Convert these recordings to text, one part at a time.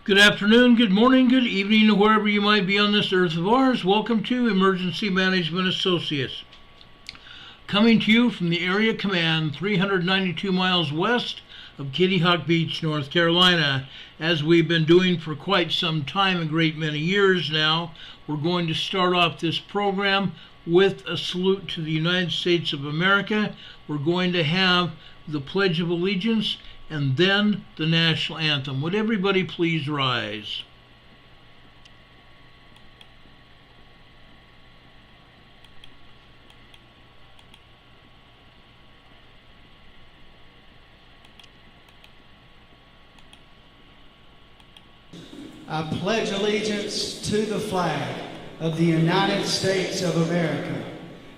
Good afternoon, good morning, good evening, wherever you might be on this earth of ours. Welcome to Emergency Management Associates. Coming to you from the Area Command 392 miles west of Kitty Hawk Beach, North Carolina. As we've been doing for quite some time, a great many years now, we're going to start off this program with a salute to the United States of America. We're going to have the Pledge of Allegiance and then the national anthem. Would everybody please rise? I pledge allegiance to the flag of the United States of America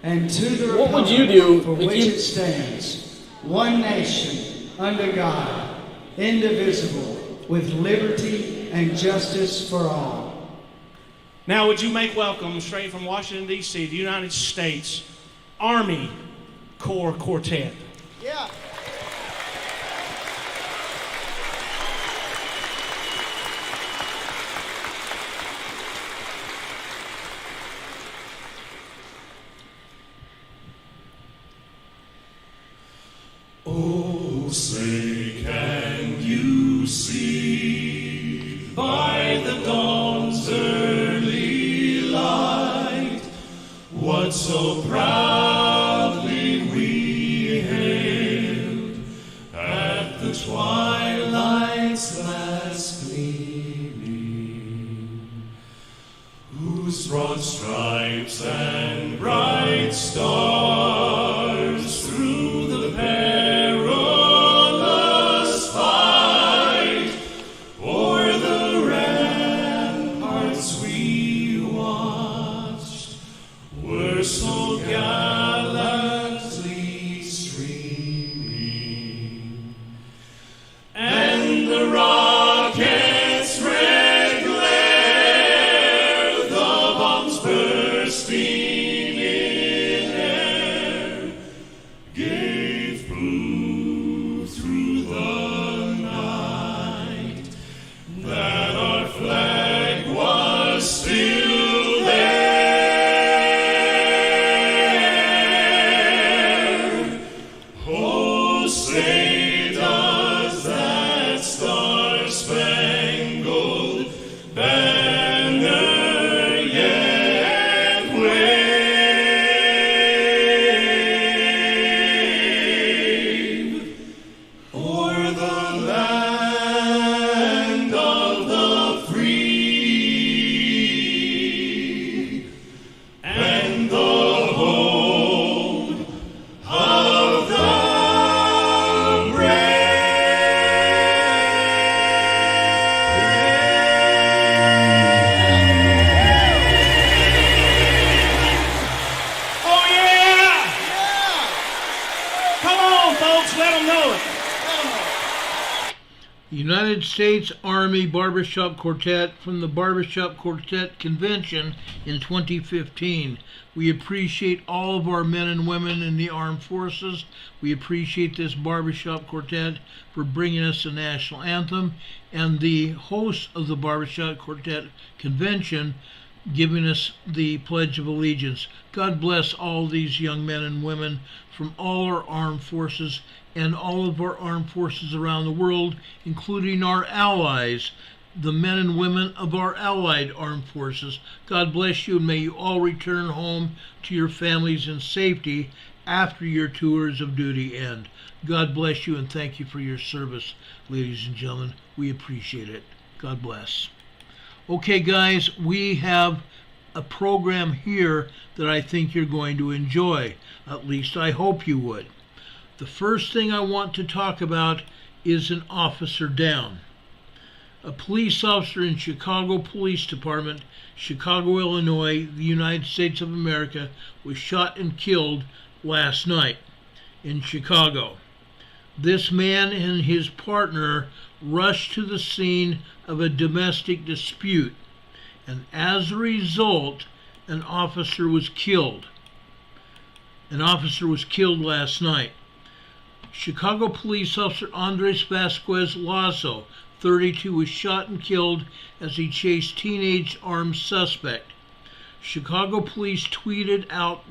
and to the republic for which it stands, one nation, under God, indivisible, with liberty and justice for all. Now would you make welcome, straight from Washington, D.C., the United States Army Corps Quartet. Yeah. Oh, say can you see by the dawn's early light what so proudly we hailed at the twilight's last gleaming, whose broad stripes and bright stars through the perilous fight o'er the ramparts we watched were so gallantly streaming, and the rocket's red glare, the bombs bursting in air, gave proof through the night that our flag was still there. Oh, say does that star-spangled banner yet wave o'er the land of the free and the home of the brave. Oh yeah! Come on, folks, let them know it. United States Army Barbershop Quartet from the Barbershop Quartet Convention in 2015. We appreciate all of our men and women in the armed forces. We appreciate this Barbershop Quartet for bringing us the national anthem, and the host of the Barbershop Quartet Convention giving us the Pledge of Allegiance. God bless all these young men and women from all our armed forces and all of our armed forces around the world, including our allies, the men and women of our allied armed forces. God bless you, and may you all return home to your families in safety after your tours of duty end. God bless you, and thank you for your service, ladies and gentlemen. We appreciate it. God bless. Okay, guys, we have a program here that I think you're going to enjoy. At least I hope you would. The first thing I want to talk about is an officer down. A police officer in Chicago Police Department, Chicago, Illinois, the United States of America, was shot and killed last night in Chicago. This man and his partner rushed to the scene of a domestic dispute, and as a result, an officer was killed. An officer was killed last night. Chicago police officer Andres Vasquez Lazo, 32, was shot and killed as he chased teenage armed suspect. Chicago police tweeted out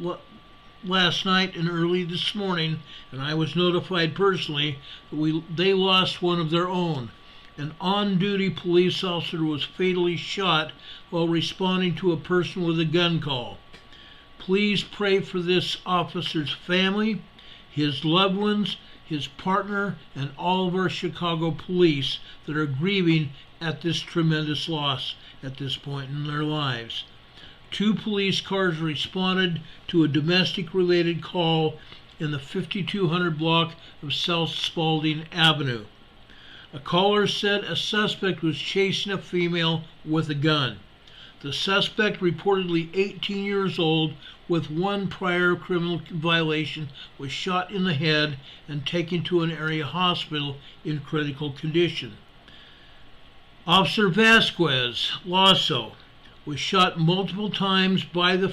last night and early this morning, and I was notified personally, that they lost one of their own. An on-duty police officer was fatally shot while responding to a person with a gun call. Please pray for this officer's family, his loved ones, his partner, and all of our Chicago police that are grieving at this tremendous loss at this point in their lives. 2 police cars responded to a domestic-related call in the 5200 block of South Spalding Avenue. A caller said a suspect was chasing a female with a gun. The suspect, reportedly 18 years old with 1 prior criminal violation, was shot in the head and taken to an area hospital in critical condition. Officer Vasquez Lasso was shot multiple times by the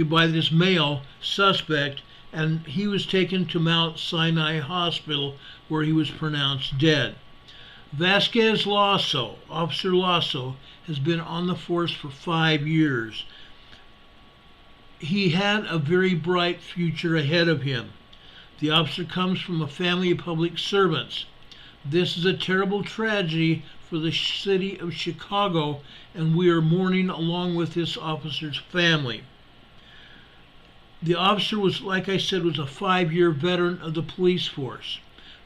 by this male suspect, and he was taken to Mount Sinai Hospital where he was pronounced dead. Vasquez Lasso, Officer Lasso, has been on the force for 5 years. He had a very bright future ahead of him. The officer comes from a family of public servants. This is a terrible tragedy for the city of Chicago, and we are mourning along with this officer's family. The officer was, like I said, was a 5-year veteran of the police force.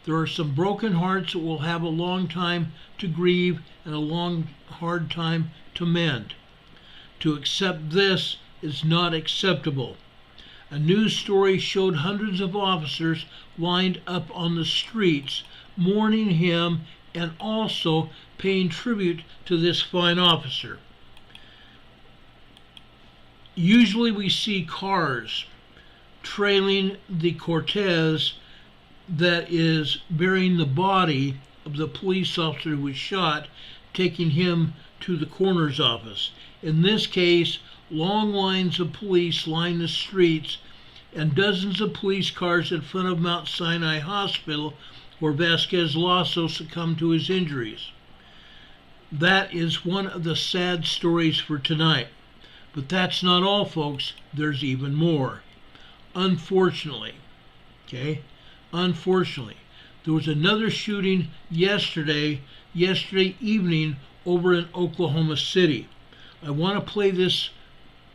There are some broken hearts that will have a long time to grieve and a long, hard time to mend. To accept this is not acceptable. A news story showed hundreds of officers lined up on the streets mourning him and also paying tribute to this fine officer. Usually we see cars trailing the cortege that is burying the body of the police officer who was shot, taking him to the coroner's office. In this case, long lines of police line the streets and dozens of police cars in front of Mount Sinai Hospital where Vasquez Lasso succumbed to his injuries. That is one of the sad stories for tonight. But that's not all, folks. There's even more. Unfortunately, there was another shooting yesterday evening over in Oklahoma City. I want to play this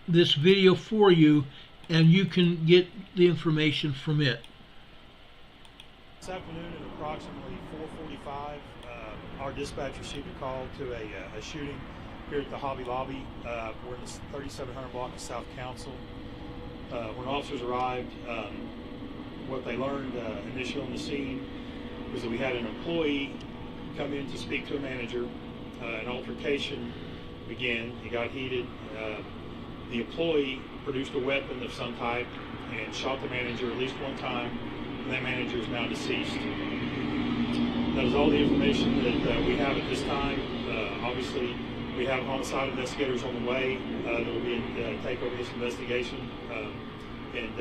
video for you, and you can get the information from it. This afternoon at approximately 4:45, our dispatch received a call to a shooting here at the Hobby Lobby. We're in the 3700 block of South Council. When officers arrived, what they learned initially on the scene was that we had an employee come in to speak to a manager. An altercation began. It got heated. The employee produced a weapon of some type and shot the manager at least one time, and that manager is now deceased. That is all the information that we have at this time. Obviously, we have homicide investigators on the way that will take over this investigation, and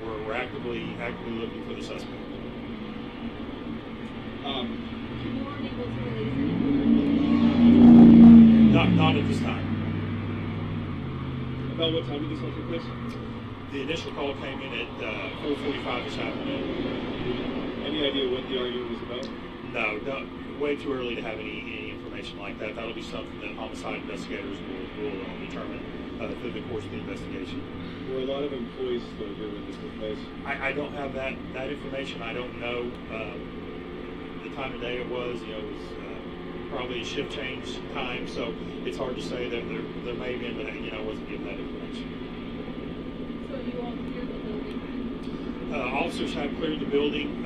we're actively looking for the suspect. Not at this time. About what time did this all take place? The initial call came in at 4:45 this afternoon. Any idea what the argument was about? No, way too early to have any information like that. That'll be something that homicide investigators will determine through the course of the investigation. Were a lot of employees still here when this took place? I don't have that information. I don't know the time of day it was. It was probably a shift change time, so it's hard to say that there may have been, but I wasn't given that information. So you all cleared the building? Officers have cleared the building.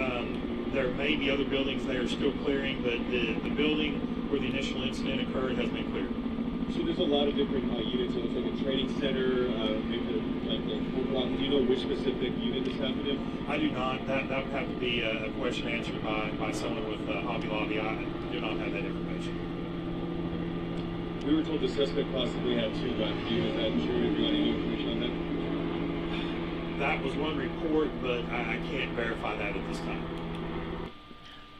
There may be other buildings they are still clearing, but the building where the initial incident occurred has been cleared. So there's a lot of different units. It looks like a training center, maybe like do you know which specific unit this happened in? I do not. That would have to be a question answered by someone with Hobby Lobby. I do not have that information. We were told the suspect possibly had 2 guns. Is that true? Have you got any information on that? That was one report, but I can't verify that at this time.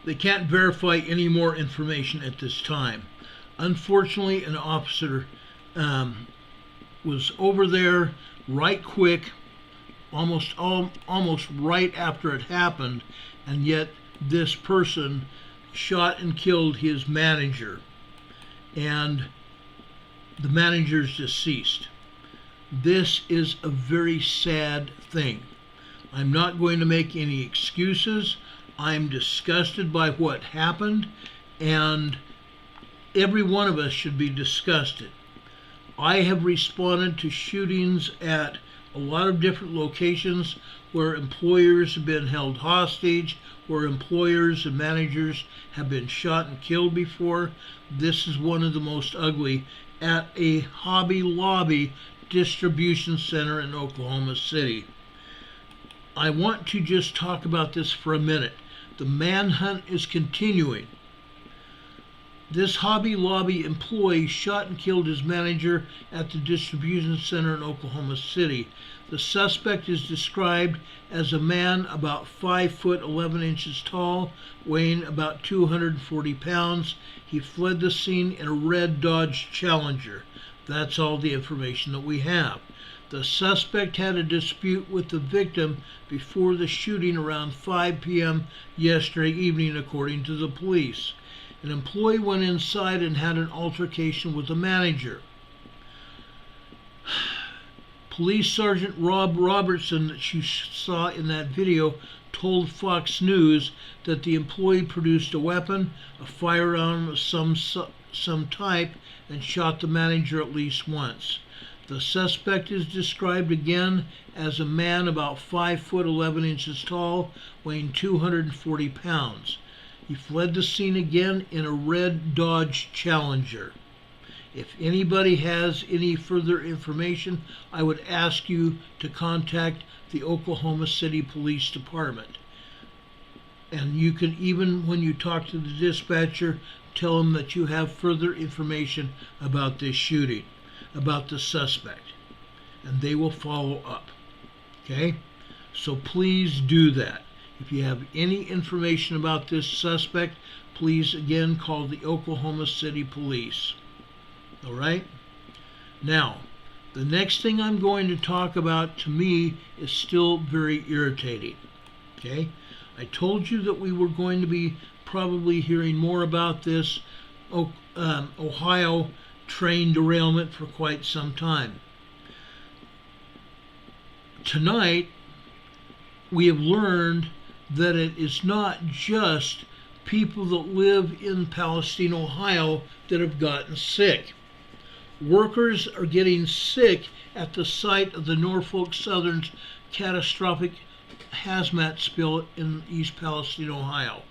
They can't verify any more information at this time. Unfortunately, an officer was over there right quick, almost right after it happened, and yet this person shot and killed his manager, and the manager's deceased. This is a very sad thing. I'm not going to make any excuses. I'm disgusted by what happened, and every one of us should be disgusted. I have responded to shootings at a lot of different locations where employers have been held hostage, where employers and managers have been shot and killed before. This is one of the most ugly, at a Hobby Lobby distribution center in Oklahoma City. I want to just talk about this for a minute. The manhunt is continuing. This Hobby Lobby employee shot and killed his manager at the distribution center in Oklahoma City. The suspect is described as a man about 5 foot 11 inches tall, weighing about 240 pounds. He fled the scene in a red Dodge Challenger. That's all the information that we have. The suspect had a dispute with the victim before the shooting around 5 p.m. yesterday evening, according to the police. An employee went inside and had an altercation with the manager. Police Sergeant Rob Robertson, that you saw in that video, told Fox News that the employee produced a weapon, a firearm of some type, and shot the manager at least once. The suspect is described again as a man about 5 foot 11 inches tall, weighing 240 pounds. He fled the scene again in a red Dodge Challenger. If anybody has any further information, I would ask you to contact the Oklahoma City Police Department. And you can, even when you talk to the dispatcher, tell them that you have further information about this shooting, about the suspect, and they will follow up. Okay? So please do that. If you have any information about this suspect, please again call the Oklahoma City Police. All right? Now, the next thing I'm going to talk about, to me, is still very irritating. Okay? I told you that we were going to be probably hearing more about this Ohio train derailment for quite some time. Tonight, we have learned that it is not just people that live in Palestine, Ohio, that have gotten sick. Workers are getting sick at the site of the Norfolk Southern's catastrophic hazmat spill in East Palestine, Ohio.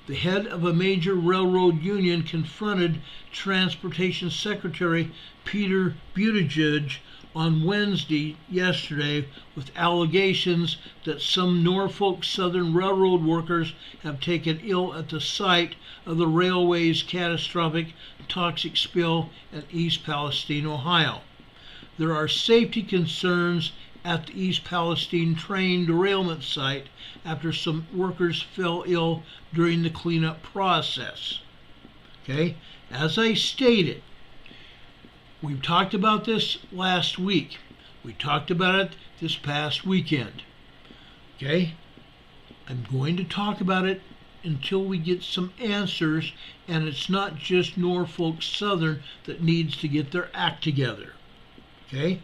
The head of a major railroad union confronted Transportation Secretary Peter Buttigieg on Wednesday, yesterday, with allegations that some Norfolk Southern Railroad workers have taken ill at the site of the railway's catastrophic toxic spill in East Palestine, Ohio. There are safety concerns at the East Palestine train derailment site after some workers fell ill during the cleanup process. Okay, as I stated, we've talked about this last week. We talked about it this past weekend. Okay, I'm going to talk about it until we get some answers, and it's not just Norfolk Southern that needs to get their act together. Okay?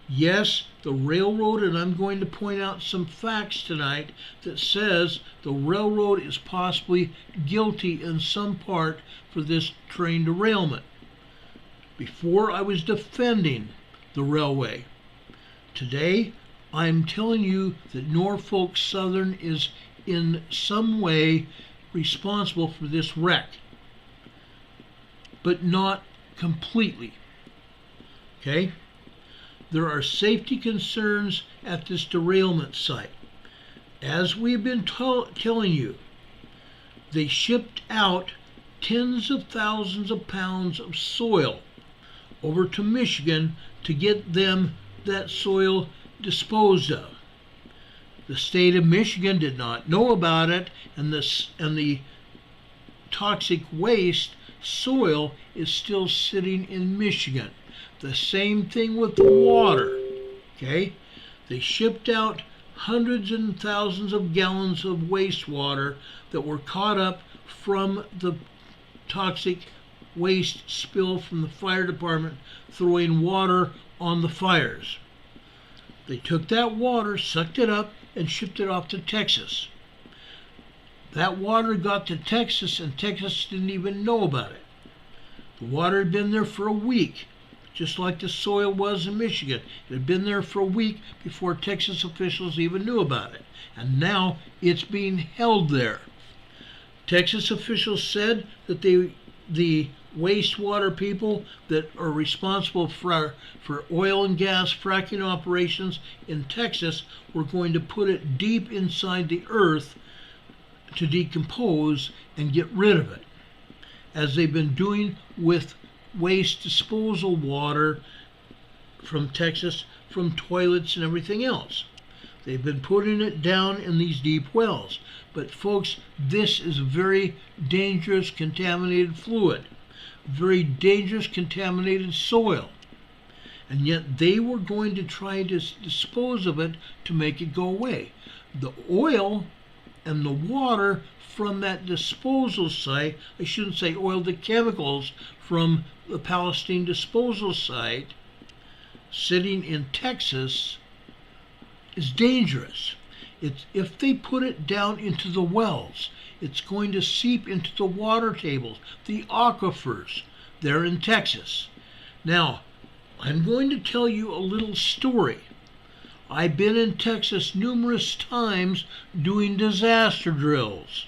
Yes, the railroad, and I'm going to point out some facts tonight that says the railroad is possibly guilty in some part for this train derailment. Before, I was defending the railway. Today, I'm telling you that Norfolk Southern is in some way responsible for this wreck, but not completely. Okay? There are safety concerns at this derailment site. As we've been telling you, they shipped out tens of thousands of pounds of soil over to Michigan to get that soil disposed of. The state of Michigan did not know about it, and the toxic waste soil is still sitting in Michigan. The same thing with the water. Okay? They shipped out hundreds and thousands of gallons of wastewater that were caught up from the toxic waste spill from the fire department throwing water on the fires. They took that water, sucked it up, and shipped it off to Texas. That water got to Texas, and Texas didn't even know about it. The water had been there for a week, just like the soil was in Michigan. It had been there for a week before Texas officials even knew about it. And now it's being held there. Texas officials said that the wastewater people that are responsible for oil and gas fracking operations in Texas were going to put it deep inside the earth to decompose and get rid of it, as they've been doing with waste disposal water from Texas, from toilets and everything else. They've been putting it down in these deep wells. But folks, this is very dangerous contaminated fluid, very dangerous contaminated soil. And yet they were going to try to dispose of it to make it go away. The oil and the water from that disposal site, I shouldn't say oil, the chemicals from the Palestine disposal site sitting in Texas is dangerous. If they put it down into the wells, it's going to seep into the water tables, the aquifers there in Texas. Now, I'm going to tell you a little story. I've been in Texas numerous times doing disaster drills.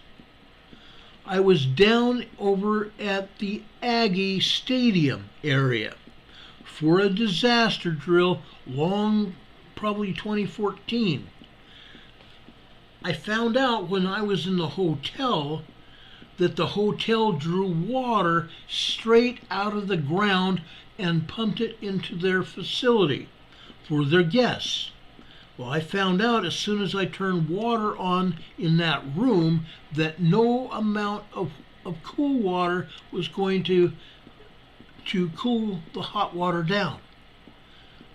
I was down over at the Aggie Stadium area for a disaster drill probably 2014. I found out when I was in the hotel that the hotel drew water straight out of the ground and pumped it into their facility for their guests. Well, I found out as soon as I turned water on in that room that no amount of cool water was going to cool the hot water down.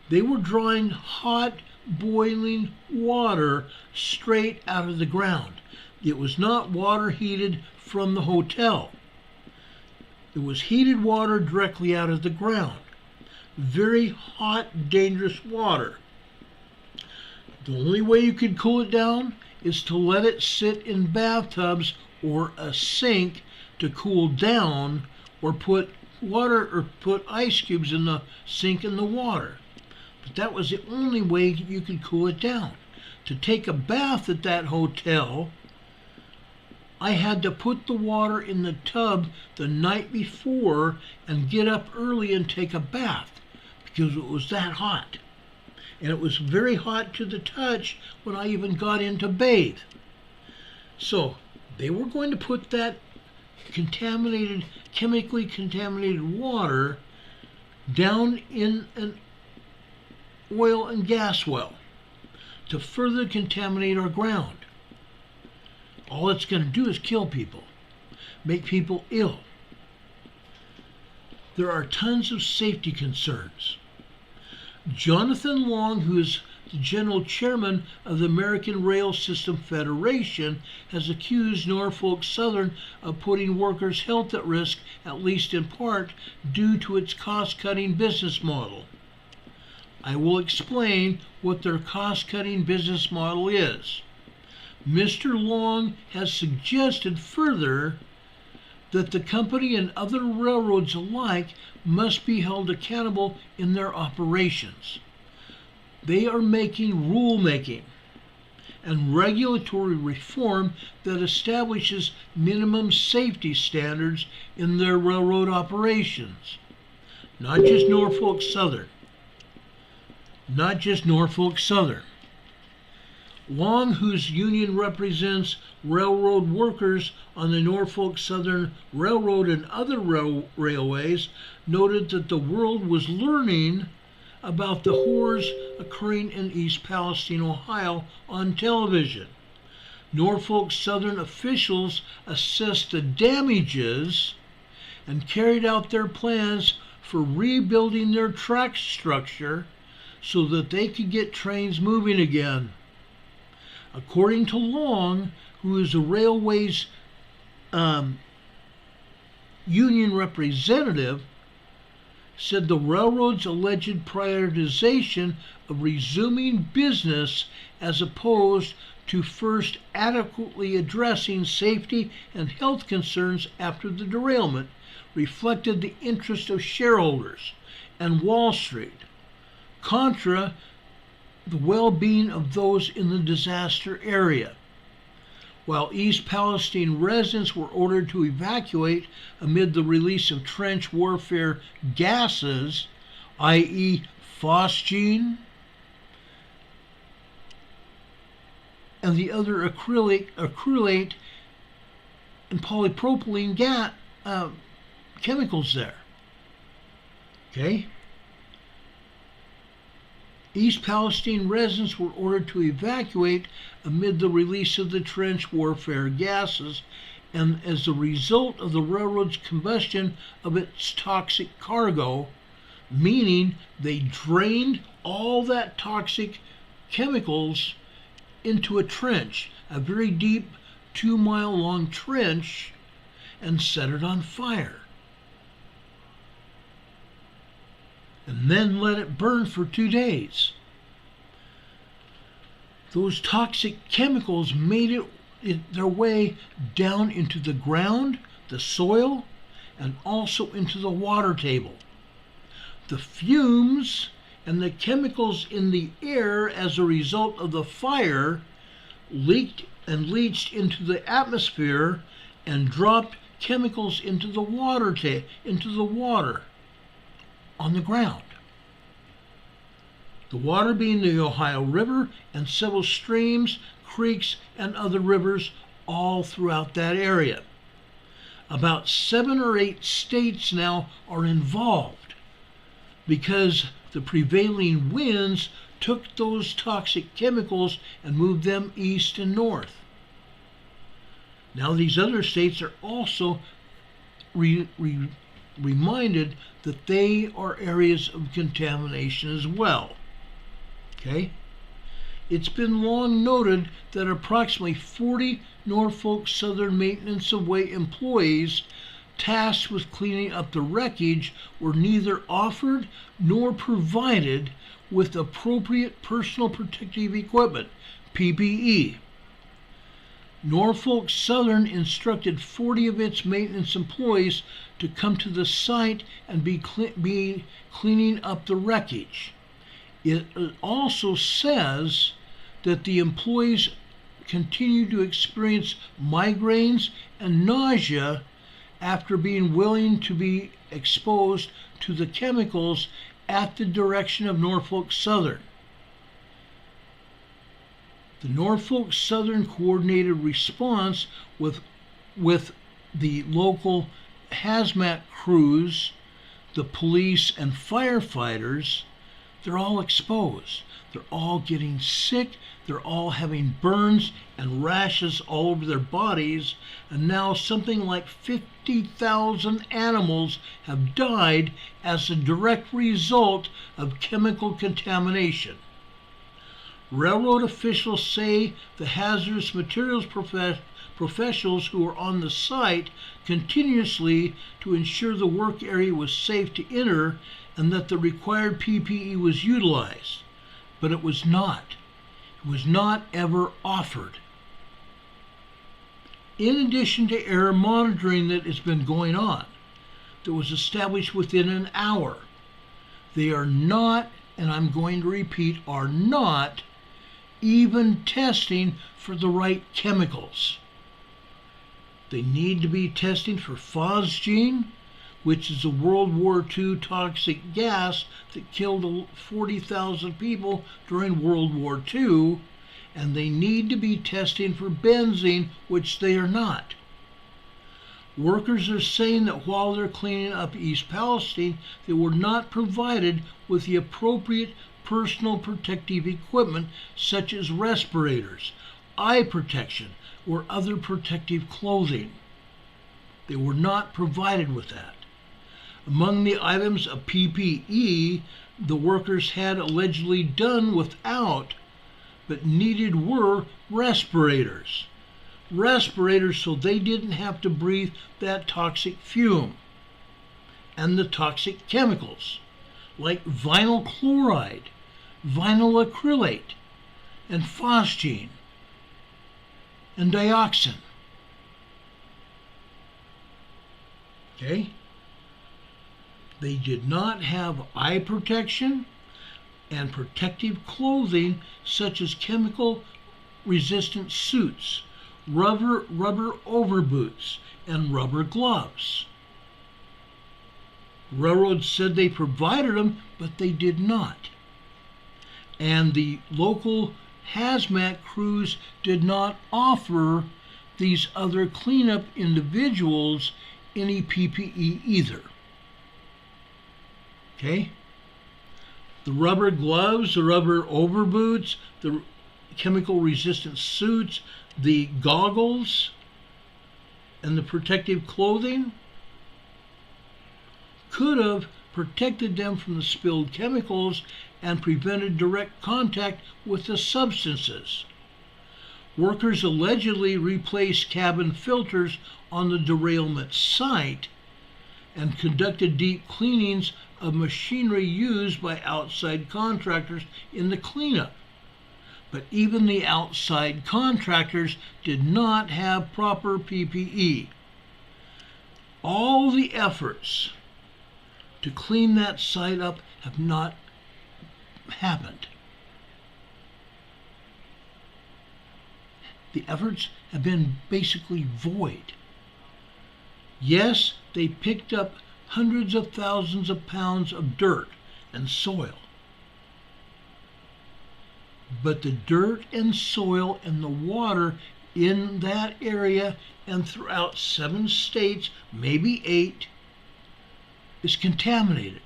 They were drawing hot, boiling water straight out of the ground. It was not water heated from the hotel. It was heated water directly out of the ground. Very hot, dangerous water. The only way you could cool it down is to let it sit in bathtubs or a sink to cool down, or put ice cubes in the sink in the water. But that was the only way you could cool it down. To take a bath at that hotel, I had to put the water in the tub the night before and get up early and take a bath because it was that hot. And it was very hot to the touch when I even got in to bathe. So they were going to put that chemically contaminated water down in an oil and gas well to further contaminate our ground. All it's going to do is kill people, make people ill. There are tons of safety concerns. Jonathan Long, who is the general chairman of the American Rail System Federation, has accused Norfolk Southern of putting workers' health at risk, at least in part, due to its cost-cutting business model. I will explain what their cost-cutting business model is. Mr. Long has suggested further that the company and other railroads alike must be held accountable in their operations. They are making rulemaking and regulatory reform that establishes minimum safety standards in their railroad operations. Not just Norfolk Southern. Not just Norfolk Southern. Long, whose union represents railroad workers on the Norfolk Southern Railroad and other railways, noted that the world was learning about the horrors occurring in East Palestine, Ohio on television. Norfolk Southern officials assessed the damages and carried out their plans for rebuilding their track structure so that they could get trains moving again. According to Long, who is the railway's union representative, said the railroad's alleged prioritization of resuming business as opposed to first adequately addressing safety and health concerns after the derailment reflected the interest of shareholders and Wall Street, contra the well-being of those in the disaster area. While East Palestine residents were ordered to evacuate amid the release of trench warfare gases, i.e. phosgene and the other acrylate and polypropylene chemicals there. Okay? East Palestine residents were ordered to evacuate amid the release of the trench warfare gases and as a result of the railroad's combustion of its toxic cargo, meaning they drained all that toxic chemicals into a trench, a very deep 2-mile-long trench, and set it on fire. And then let it burn for 2 days. Those toxic chemicals made their way down into the ground, the soil, and also into the water table. The fumes and the chemicals in the air as a result of the fire leaked and leached into the atmosphere and dropped chemicals into the water on the ground. The water being the Ohio River and several streams, creeks, and other rivers all throughout that area. About 7 or 8 states now are involved because the prevailing winds took those toxic chemicals and moved them east and north. Now these other states are also reminded that they are areas of contamination as well. Okay? It's been long noted that approximately 40 Norfolk Southern Maintenance of Way employees tasked with cleaning up the wreckage were neither offered nor provided with appropriate personal protective equipment, PPE. Norfolk Southern instructed 40 of its maintenance employees to come to the site and be cleaning up the wreckage. It also says that the employees continue to experience migraines and nausea after being willing to be exposed to the chemicals at the direction of Norfolk Southern. The Norfolk Southern coordinated response with the local hazmat crews, the police, and firefighters. They're all exposed. They're all getting sick. They're all having burns and rashes all over their bodies. And now something like 50,000 animals have died as a direct result of chemical contamination. Railroad officials say the hazardous materials professionals who were on the site continuously to ensure the work area was safe to enter and that the required PPE was utilized, but it was not. It was not ever offered. In addition to air monitoring that has been going on, that was established within an hour, they are not, and I'm going to repeat, are not even testing for the right chemicals. They need to be testing for phosgene, which is a World War II toxic gas that killed 40,000 people during World War II, and they need to be testing for benzene, which they are not. Workers are saying that while they're cleaning up East Palestine, they were not provided with the appropriate personal protective equipment such as respirators, eye protection, or other protective clothing. They were not provided with that. Among the items of PPE the workers had allegedly done without but needed were respirators. Respirators so they didn't have to breathe that toxic fume and the toxic chemicals like vinyl chloride, vinyl acrylate, and phosgene and dioxin. Okay? They did not have eye protection and protective clothing such as chemical resistant suits, rubber overboots, and rubber gloves. Railroads said they provided them, but they did not. And the local hazmat crews did not offer these other cleanup individuals any PPE either. Okay? The rubber gloves, the rubber overboots, the chemical resistant suits, the goggles, and the protective clothing could have protected them from the spilled chemicals and prevented direct contact with the substances. Workers allegedly replaced cabin filters on the derailment site and conducted deep cleanings of machinery used by outside contractors in the cleanup. But even the outside contractors did not have proper PPE. All the efforts to clean that site up have not happened. The efforts have been basically void. Yes, they picked up hundreds of thousands of pounds of dirt and soil. But the dirt and soil and the water in that area and throughout 7 states, maybe 8, is contaminated.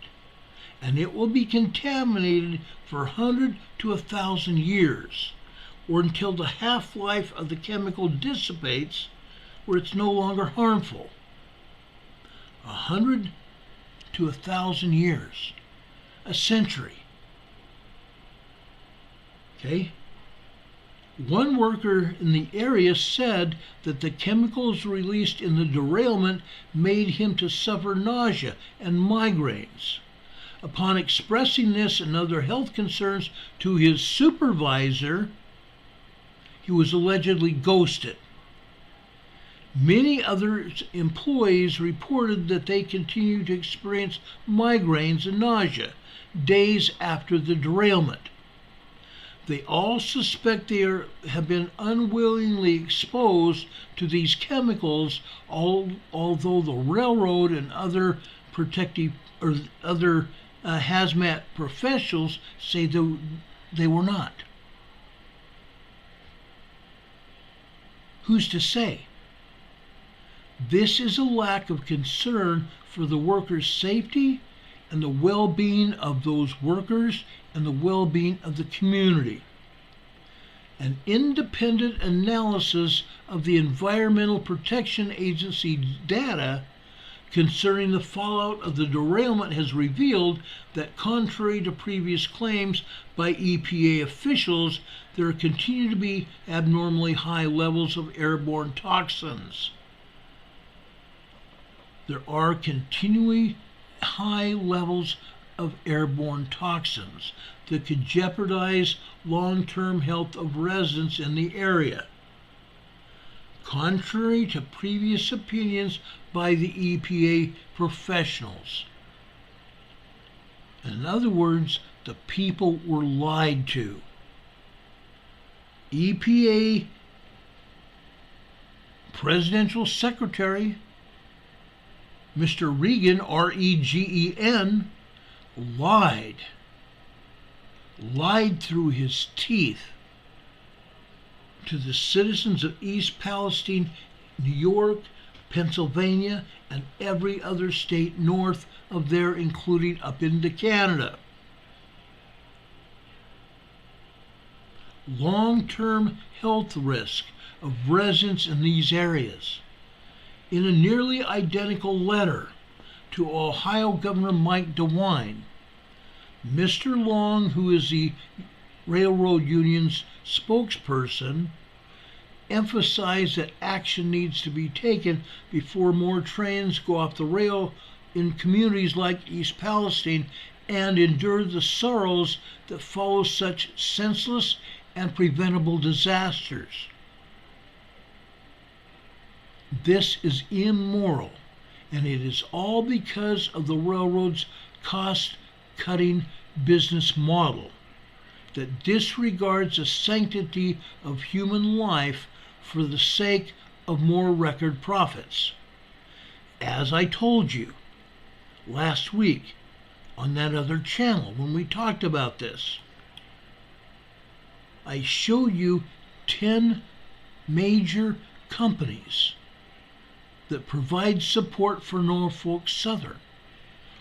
And it will be contaminated for 100 to 1,000 years, or until the half-life of the chemical dissipates where it's no longer harmful. 100 to 1,000 years, a century. Okay? One worker in the area said that the chemicals released in the derailment made him to suffer nausea and migraines. Upon expressing this and other health concerns to his supervisor, he was allegedly ghosted. Many other employees reported that they continued to experience migraines and nausea days after the derailment. They all suspect they have been unwillingly exposed to these chemicals, although the railroad and other protective or other hazmat professionals say they were not. Who's to say? This is a lack of concern for the workers' safety and the well-being of those workers and the well-being of the community. An independent analysis of the Environmental Protection Agency data concerning the fallout of the derailment has revealed that, contrary to previous claims by EPA officials, there continue to be abnormally high levels of airborne toxins. There are continually high levels of airborne toxins that could jeopardize long-term health of residents in the area. Contrary to previous opinions by the EPA professionals. In other words, the people were lied to. EPA Presidential Secretary Mr. Regan, R-E-G-E-N, lied through his teeth to the citizens of East Palestine, New York, Pennsylvania, and every other state north of there, including up into Canada. Long-term health risk of residents in these areas. In a nearly identical letter to Ohio Governor Mike DeWine, Mr. Long, who is the railroad union's spokesperson, emphasized that action needs to be taken before more trains go off the rail in communities like East Palestine and endure the sorrows that follow such senseless and preventable disasters. This is immoral, and it is all because of the railroad's cost-cutting business model that disregards the sanctity of human life for the sake of more record profits. As I told you last week on that other channel when we talked about this, I showed you 10 major companies that provide support for Norfolk Southern.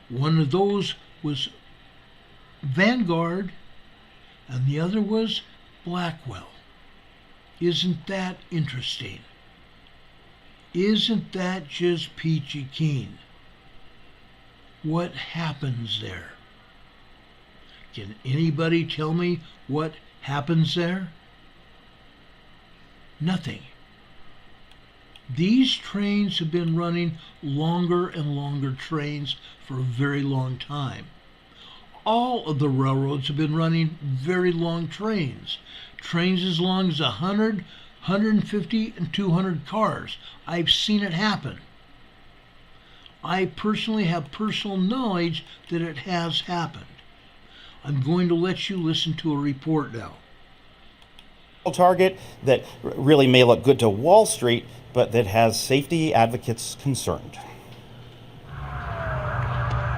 One of those was Vanguard, and the other was Blackwell. Isn't that interesting? Isn't that just peachy keen? What happens there? Can anybody tell me what happens there? Nothing. These trains have been running longer and longer trains for a very long time. All of the railroads have been running very long trains. Trains as long as 100, 150, and 200 cars. I've seen it happen. I personally have personal knowledge that it has happened. I'm going to let you listen to a report now. Target that really may look good to Wall Street, but that has safety advocates concerned.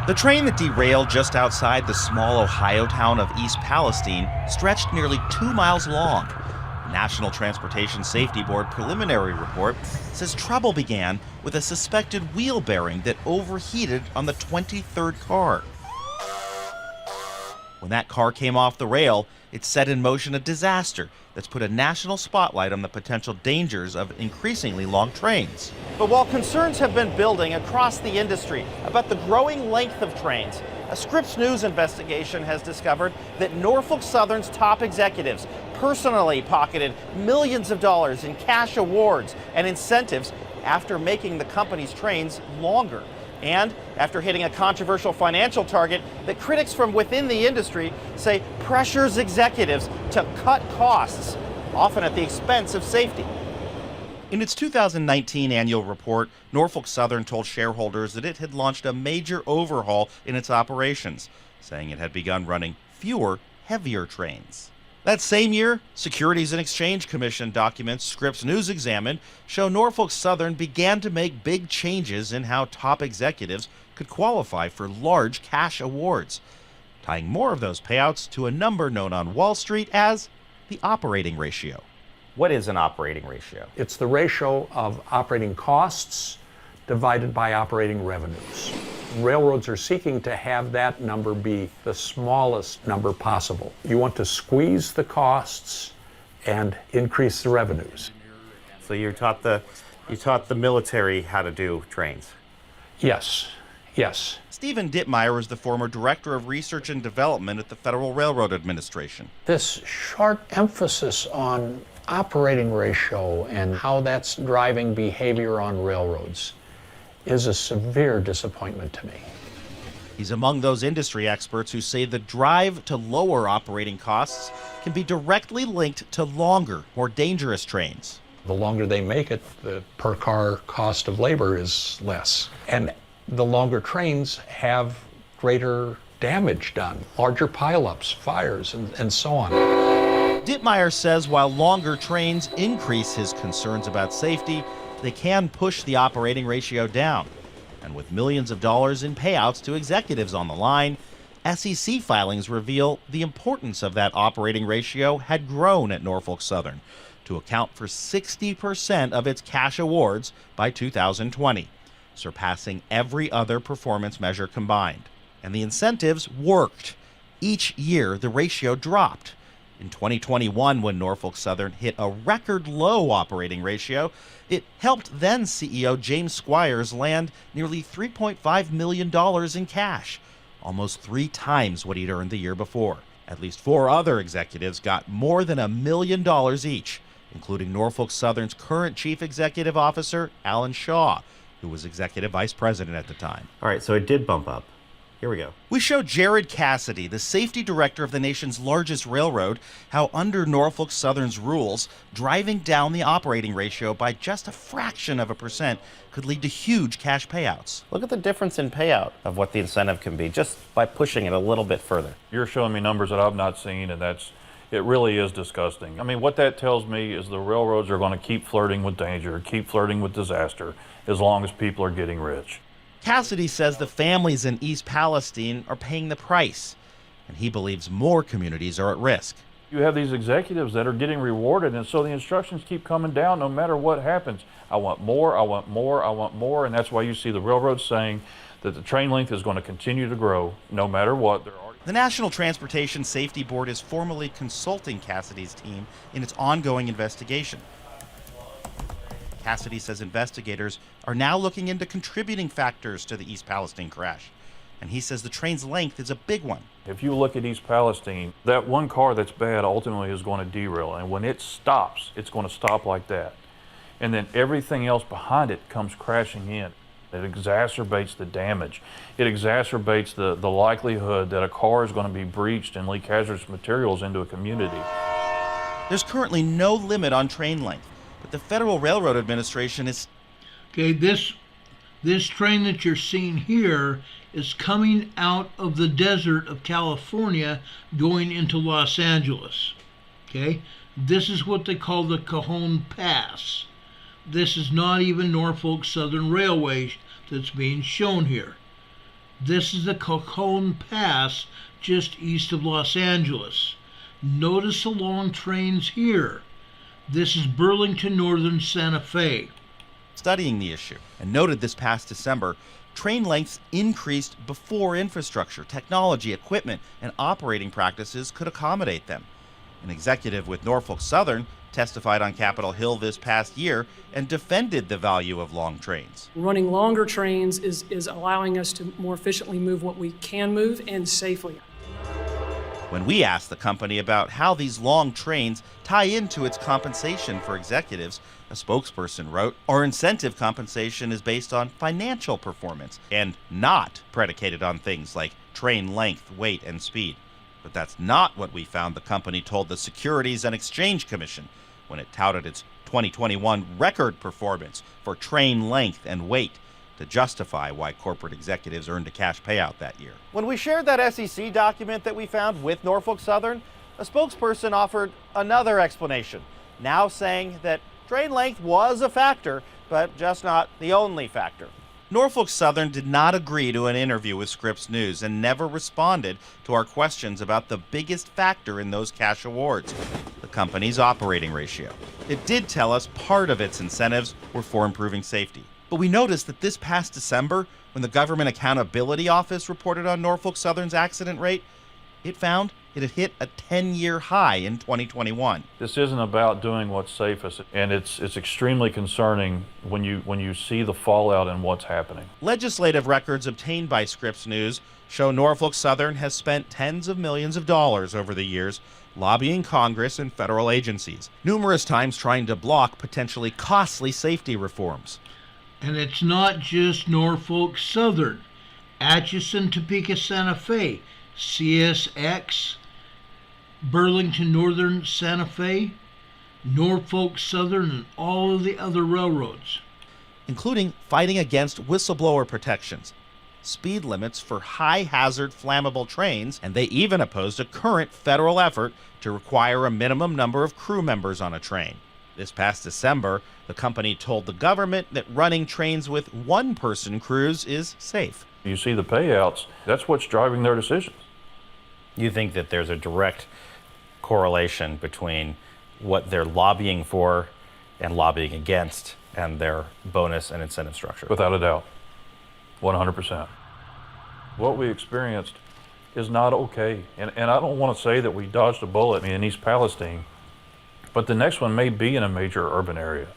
The train that derailed just outside the small Ohio town of East Palestine stretched nearly 2 miles long. The National Transportation Safety Board preliminary report says trouble began with a suspected wheel bearing that overheated on the 23rd car. When that car came off the rail, it set in motion a disaster that's put a national spotlight on the potential dangers of increasingly long trains. But while concerns have been building across the industry about the growing length of trains, a Scripps News investigation has discovered that Norfolk Southern's top executives personally pocketed millions of dollars in cash awards and incentives after making the company's trains longer. And after hitting a controversial financial target that critics from within the industry say pressures executives to cut costs, often at the expense of safety. In its 2019 annual report, Norfolk Southern told shareholders that it had launched a major overhaul in its operations, saying it had begun running fewer, heavier trains. That same year, Securities and Exchange Commission documents Scripps News examined show Norfolk Southern began to make big changes in how top executives could qualify for large cash awards, tying more of those payouts to a number known on Wall Street as the operating ratio. What is an operating ratio? It's the ratio of operating costs divided by operating revenues. Railroads are seeking to have that number be the smallest number possible. You want to squeeze the costs and increase the revenues. So you taught the military how to do trains? Yes. Stephen Dittmeyer is the former Director of Research and Development at the Federal Railroad Administration. This sharp emphasis on operating ratio and how that's driving behavior on railroads is a severe disappointment to me. He's among those industry experts who say the drive to lower operating costs can be directly linked to longer, more dangerous trains. The longer they make it, the per car cost of labor is less. And the longer trains have greater damage done, larger pileups, fires, and so on. Dittmeyer says while longer trains increase his concerns about safety, they can push the operating ratio down. And with millions of dollars in payouts to executives on the line, SEC filings reveal the importance of that operating ratio had grown at Norfolk Southern to account for 60% of its cash awards by 2020, surpassing every other performance measure combined. And the incentives worked. Each year, the ratio dropped. In 2021, when Norfolk Southern hit a record low operating ratio, it helped then CEO James Squires land nearly $3.5 million in cash, almost 3 times what he'd earned the year before. At least 4 other executives got more than $1 million each, including Norfolk Southern's current chief executive officer, Alan Shaw, who was executive vice president at the time. All right, so it did bump up. Here we go. We show Jared Cassidy, the safety director of the nation's largest railroad, how under Norfolk Southern's rules, driving down the operating ratio by just a fraction of a percent could lead to huge cash payouts. Look at the difference in payout of what the incentive can be just by pushing it a little bit further. You're showing me numbers that I've not seen, and it really is disgusting. I mean, what that tells me is the railroads are going to keep flirting with danger, keep flirting with disaster, as long as people are getting rich. Cassidy says the families in East Palestine are paying the price, and he believes more communities are at risk. You have these executives that are getting rewarded, and so the instructions keep coming down no matter what happens. I want more, I want more, I want more, and that's why you see the railroads saying that the train length is going to continue to grow no matter what. The National Transportation Safety Board is formally consulting Cassidy's team in its ongoing investigation. Cassidy says investigators are now looking into contributing factors to the East Palestine crash. And he says the train's length is a big one. If you look at East Palestine, that one car that's bad ultimately is going to derail. And when it stops, it's going to stop like that. And then everything else behind it comes crashing in. It exacerbates the damage. It exacerbates the likelihood that a car is going to be breached and leak hazardous materials into a community. There's currently no limit on train length, but the Federal Railroad Administration is... Okay, this train that you're seeing here is coming out of the desert of California going into Los Angeles. Okay, this is what they call the Cajon Pass. This is not even Norfolk Southern Railway that's being shown here. This is the Cajon Pass just east of Los Angeles. Notice the long trains here. This is Burlington Northern Santa Fe. Studying the issue and noted this past December, train lengths increased before infrastructure, technology, equipment, and operating practices could accommodate them. An executive with Norfolk Southern testified on Capitol Hill this past year and defended the value of long trains. Running longer trains is allowing us to more efficiently move what we can move and safely. When we asked the company about how these long trains tie into its compensation for executives, a spokesperson wrote, "Our incentive compensation is based on financial performance and not predicated on things like train length, weight, and speed." But that's not what we found the company told the Securities and Exchange Commission when it touted its 2021 record performance for train length and weight to justify why corporate executives earned a cash payout that year. When we shared that SEC document that we found with Norfolk Southern, a spokesperson offered another explanation, now saying that train length was a factor, but just not the only factor. Norfolk Southern did not agree to an interview with Scripps News and never responded to our questions about the biggest factor in those cash awards, the company's operating ratio. It did tell us part of its incentives were for improving safety. But we noticed that this past December, when the Government Accountability Office reported on Norfolk Southern's accident rate, it found it had hit a 10-year high in 2021. This isn't about doing what's safest, and it's extremely concerning when you see the fallout and what's happening. Legislative records obtained by Scripps News show Norfolk Southern has spent tens of millions of dollars over the years lobbying Congress and federal agencies, numerous times trying to block potentially costly safety reforms. And it's not just Norfolk Southern. Atchison, Topeka, Santa Fe, CSX, Burlington Northern Santa Fe, Norfolk Southern, and all of the other railroads. Including fighting against whistleblower protections, speed limits for high-hazard flammable trains, and they even opposed a current federal effort to require a minimum number of crew members on a train. This past December, the company told the government that running trains with one-person crews is safe. You see the payouts, that's what's driving their decisions. You think that there's a direct correlation between what they're lobbying for and lobbying against, and their bonus and incentive structure. Without a doubt, 100%. What we experienced is not okay. And I don't want to say that we dodged a bullet in East Palestine, but the next one may be in a major urban area.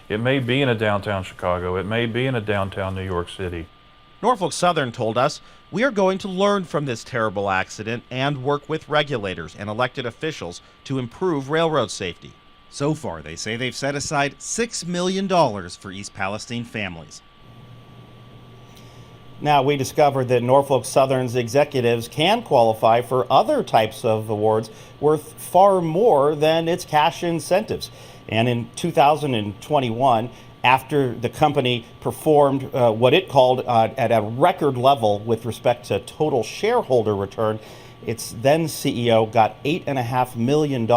It may be in a downtown Chicago. It may be in a downtown New York City. Norfolk Southern told us, "We are going to learn from this terrible accident and work with regulators and elected officials to improve railroad safety." So far, they say they've set aside $6 million for East Palestine families. Now, we discovered that Norfolk Southern's executives can qualify for other types of awards worth far more than its cash incentives. And in 2021, after the company performed what it called at a record level with respect to total shareholder return, its then CEO got $8.5 million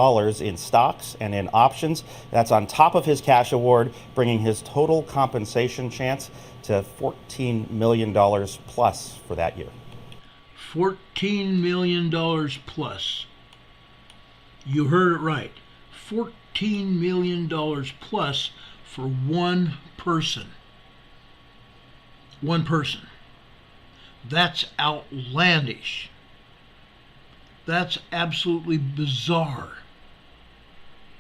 in stocks and in options. That's on top of his cash award, bringing his total compensation chance to $14 million plus for that year. $14 million plus. You heard it right. $14 million plus for one person. One person. That's outlandish. That's absolutely bizarre.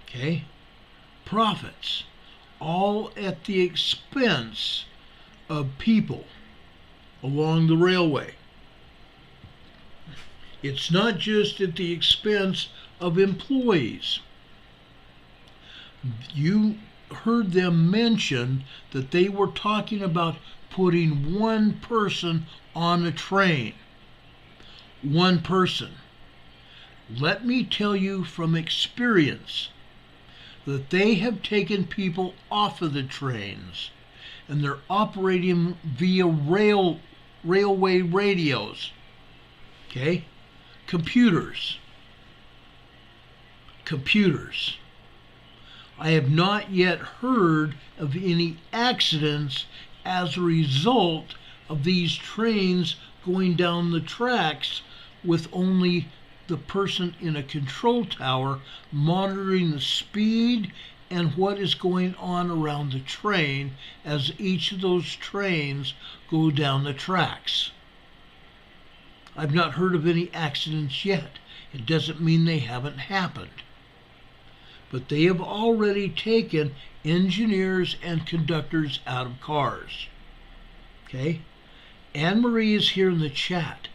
Okay? Profits, all at the expense of people along the railway. It's not just at the expense of employees. You heard them mention that they were talking about putting one person on a train. One person. Let me tell you from experience that they have taken people off of the trains and they're operating via railway radios. Okay? Computers. I have not yet heard of any accidents as a result of these trains going down the tracks with only the person in a control tower monitoring the speed and what is going on around the train as each of those trains go down the tracks. I've not heard of any accidents yet. It doesn't mean they haven't happened. But they have already taken engineers and conductors out of cars. Okay? Anne-Marie is here in the chat.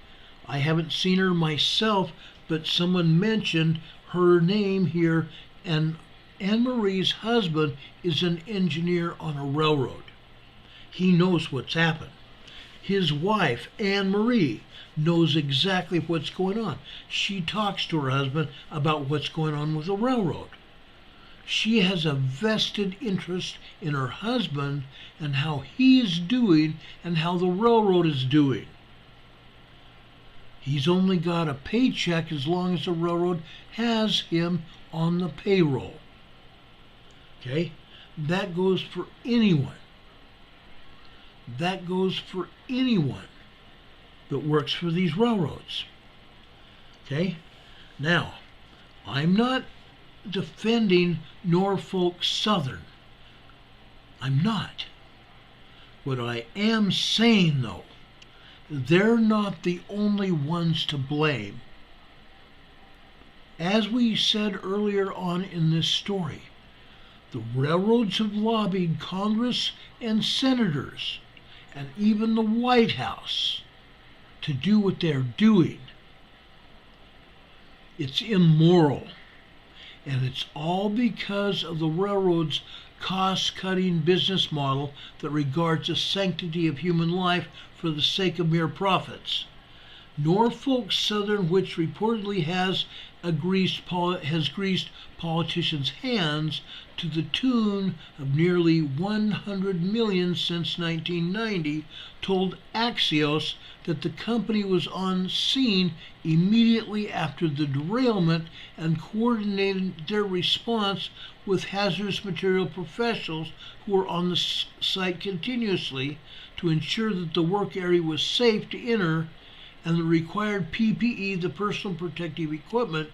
I haven't seen her myself, but someone mentioned her name here, and Anne-Marie's husband is an engineer on a railroad. He knows what's happened. His wife, Anne-Marie, knows exactly what's going on. She talks to her husband about what's going on with the railroad. She has a vested interest in her husband and how he is doing and how the railroad is doing. He's only got a paycheck as long as the railroad has him on the payroll. Okay? That goes for anyone. That goes for anyone that works for these railroads. Okay? Now, I'm not defending Norfolk Southern. I'm not. What I am saying, though, they're not the only ones to blame. As we said earlier on in this story, the railroads have lobbied Congress and senators and even the White House to do what they're doing. It's immoral. And it's all because of the railroad's cost-cutting business model that regards the sanctity of human life for the sake of mere profits. Norfolk Southern, which reportedly has greased politicians' hands to the tune of nearly $100 million since 1990, told Axios that the company was on scene immediately after the derailment and coordinated their response with hazardous material professionals who were on the site continuously to ensure that the work area was safe to enter and the required PPE, the personal protective equipment,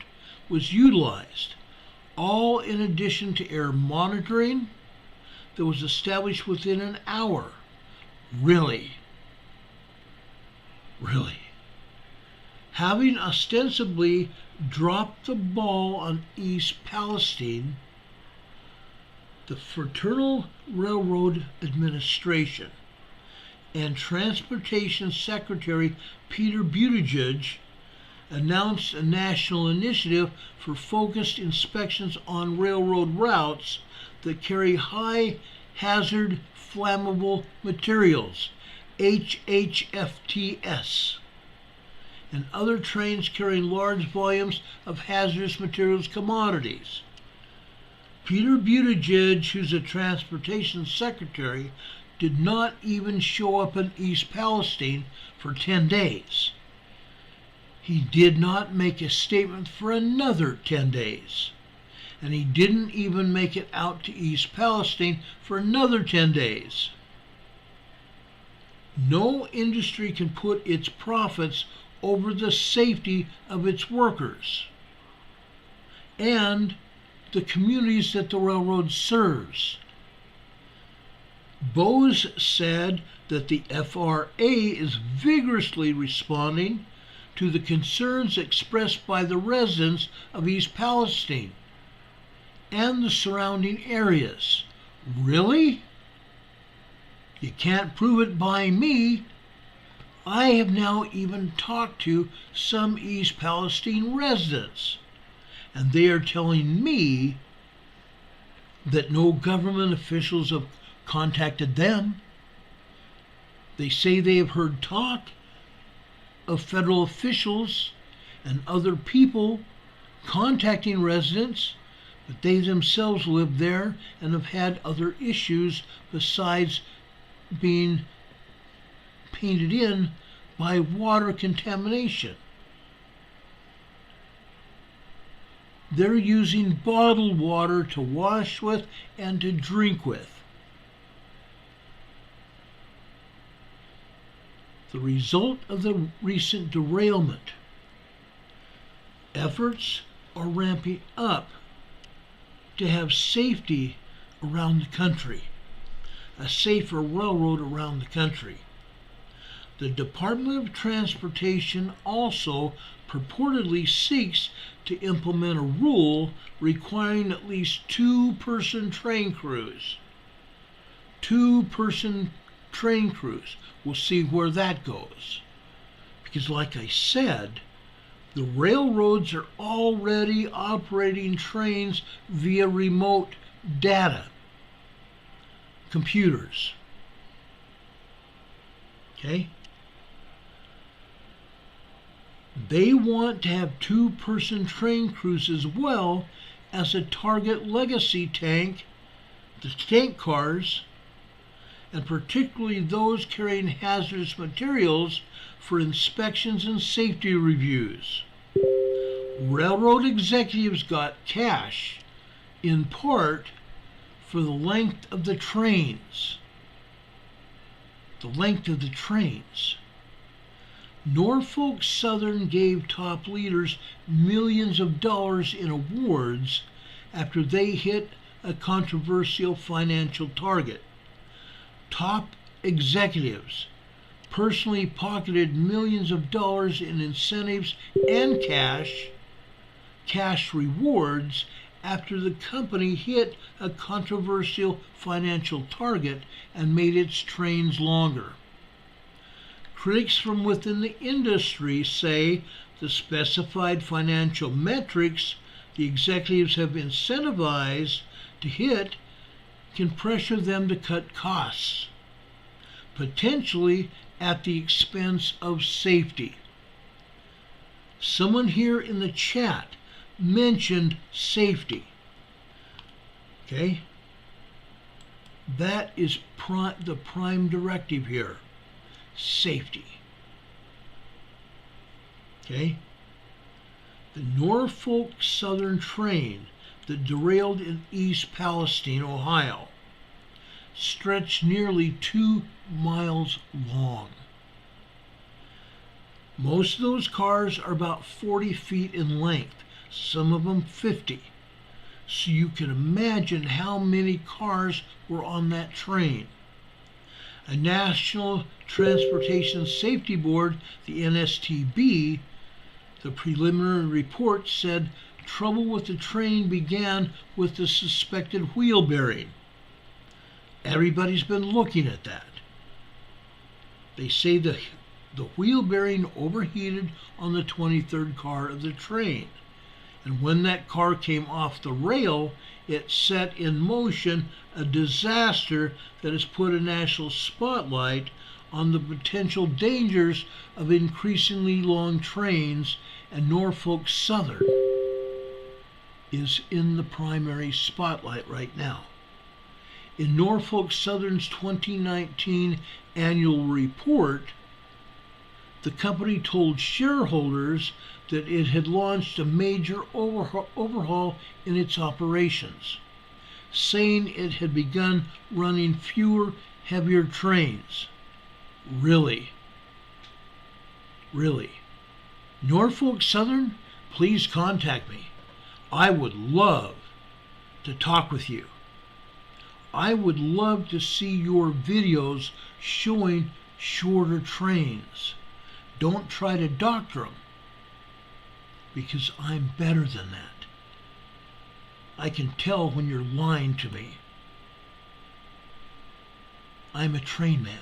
was utilized. all in addition to air monitoring that was established within an hour. Really? Really? Having ostensibly dropped the ball on East Palestine, the Fraternal Railroad Administration and Transportation Secretary Peter Buttigieg announced a national initiative for focused inspections on railroad routes that carry high hazard flammable materials, HHFTS, and other trains carrying large volumes of hazardous materials commodities. Peter Buttigieg, who's a transportation secretary, did not even show up in East Palestine for 10 days. He did not make a statement for another 10 days. And he didn't even make it out to East Palestine for another 10 days. No industry can put its profits over the safety of its workers and the communities that the railroad serves. Bose said that the FRA is vigorously responding to the concerns expressed by the residents of East Palestine and the surrounding areas. Really? You can't prove it by me. I have now even talked to some East Palestine residents, and they are telling me that no government officials have contacted them. They say they have heard talk of federal officials and other people contacting residents, but they themselves live there and have had other issues besides being painted in by water contamination. They're using bottled water to wash with and to drink with. The result of the recent derailment, efforts are ramping up to have safety around the country, a safer railroad around the country. The Department of Transportation also purportedly seeks to implement a rule requiring at least two-person train crews. Two-person train crews. We'll see where that goes. Because like I said, the railroads are already operating trains via remote data, computers. Okay? They want to have two-person train crews as well as a target legacy tank, the tank cars, and particularly those carrying hazardous materials for inspections and safety reviews. Railroad executives got cash, in part, for the length of the trains. The length of the trains. Norfolk Southern gave top leaders millions of dollars in awards after they hit a controversial financial target. Top executives personally pocketed millions of dollars in incentives and cash rewards after the company hit a controversial financial target and made its trains longer. Critics from within the industry say the specified financial metrics the executives have incentivized to hit can pressure them to cut costs, potentially at the expense of safety. Someone here in the chat mentioned safety. Okay? That is the prime directive here. Safety. Okay? The Norfolk Southern train that derailed in East Palestine, Ohio, stretched nearly 2 miles long. Most of those cars are about 40 feet in length, some of them 50. so you can imagine how many cars were on that train. A National Transportation Safety Board, the NSTB, the preliminary report said trouble with the train began with the suspected wheel bearing. Everybody's been looking at that. They say the wheel bearing overheated on the 23rd car of the train. And when that car came off the rail, it set in motion a disaster that has put a national spotlight on the potential dangers of increasingly long trains, and Norfolk Southern is in the primary spotlight right now. In Norfolk Southern's 2019 annual report, the company told shareholders that it had launched a major overhaul in its operations, saying it had begun running fewer, heavier trains. Really? Really? Norfolk Southern, please contact me. I would love to talk with you. I would love to see your videos showing shorter trains. Don't try to doctor them, because I'm better than that. I can tell when you're lying to me. I'm a train man.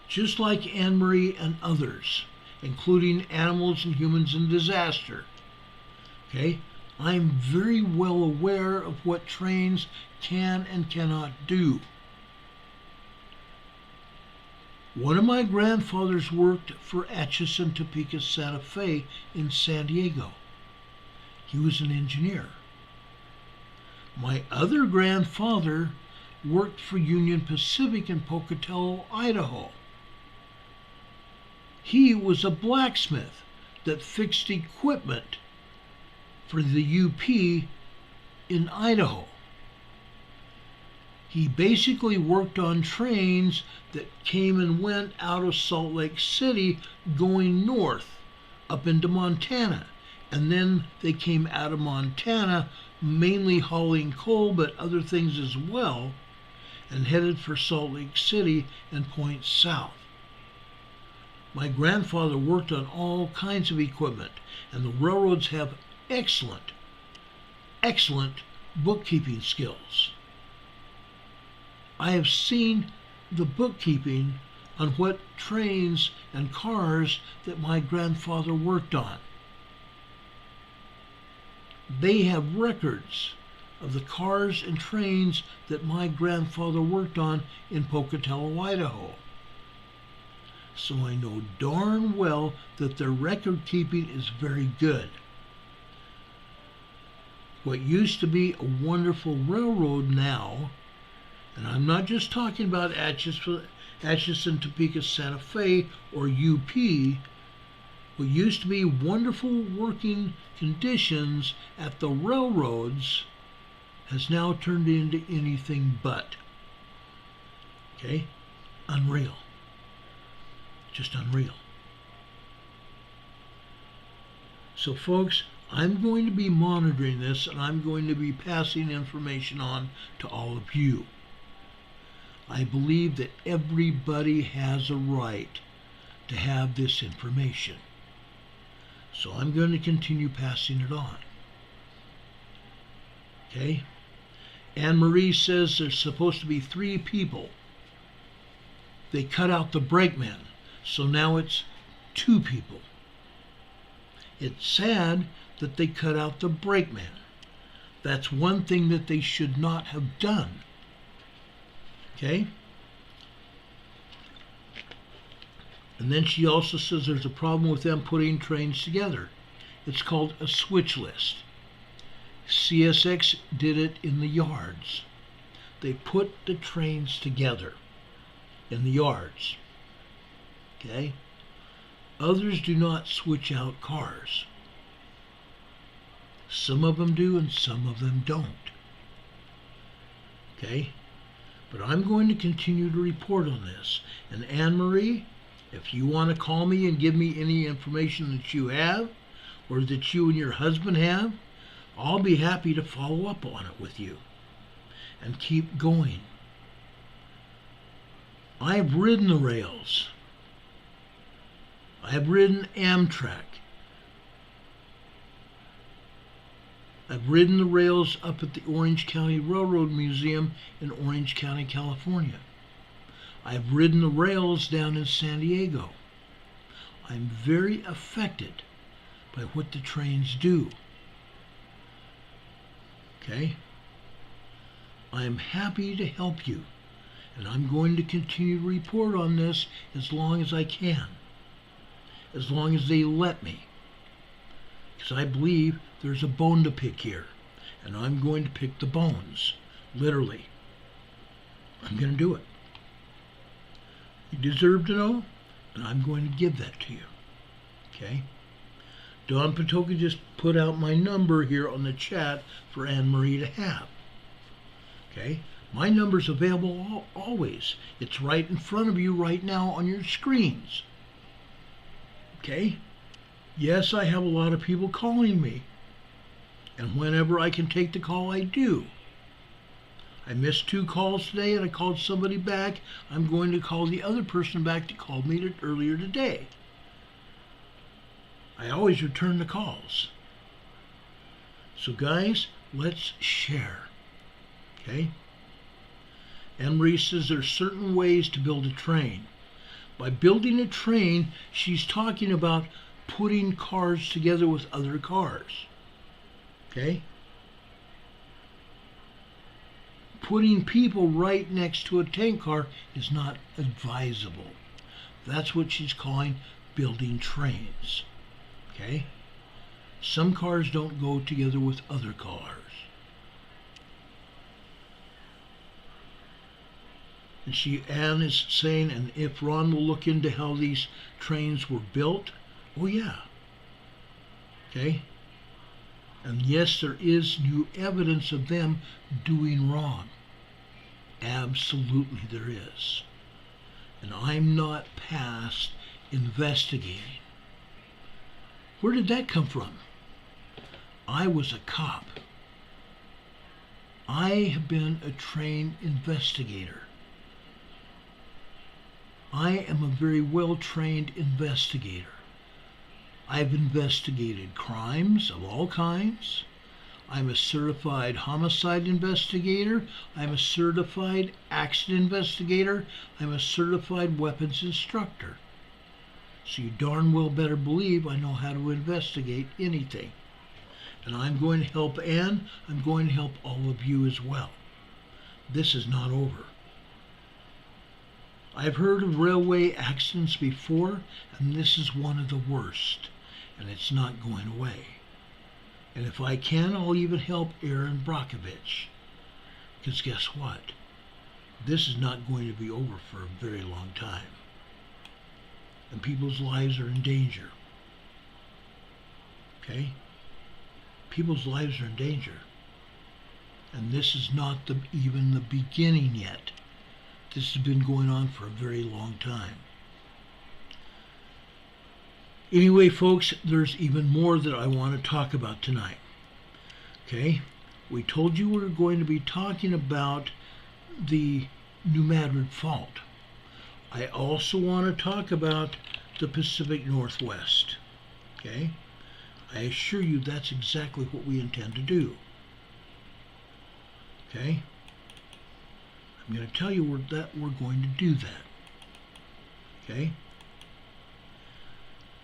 Just like Anne-Marie and others, including Animals and Humans in Disaster. Okay? I'm very well aware of what trains can and cannot do. One of my grandfathers worked for Atchison, Topeka, Santa Fe in San Diego. He was an engineer. My other grandfather worked for Union Pacific in Pocatello, Idaho. He was a blacksmith that fixed equipment for the UP in Idaho. He basically worked on trains that came and went out of Salt Lake City going north up into Montana. And then they came out of Montana mainly hauling coal but other things as well, and headed for Salt Lake City and points south. My grandfather worked on all kinds of equipment, and the railroads have excellent bookkeeping skills. I have seen the bookkeeping on what trains and cars that my grandfather worked on. They have records of the cars and trains that my grandfather worked on in Pocatello, Idaho. So I know darn well that their record keeping is very good. What used to be a wonderful railroad now, and I'm not just talking about Atchison, Topeka, Santa Fe, or UP, what used to be wonderful working conditions at the railroads has now turned into anything but. Okay? Unreal. Just unreal. So folks, I'm going to be monitoring this, and I'm going to be passing information on to all of you. I believe that everybody has a right to have this information. So I'm going to continue passing it on. Okay? Anne-Marie says there's supposed to be 3 people. They cut out the brakeman, so now it's 2 people. It's sad that they cut out the brakeman. That's one thing that they should not have done. Okay? And then she also says there's a problem with them putting trains together. It's called a switch list. CSX did it in the yards. They put the trains together in the yards. Okay? Others do not switch out cars. Some of them do and some of them don't. Okay? But I'm going to continue to report on this. And Anne-Marie, if you want to call me and give me any information that you have or that you and your husband have, I'll be happy to follow up on it with you and keep going. I've ridden the rails. I've ridden Amtrak. I've ridden the rails up at the Orange County Railroad Museum in Orange County, California. I've ridden the rails down in San Diego. I'm very affected by what the trains do. Okay? I'm happy to help you, and I'm going to continue to report on this as long as I can, as long as they let me, because I believe there's a bone to pick here, and I'm going to pick the bones, literally. I'm going to do it. You deserve to know, and I'm going to give that to you. Okay? Don Patoka just put out my number here on the chat for Anne Marie to have. Okay? My number's available always. It's right in front of you right now on your screens. Okay? Yes, I have a lot of people calling me. And whenever I can take the call, I do. I missed 2 calls today, and I called somebody back. I'm going to call the other person back that called me earlier today. I always return the calls. So guys, let's share. Okay? Anne-Marie says there's certain ways to build a train. By building a train, she's talking about putting cars together with other cars. Okay? Putting people right next to a tank car is not advisable. That's what she's calling building trains. Okay? Some cars don't go together with other cars. And Anne is saying, and if Ron will look into how these trains were built, oh yeah. Okay? And yes, there is new evidence of them doing wrong. Absolutely there is. And I'm not past investigating. Where did that come from? I was a cop. I have been a trained investigator. I am a very well-trained investigator. I've investigated crimes of all kinds. I'm a certified homicide investigator. I'm a certified accident investigator. I'm a certified weapons instructor. So you darn well better believe I know how to investigate anything. And I'm going to help Ann. I'm going to help all of you as well. This is not over. I've heard of railway accidents before, and this is one of the worst. And it's not going away. And if I can, I'll even help Aaron Brockovich. Because guess what? This is not going to be over for a very long time. And people's lives are in danger. Okay? People's lives are in danger. And this is not even the beginning yet. This has been going on for a very long time. Anyway, folks, there's even more that I want to talk about tonight. Okay? We told you we were going to be talking about the New Madrid Fault. I also want to talk about the Pacific Northwest. Okay? I assure you that's exactly what we intend to do. Okay? I'm going to tell you that we're going to do that. Okay?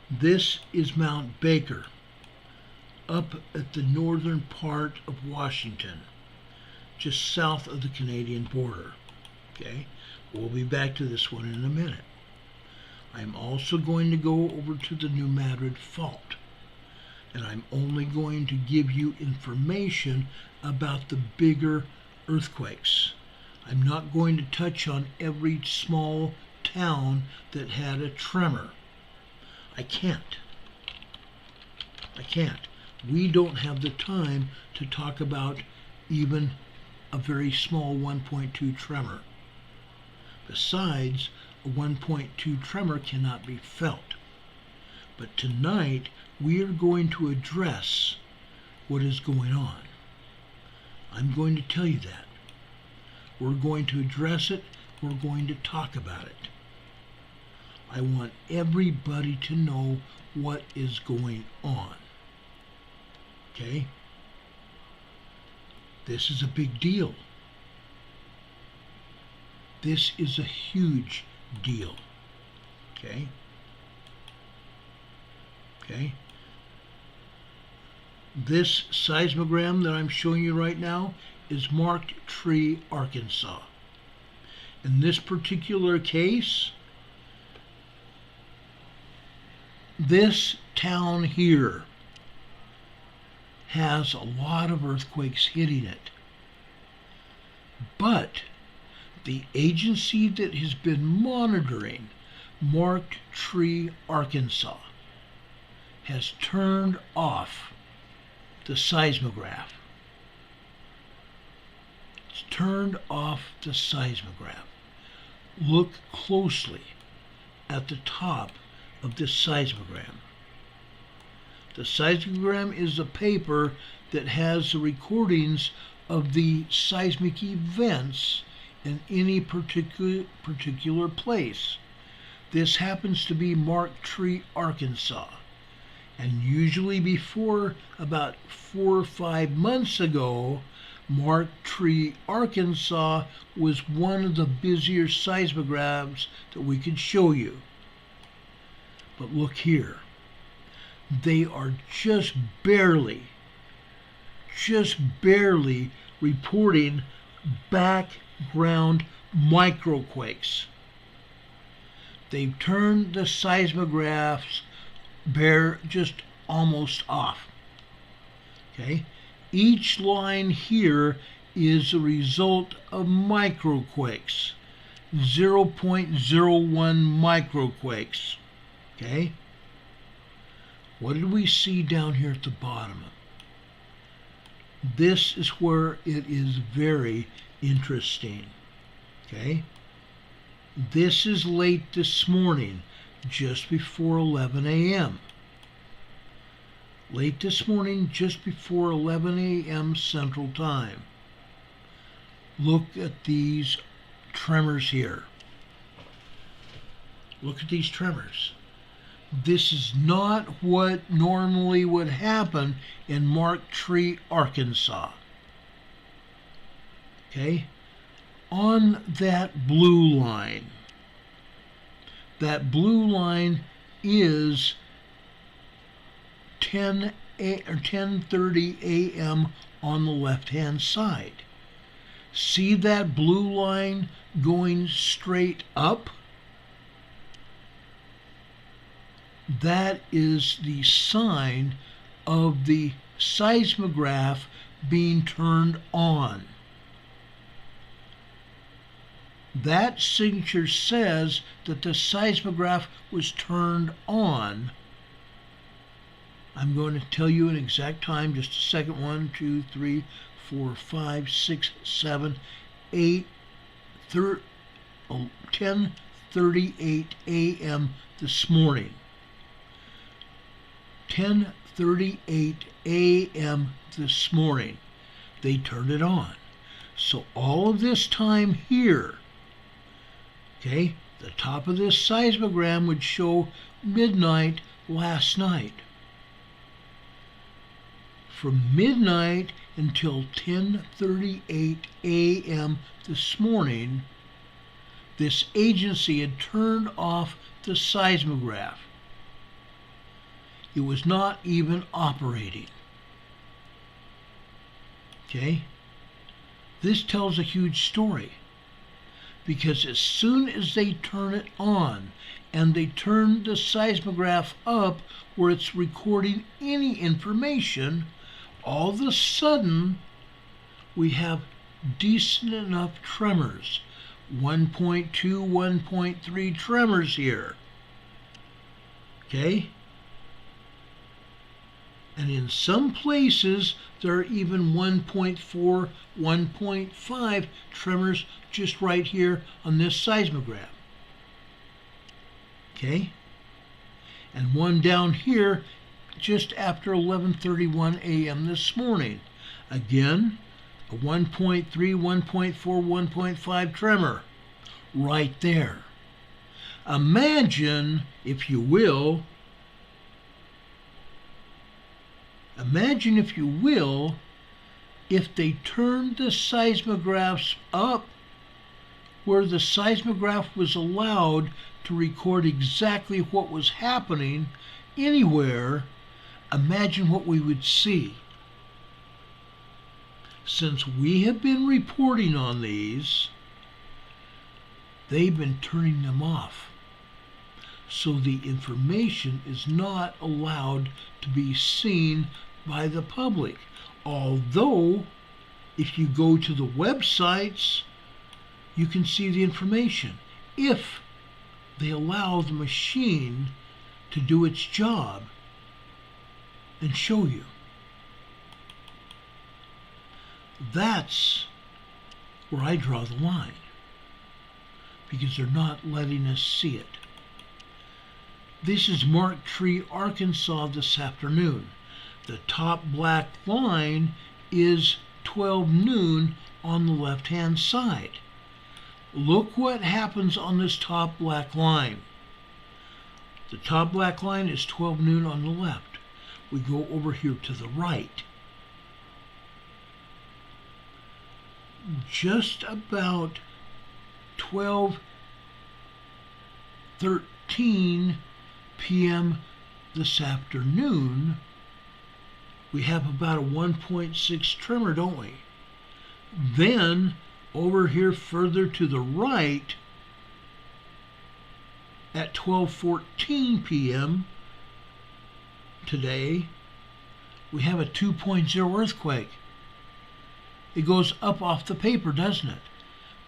This is Mount Baker, up at the northern part of Washington, just south of the Canadian border. Okay? We'll be back to this one in a minute. I'm also going to go over to the New Madrid Fault, and I'm only going to give you information about the bigger earthquakes. I'm not going to touch on every small town that had a tremor. I can't. I can't. We don't have the time to talk about even a very small 1.2 tremor. Besides, a 1.2 tremor cannot be felt. But tonight, we are going to address what is going on. I'm going to tell you that. We're going to address it. We're going to talk about it. I want everybody to know what is going on. Okay? This is a big deal. This is a huge deal. Okay? Okay? This seismogram that I'm showing you right now is Marked Tree, Arkansas. In this particular case, this town here has a lot of earthquakes hitting it. But the agency that has been monitoring Marked Tree, Arkansas, has turned off the seismograph. It's turned off the seismograph. Look closely at the top of this seismogram. The seismogram is a paper that has the recordings of the seismic events in any particular place. This happens to be Marked Tree, Arkansas. And usually before about 4 or 5 months ago, Marked Tree, Arkansas was one of the busier seismographs that we could show you. But look here. They are just barely reporting background microquakes. They've turned the seismographs just almost off. Okay? Each line here is a result of microquakes. 0.01 microquakes. Okay? What did we see down here at the bottom? This is where it is very interesting. Okay? This is late this morning, just before 11 a.m. Late this morning, just before 11 a.m. Central Time. Look at these tremors here. Look at these tremors. This is not what normally would happen in Marked Tree, Arkansas. Okay? On that blue line is 10:30 a.m. on the left-hand side. See that blue line going straight up? That is the sign of the seismograph being turned on. That signature says that the seismograph was turned on. I'm going to tell you an exact time, just a second. 1, 2, 3, 4, 5, 6, 7, 8, 10:38 a.m. this morning. 10:38 a.m. this morning. They turned it on. So all of this time here, okay, the top of this seismogram would show midnight last night. From midnight until 10:38 a.m. this morning, this agency had turned off the seismograph. It was not even operating. Okay? This tells a huge story, because as soon as they turn it on and they turn the seismograph up where it's recording any information, all of a sudden we have decent enough tremors. 1.2, 1.3 tremors here. Okay? And in some places, there are even 1.4, 1.5 tremors just right here on this seismograph. Okay? And one down here just after 11:31 a.m. this morning. Again, a 1.3, 1.4, 1.5 tremor right there. Imagine, if you will, if they turned the seismographs up where the seismograph was allowed to record exactly what was happening anywhere. Imagine what we would see. Since we have been reporting on these, they've been turning them off. So the information is not allowed to be seen by the public. Although, if you go to the websites, you can see the information. If they allow the machine to do its job and show you. That's where I draw the line, because they're not letting us see it. This is Mark Tree, Arkansas this afternoon. The top black line is 12 noon on the left-hand side. Look what happens on this top black line. The top black line is 12 noon on the left. We go over here to the right. Just about 12:13 p.m. this afternoon, we have about a 1.6 tremor, don't we? Then, over here further to the right, at 12:14 p.m. today, we have a 2.0 earthquake. It goes up off the paper, doesn't it?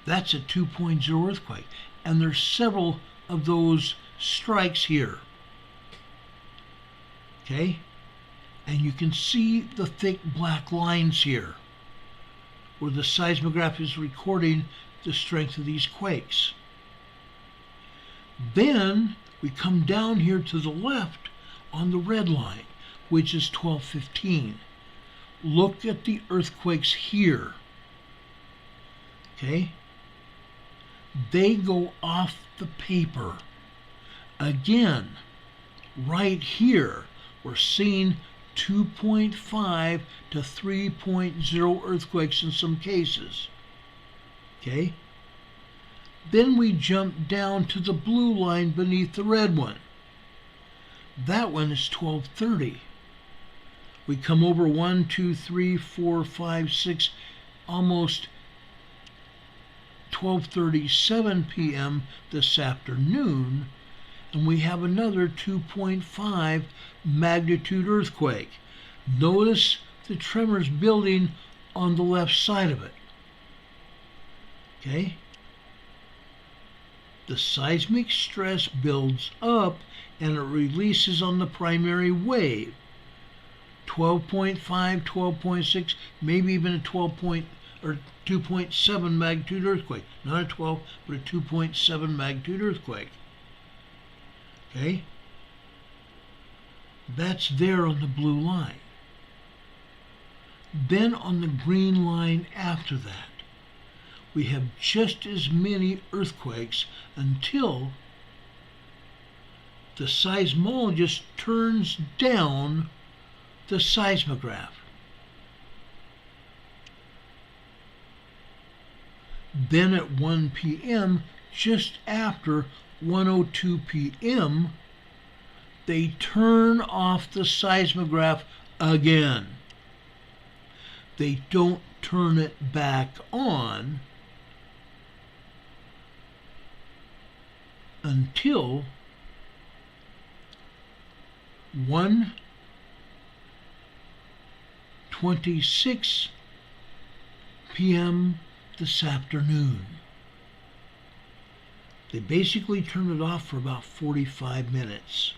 That's a 2.0 earthquake. And there's several of those strikes here. Okay? And you can see the thick black lines here, where the seismograph is recording the strength of these quakes. Then we come down here to the left on the red line, which is 12:15. Look at the earthquakes here. Okay? They go off the paper. Again, right here, we're seeing 2.5 to 3.0 earthquakes in some cases. Okay? Then we jump down to the blue line beneath the red one. That one is 12:30. We come over 1, 2, 3, 4, 5, 6, almost 12:37 p.m. this afternoon, and we have another 2.5 magnitude earthquake. Notice the tremors building on the left side of it. Okay? The seismic stress builds up and it releases on the primary wave. 12.5, 12.6, maybe even a 2.7 magnitude earthquake. Not a 12, but a 2.7 magnitude earthquake. Okay? That's there on the blue line. Then on the green line after that, we have just as many earthquakes until the seismologist turns down the seismograph. Then at 1 p.m., just after 1:02 p.m., they turn off the seismograph again. They don't turn it back on until 1:26 p.m. this afternoon. They basically turn it off for about 45 minutes.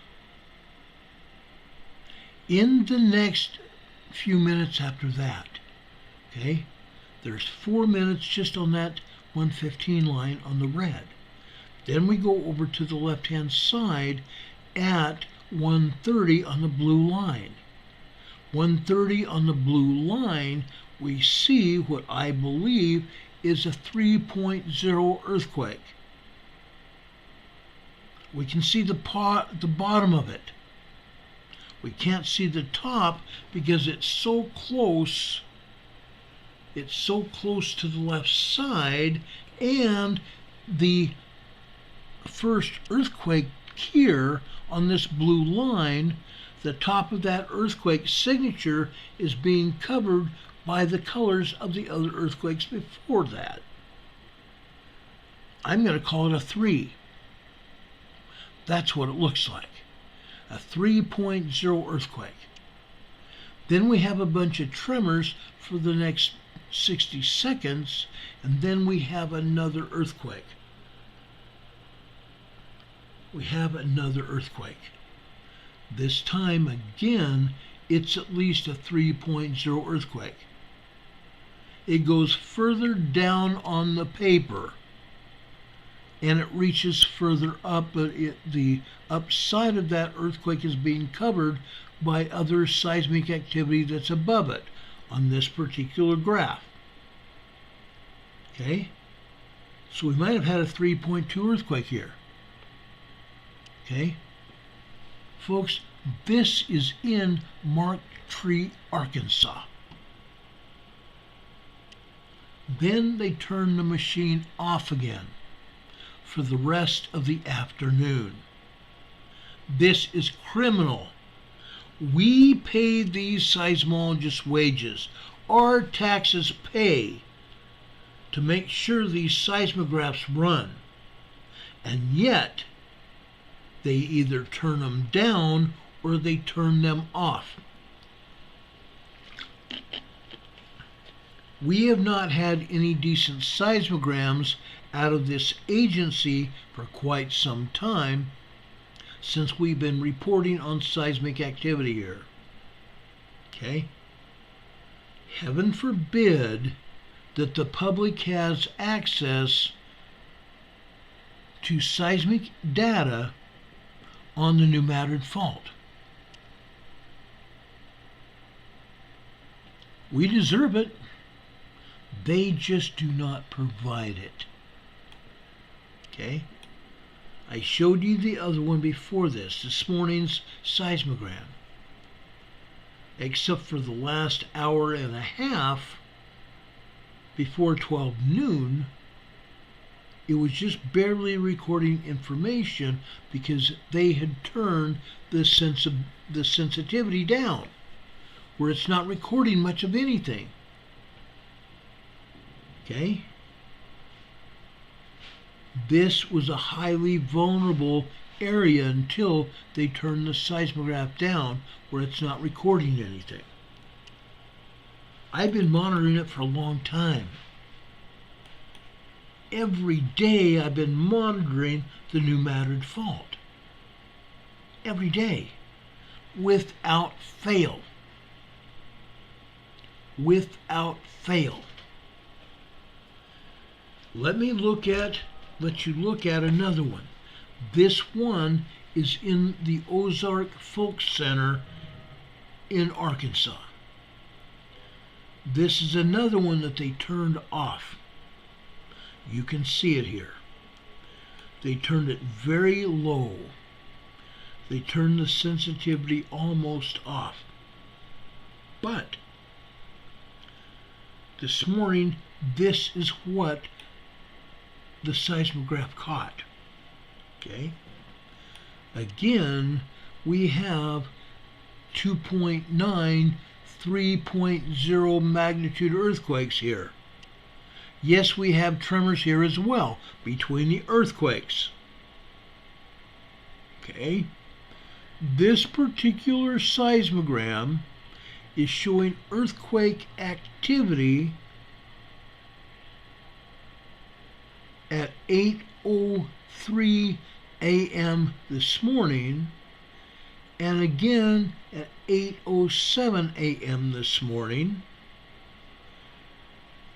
In the next few minutes after that, okay, there's 4 minutes just on that 1:15 line on the red. Then we go over to the left-hand side at 130 on the blue line. 130 on the blue line, we see what I believe is a 3.0 earthquake. We can see the bottom of it. We can't see the top because it's so close. It's so close to the left side, and the first earthquake here on this blue line, the top of that earthquake signature is being covered by the colors of the other earthquakes before that. I'm going to call it a 3. That's what it looks like. A 3.0 earthquake. Then we have a bunch of tremors for the next 60 seconds, and then we have another earthquake. We have another earthquake. This time, again, it's at least a 3.0 earthquake. It goes further down on the paper, and it reaches further up, but the upside of that earthquake is being covered by other seismic activity that's above it on this particular graph. Okay? So we might have had a 3.2 earthquake here. Okay? Folks, this is in Mark Tree, Arkansas. Then they turn the machine off again for the rest of the afternoon. This is criminal. We pay these seismologists wages. Our taxes pay to make sure these seismographs run. And yet, they either turn them down or they turn them off. We have not had any decent seismograms out of this agency for quite some time, since we've been reporting on seismic activity here. Okay? Heaven forbid that the public has access to seismic data on the New Madrid fault. We deserve it. They just do not provide it. Okay? I showed you the other one before this morning's seismogram. Except for the last hour and a half before 12 noon, it was just barely recording information because they had turned the sensitivity down, where it's not recording much of anything. Okay? This was a highly vulnerable area until they turned the seismograph down where it's not recording anything. I've been monitoring it for a long time. Every day I've been monitoring the New Madrid fault. Every day. Without fail. Without fail. Let you look at another one. This one is in the Ozark Folk Center in Arkansas. This is another one that they turned off. You can see it here. They turned it very low. They turned the sensitivity almost off. But this morning, this is what the seismograph caught. Okay? Again, we have 2.9, 3.0 magnitude earthquakes here. Yes, we have tremors here as well, between the earthquakes. Okay? This particular seismogram is showing earthquake activity at 8:03 a.m. this morning, and again at 8:07 a.m. this morning,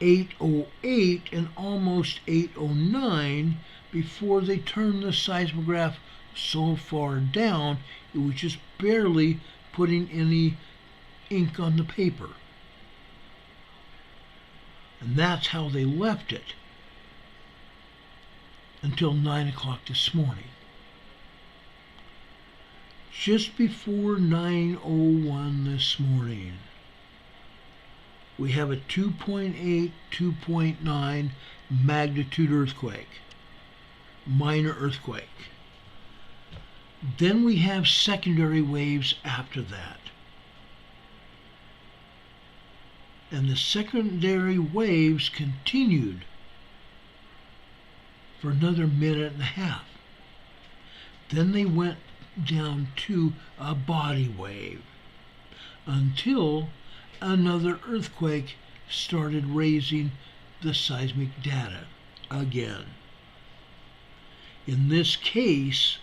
8:08 and almost 8:09 before they turn the seismograph so far down, it was just barely putting any ink on the paper. And that's how they left it until 9 o'clock this morning. Just before 9:01 this morning, we have a 2.8, 2.9 magnitude earthquake, minor earthquake. Then we have secondary waves after that. And the secondary waves continued for another minute and a half. Then they went down to a body wave until another earthquake started raising the seismic data again. In this case,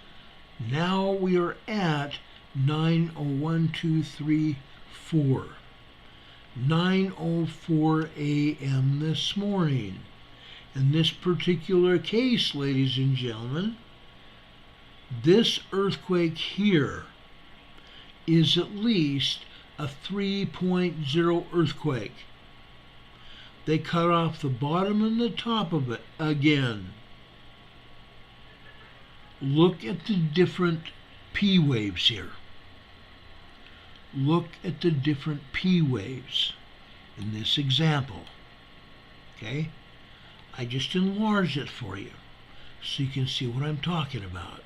now we are at 9:01, 2, 3, 4. 9:04 a.m. this morning. In this particular case, ladies and gentlemen, this earthquake here is at least a 3.0 earthquake. They cut off the bottom and the top of it again. Look at the different P waves here. Look at the different P waves in this example. Okay? I just enlarged it for you so you can see what I'm talking about.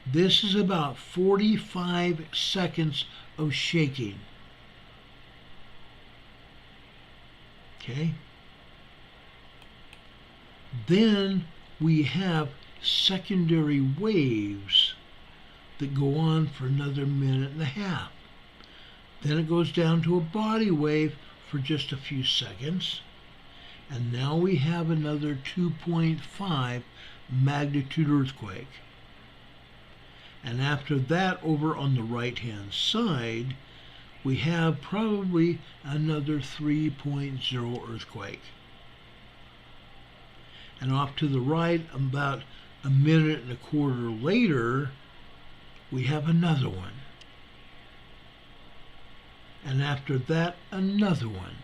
This is about 45 seconds of shaking. Okay? Then we have secondary waves that go on for another minute and a half. Then it goes down to a body wave for just a few seconds. And now we have another 2.5 magnitude earthquake. And after that, over on the right-hand side, we have probably another 3.0 earthquake. And off to the right, about a minute and a quarter later, we have another one. And after that, another one.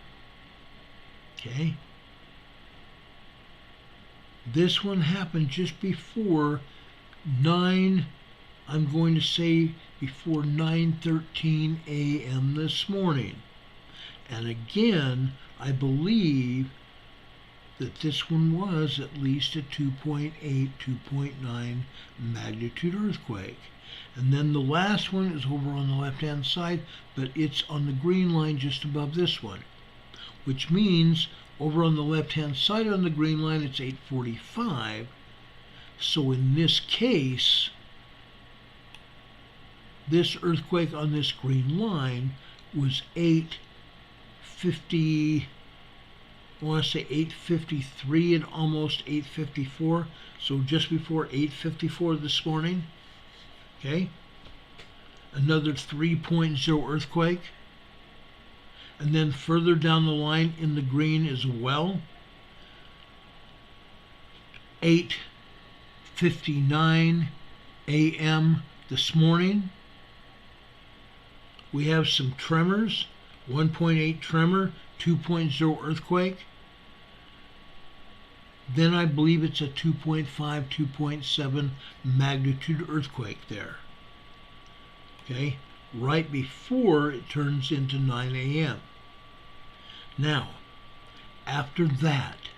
Okay? This one happened just before 9, I'm going to say before 9:13 a.m. this morning. And again, I believe that this one was at least a 2.8, 2.9 magnitude earthquake. And then the last one is over on the left-hand side, but it's on the green line just above this one, which means over on the left-hand side on the green line, it's 8:45. So in this case, this earthquake on this green line was 8:50, I want to say 8:53 and almost 8:54, so just before 8:54 this morning. Okay, another 3.0 earthquake, and then further down the line in the green as well, 8:59 a.m. this morning. We have some tremors, 1.8 tremor, 2.0 earthquake. Then I believe it's a 2.5, 2.7 magnitude earthquake there. Okay, right before it turns into 9 a.m. Now, after that,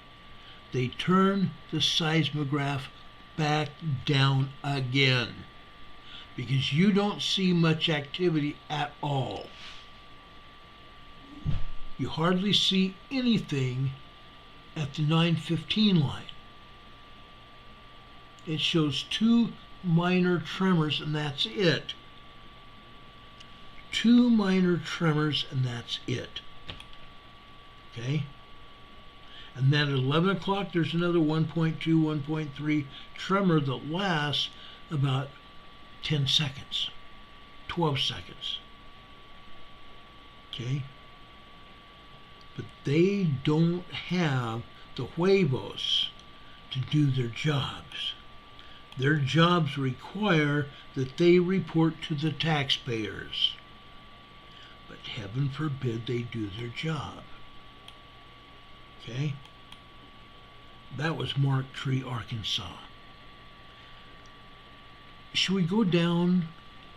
they turn the seismograph back down again because you don't see much activity at all. You hardly see anything at the 9:15 line. It shows 2 minor tremors and that's it. 2 minor tremors and that's it. Okay? And then at 11 o'clock there's another 1.2, 1.3 tremor that lasts about 10 seconds, 12 seconds. Okay? But they don't have the huevos to do their jobs. Their jobs require that they report to the taxpayers. But heaven forbid they do their job. Okay? That was Mark Tree, Arkansas. Should we go down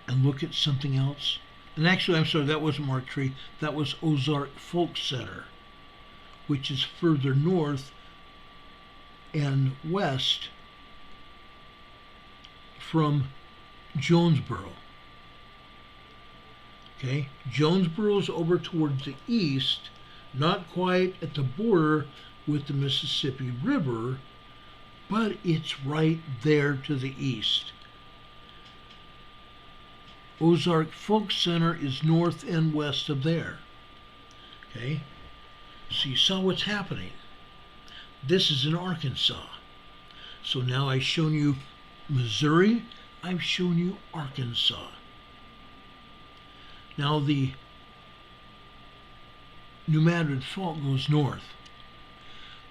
and look at something else? And actually, I'm sorry, that wasn't Mark Tree. That was Ozark Folk Center, which is further north and west from Jonesboro. Okay, Jonesboro is over towards the east, not quite at the border with the Mississippi River, but it's right there to the east. Ozark Folk Center is north and west of there. Okay, so you saw what's happening. This is in Arkansas. So now I've shown you Missouri, I've shown you Arkansas. Now the New Madrid fault goes north.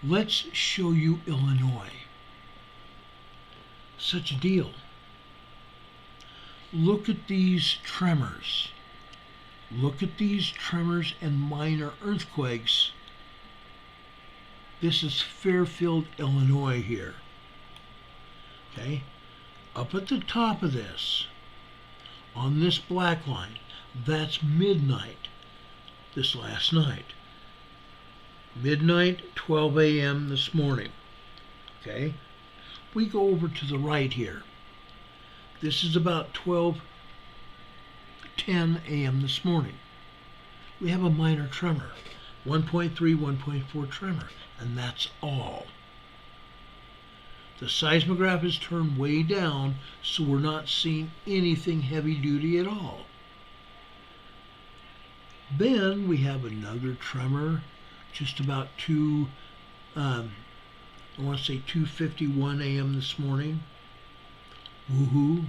Let's show you Illinois. Such a deal. Look at these tremors. Look at these tremors and minor earthquakes. This is Fairfield, Illinois here. Okay? Up at the top of this, on this black line, that's midnight, this last night. Midnight, 12 a.m. this morning. Okay? We go over to the right here. This is about 12:10 a.m. this morning. We have a minor tremor, 1.3, 1.4 tremor, and that's all. The seismograph is turned way down, so we're not seeing anything heavy duty at all. Then we have another tremor, just about I want to say 2:51 a.m. this morning. Woohoo!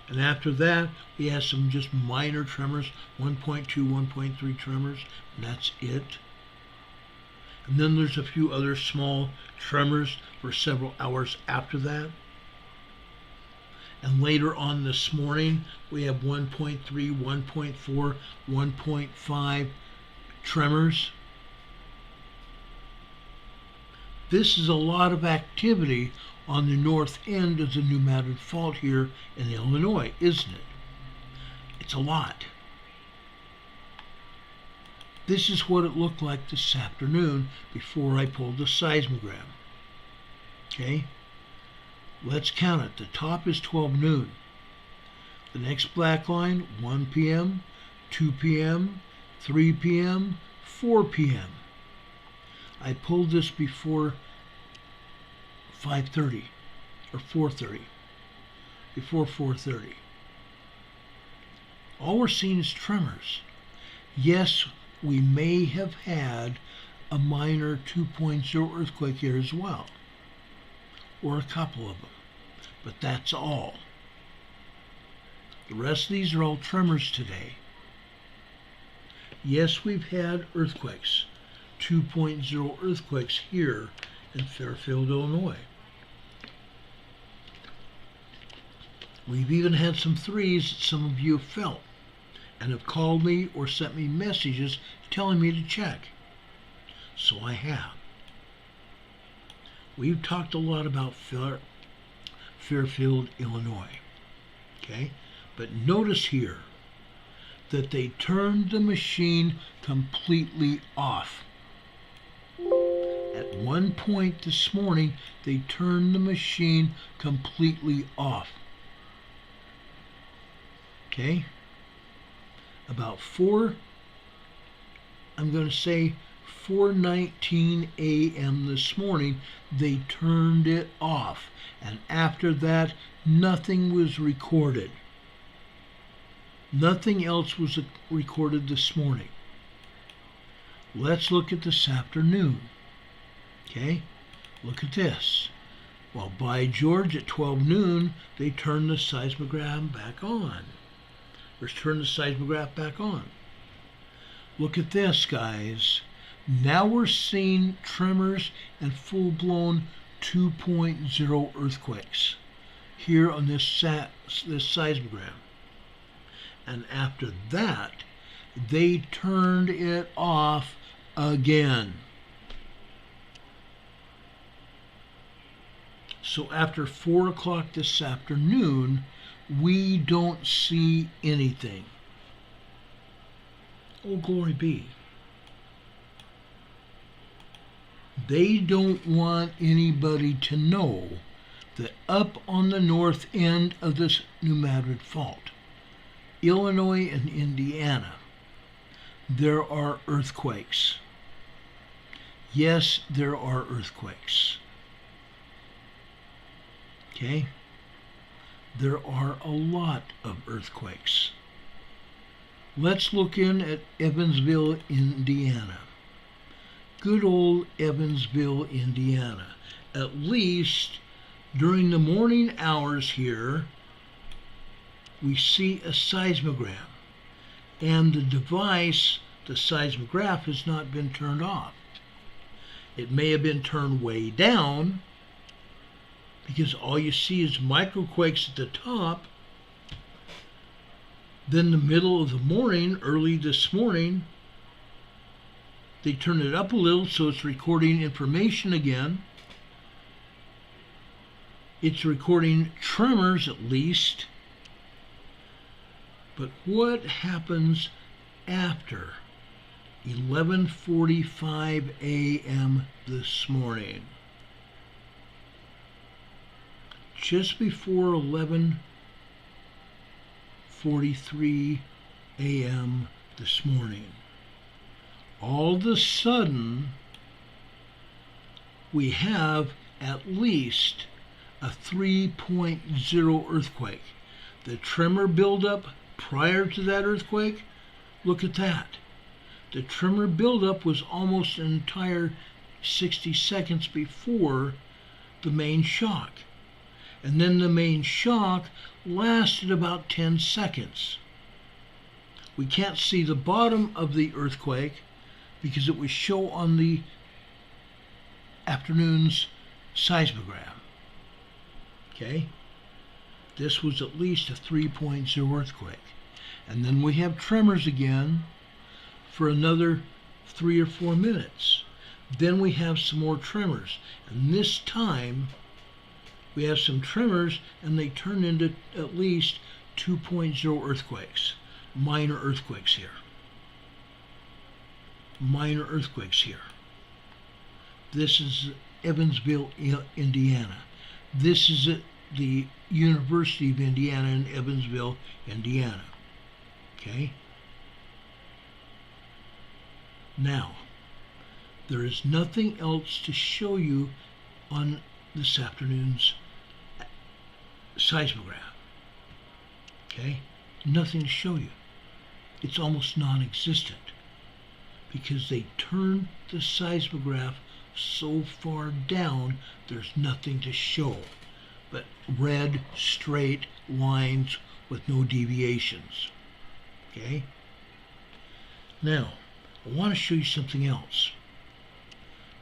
And after that, we have some just minor tremors, 1.2, 1.3 tremors, and that's it. And then there's a few other small tremors for several hours after that. And later on this morning, we have 1.3, 1.4, 1.5 tremors. This is a lot of activity on the north end of the New Madrid Fault here in Illinois, isn't it? It's a lot. This is what it looked like this afternoon before I pulled the seismogram. Okay? Let's count it. The top is 12 noon. The next black line, 1 p.m., 2 p.m., 3 p.m., 4 p.m. I pulled this before 5:30 or 4:30, before 4:30. All we're seeing is tremors. Yes, we may have had a minor 2.0 earthquake here as well, or a couple of them, but that's all. The rest of these are all tremors today. Yes, we've had earthquakes, 2.0 earthquakes here in Fairfield, Illinois. We've even had some threes that some of you have felt and have called me or sent me messages telling me to check. So I have. We've talked a lot about Fairfield, Illinois. Okay? But notice here that they turned the machine completely off. At one point this morning, they turned the machine completely off. Okay? About 4:19 a.m. this morning, they turned it off. And after that, nothing was recorded. Nothing else was recorded this morning. Let's look at this afternoon. Okay? Look at this. Well, by George, at 12 noon, they turned the seismograph back on. Or turned the seismograph back on. Look at this, guys. Now we're seeing tremors and full-blown 2.0 earthquakes. here on this seismogram. And after that, they turned it off again. So after 4 o'clock this afternoon, we don't see anything. Oh, glory be. They don't want anybody to know that up on the north end of this New Madrid Fault, Illinois and Indiana, there are earthquakes. Yes, there are earthquakes. Okay? There are a lot of earthquakes. Let's look in at Evansville, Indiana. Good old Evansville, Indiana. At least during the morning hours here, we see a seismogram. And the device, the seismograph, has not been turned off. It may have been turned way down, because all you see is microquakes at the top. Then the middle of the morning, early this morning, they turn it up a little so it's recording information again. It's recording tremors at least. But what happens after 11:45 a.m. this morning? Just before 11:43 a.m. this morning, all of a sudden, we have at least a 3.0 earthquake. The tremor buildup prior to that earthquake, look at that. The tremor buildup was almost an entire 60 seconds before the main shock. And then the main shock lasted about 10 seconds. We can't see the bottom of the earthquake because it was shown on the afternoon's seismogram. Okay? This was at least a 3.0 earthquake. And then we have tremors again for another 3 or 4 minutes. Then we have some more tremors. And this time, we have some tremors, and they turn into at least 2.0 earthquakes. Minor earthquakes here. Minor earthquakes here. This is Evansville, Indiana. This is at the University of Indiana in Evansville, Indiana. Okay? Now, there is nothing else to show you on this afternoon's seismograph. Okay? Nothing to show you. It's almost non-existent because they turned the seismograph so far down, there's nothing to show but red, straight lines with no deviations. Okay? Now, I want to show you something else.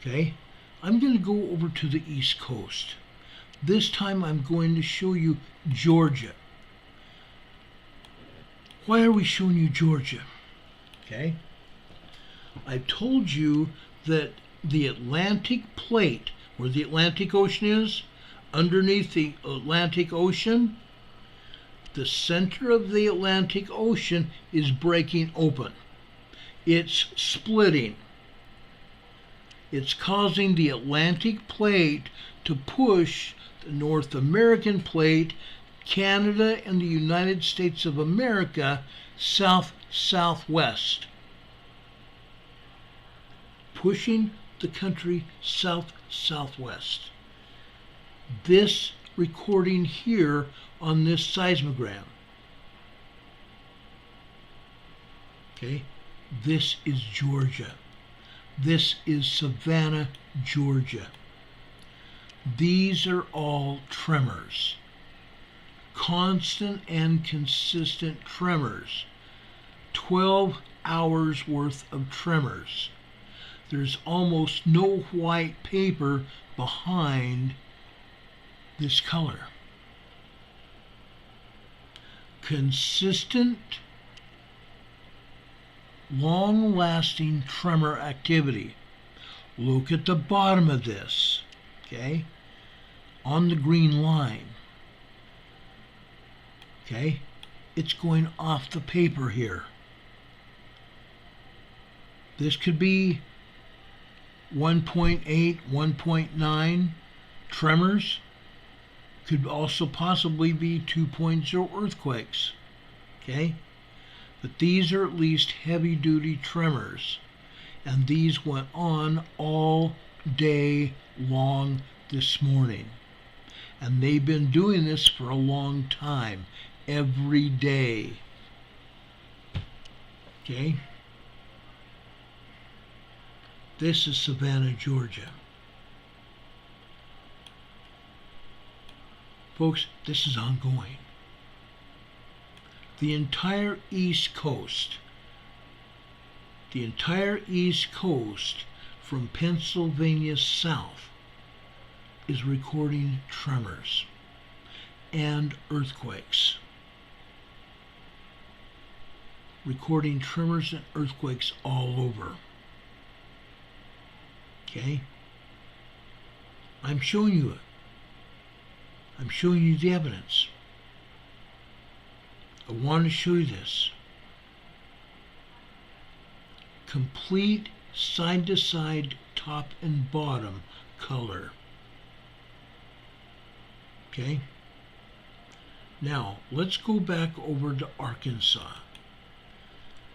Okay? I'm going to go over to the East Coast. This time I'm going to show you Georgia. Why are we showing you Georgia? Okay? I told you that the Atlantic plate, where the Atlantic Ocean is, underneath the Atlantic Ocean, the center of the Atlantic Ocean is breaking open. It's splitting. It's causing the Atlantic plate to push the North American plate, Canada and the United States of America, south-southwest. Pushing the country south-southwest. This recording here on this seismogram. Okay, this is Georgia. This is Savannah, Georgia. These are all tremors. Constant and consistent tremors. 12 hours worth of tremors. There's almost no white paper behind this color. consistent, long-lasting tremor activity. Look at the bottom of this, okay? On the green line. Okay? It's going off the paper here. This could be 1.8, 1.9 tremors. Could also possibly be 2.0 earthquakes. Okay? But these are at least heavy-duty tremors. And these went on all day long this morning. And they've been doing this for a long time, every day. Okay? This is Savannah, Georgia. Folks, this is ongoing. The entire East Coast, from Pennsylvania south, is recording tremors and earthquakes. Recording tremors and earthquakes all over. Okay? I'm showing you it. I'm showing you the evidence. I want to show you this. Complete side-to-side, top and bottom color. Okay? Now, let's go back over to Arkansas.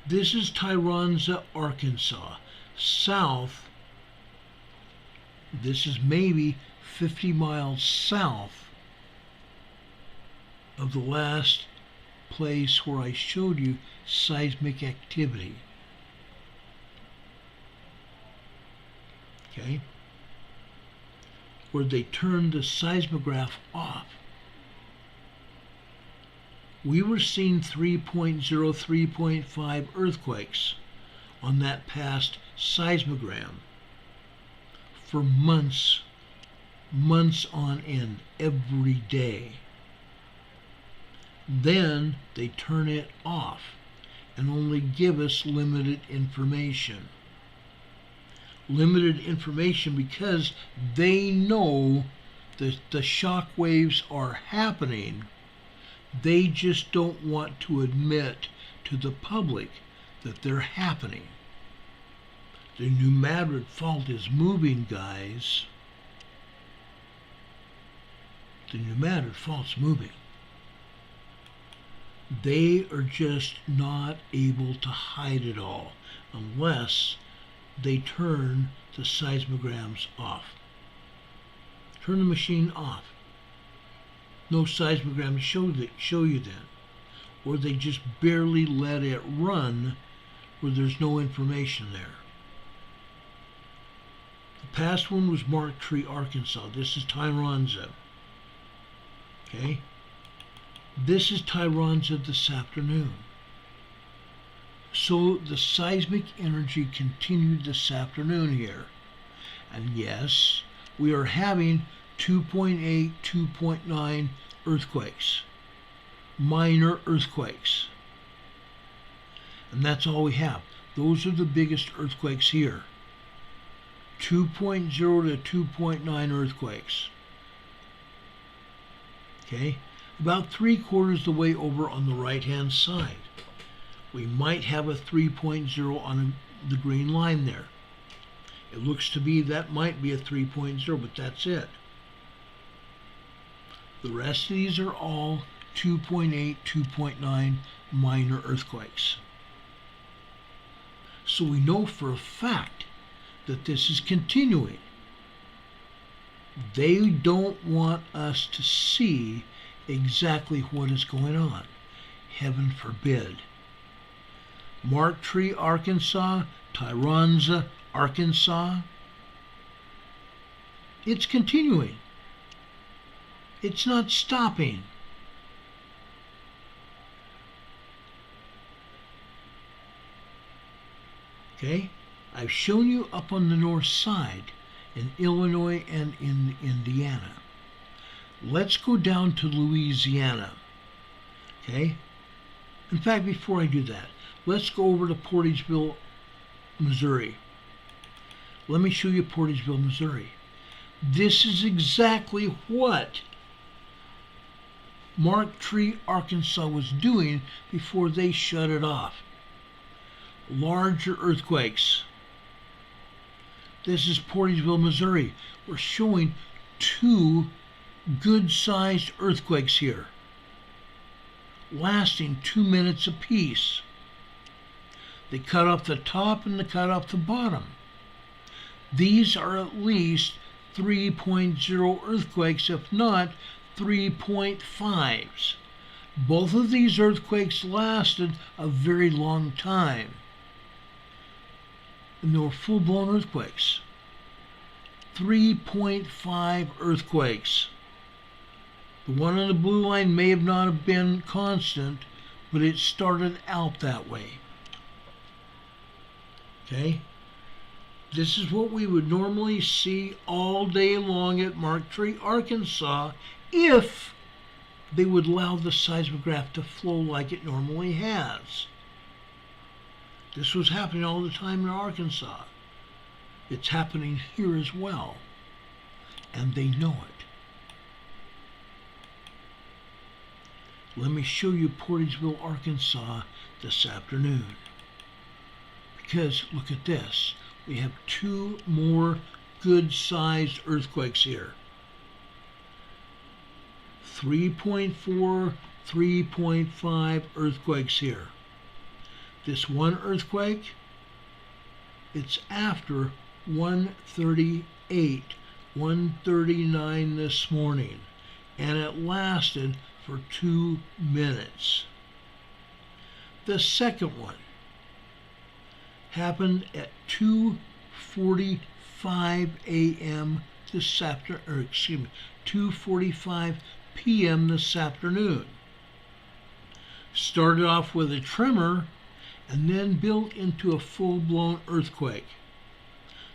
This is Tyronza, Arkansas. South, this is maybe 50 miles south of the last place where I showed you seismic activity. Okay? Where they turned the seismograph off. We were seeing 3.0, 3.5 earthquakes on that past seismogram for months on end, every day. Then they turn it off and only give us limited information. Limited information because they know that the shock waves are happening. They just don't want to admit to the public that they're happening. The New Madrid fault is moving, guys. The New Madrid fault's moving. They are just not able to hide it all unless they turn the seismograms off. Turn the machine off. No seismogram to show you then. Or they just barely let it run where there's no information there. The past one was Mark Tree, Arkansas. This is Tyronza. Okay? This is Tyronza this afternoon. So the seismic energy continued this afternoon here. And yes, we are having 2.8, 2.9 earthquakes. Minor earthquakes. And that's all we have. Those are the biggest earthquakes here. 2.0 to 2.9 earthquakes. Okay? About 3/4 the way over on the right-hand side. We might have a 3.0 on the green line there. It looks to be that might be a 3.0, but that's it. The rest of these are all 2.8, 2.9 minor earthquakes. So we know for a fact that this is continuing. They don't want us to see exactly what is going on. Heaven forbid. Mark Tree, Arkansas, Tyronza, Arkansas. It's continuing. It's not stopping. Okay? I've shown you up on the north side in Illinois and in Indiana. Let's go down to Louisiana. Okay? In fact, before I do that, let's go over to Portageville, Missouri. Let me show you Portageville, Missouri. This is exactly what Mark Tree, Arkansas was doing before they shut it off. Larger earthquakes. This is Portageville, Missouri. We're showing 2 good-sized earthquakes here, lasting 2 minutes apiece. They cut off the top and they cut off the bottom. These are at least 3.0 earthquakes, if not 3.5s. Both of these earthquakes lasted a very long time. And they were full-blown earthquakes. 3.5 earthquakes. The one on the blue line may have not have been constant, but it started out that way. Okay? This is what we would normally see all day long at Mark Tree, Arkansas, if they would allow the seismograph to flow like it normally has. This was happening all the time in Arkansas. It's happening here as well, and they know it. Let me show you Portageville, Arkansas this afternoon. Because look at this. We have 2 more good-sized earthquakes here. 3.4, 3.5 earthquakes here. This one earthquake, it's after 1:38, 1:39 this morning, and it lasted for 2 minutes. The second one happened at 2:45 a.m. this afternoon, or excuse me, 2:45 p.m. this afternoon. Started off with a tremor and then built into a full-blown earthquake,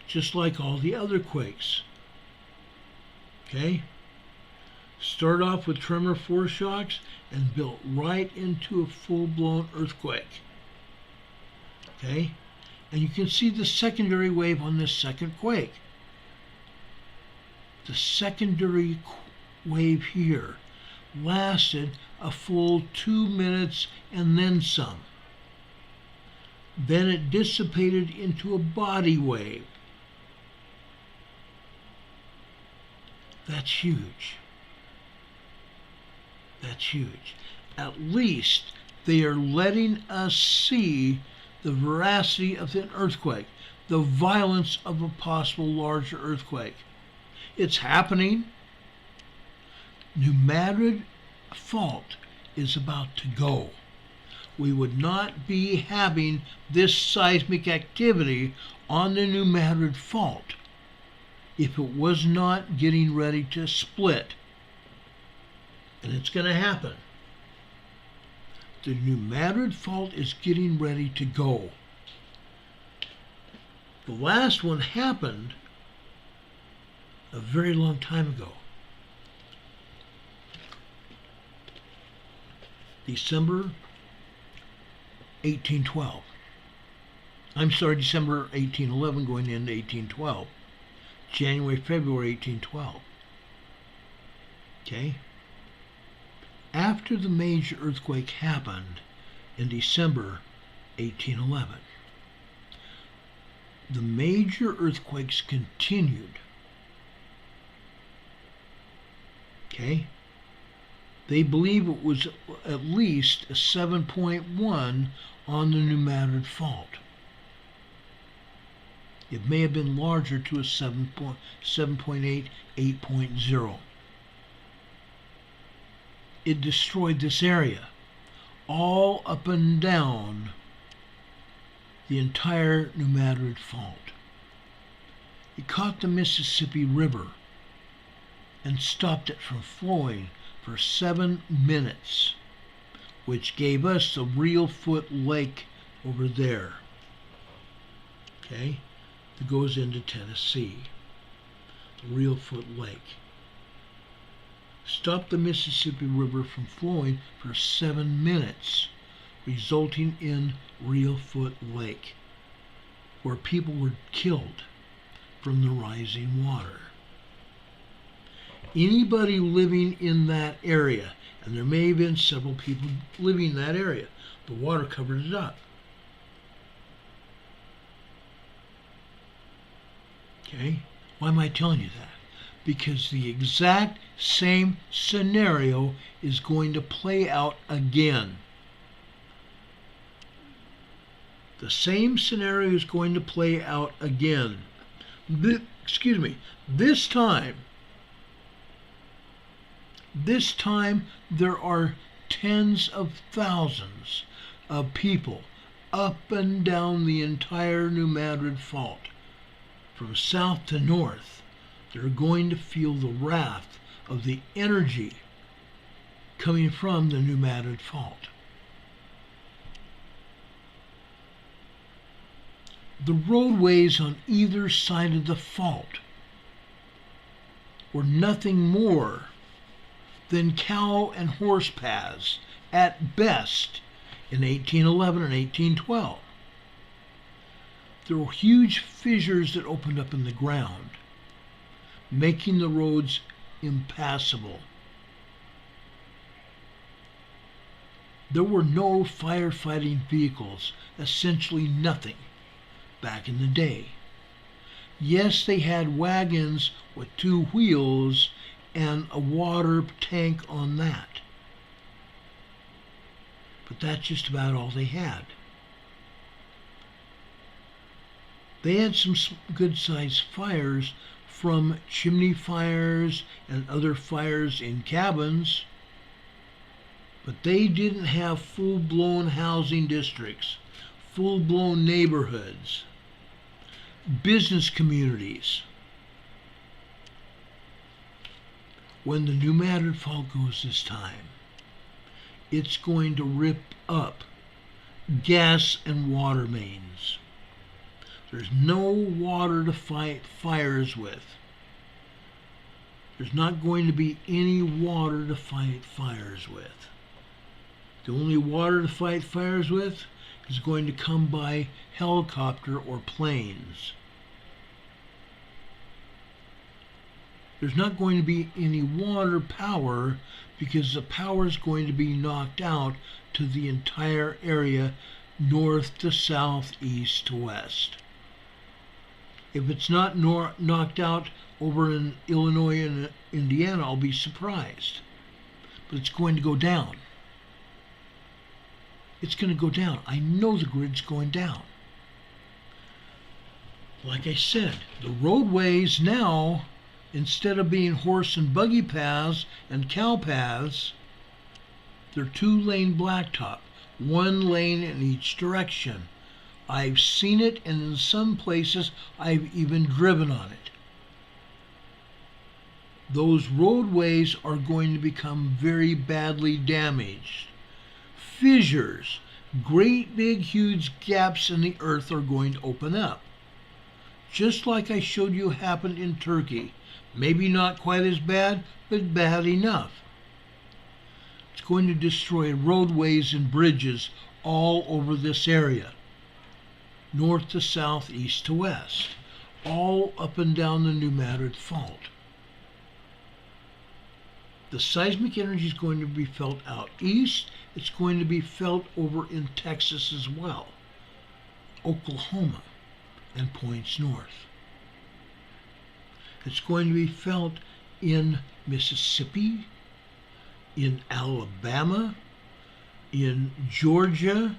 just like all the other quakes. Okay? Start off with tremor foreshocks and built right into a full-blown earthquake. Okay? And you can see the secondary wave on this second quake. The secondary wave here lasted a full 2 minutes and then some. Then it dissipated into a body wave. That's huge. That's huge. At least they are letting us see the veracity of an earthquake, the violence of a possible larger earthquake. It's happening. New Madrid fault is about to go. We would not be having this seismic activity on the New Madrid fault if it was not getting ready to split. And it's going to happen. The New Madrid fault is getting ready to go. The last one happened a very long time ago. December 1812. I'm sorry, December 1811 going into 1812. January, February 1812. Okay? After the major earthquake happened in December 1811, the major earthquakes continued. Okay? They believe it was at least a 7.1 on the New Madrid fault. It may have been larger to a 7.8, 8.0. It destroyed this area, all up and down the entire New Madrid fault. It caught the Mississippi River and stopped it from flowing for 7 minutes, which gave us the Reelfoot Lake over there, okay, that goes into Tennessee, the Reelfoot Lake. Stopped the Mississippi River from flowing for 7 minutes, resulting in Reelfoot Lake, where people were killed from the rising water. Anybody living in that area, and there may have been several people living in that area, the water covered it up. Okay? Why am I telling you that? Because the exact same scenario is going to play out again. The same scenario is going to play out again. Excuse me. This time there are tens of thousands of people up and down the entire New Madrid Fault, from south to north. They're going to feel the wrath of the energy coming from the New Madrid Fault. The roadways on either side of the fault were nothing more than cow and horse paths at best in 1811 and 1812. There were huge fissures that opened up in the ground, making the roads impassable. There were no firefighting vehicles, essentially nothing, back in the day. Yes, they had wagons with 2 wheels and a water tank on that. But that's just about all they had. They had some good-sized fires from chimney fires and other fires in cabins, but they didn't have full-blown housing districts, full-blown neighborhoods, business communities. When the New Madrid Fault goes this time, it's going to rip up gas and water mains. There's no water to fight fires with. There's not going to be any water to fight fires with. The only water to fight fires with is going to come by helicopter or planes. There's not going to be any water power because the power is going to be knocked out to the entire area, north to south, east to west. If it's not knocked out over in Illinois and Indiana, I'll be surprised. But it's going to go down. It's going to go down. I know the grid's going down. Like I said, the roadways now, instead of being horse and buggy paths and cow paths, they're 2-lane blacktop, 1 lane in each direction. I've seen it, and in some places I've even driven on it. Those roadways are going to become very badly damaged. Fissures, great big huge gaps in the earth are going to open up. Just like I showed you happened in Turkey. Maybe not quite as bad, but bad enough. It's going to destroy roadways and bridges all over this area. North to south, east to west. All up and down the New Madrid Fault. The seismic energy is going to be felt out east. It's going to be felt over in Texas as well. Oklahoma and points north. It's going to be felt in Mississippi, in Alabama, in Georgia.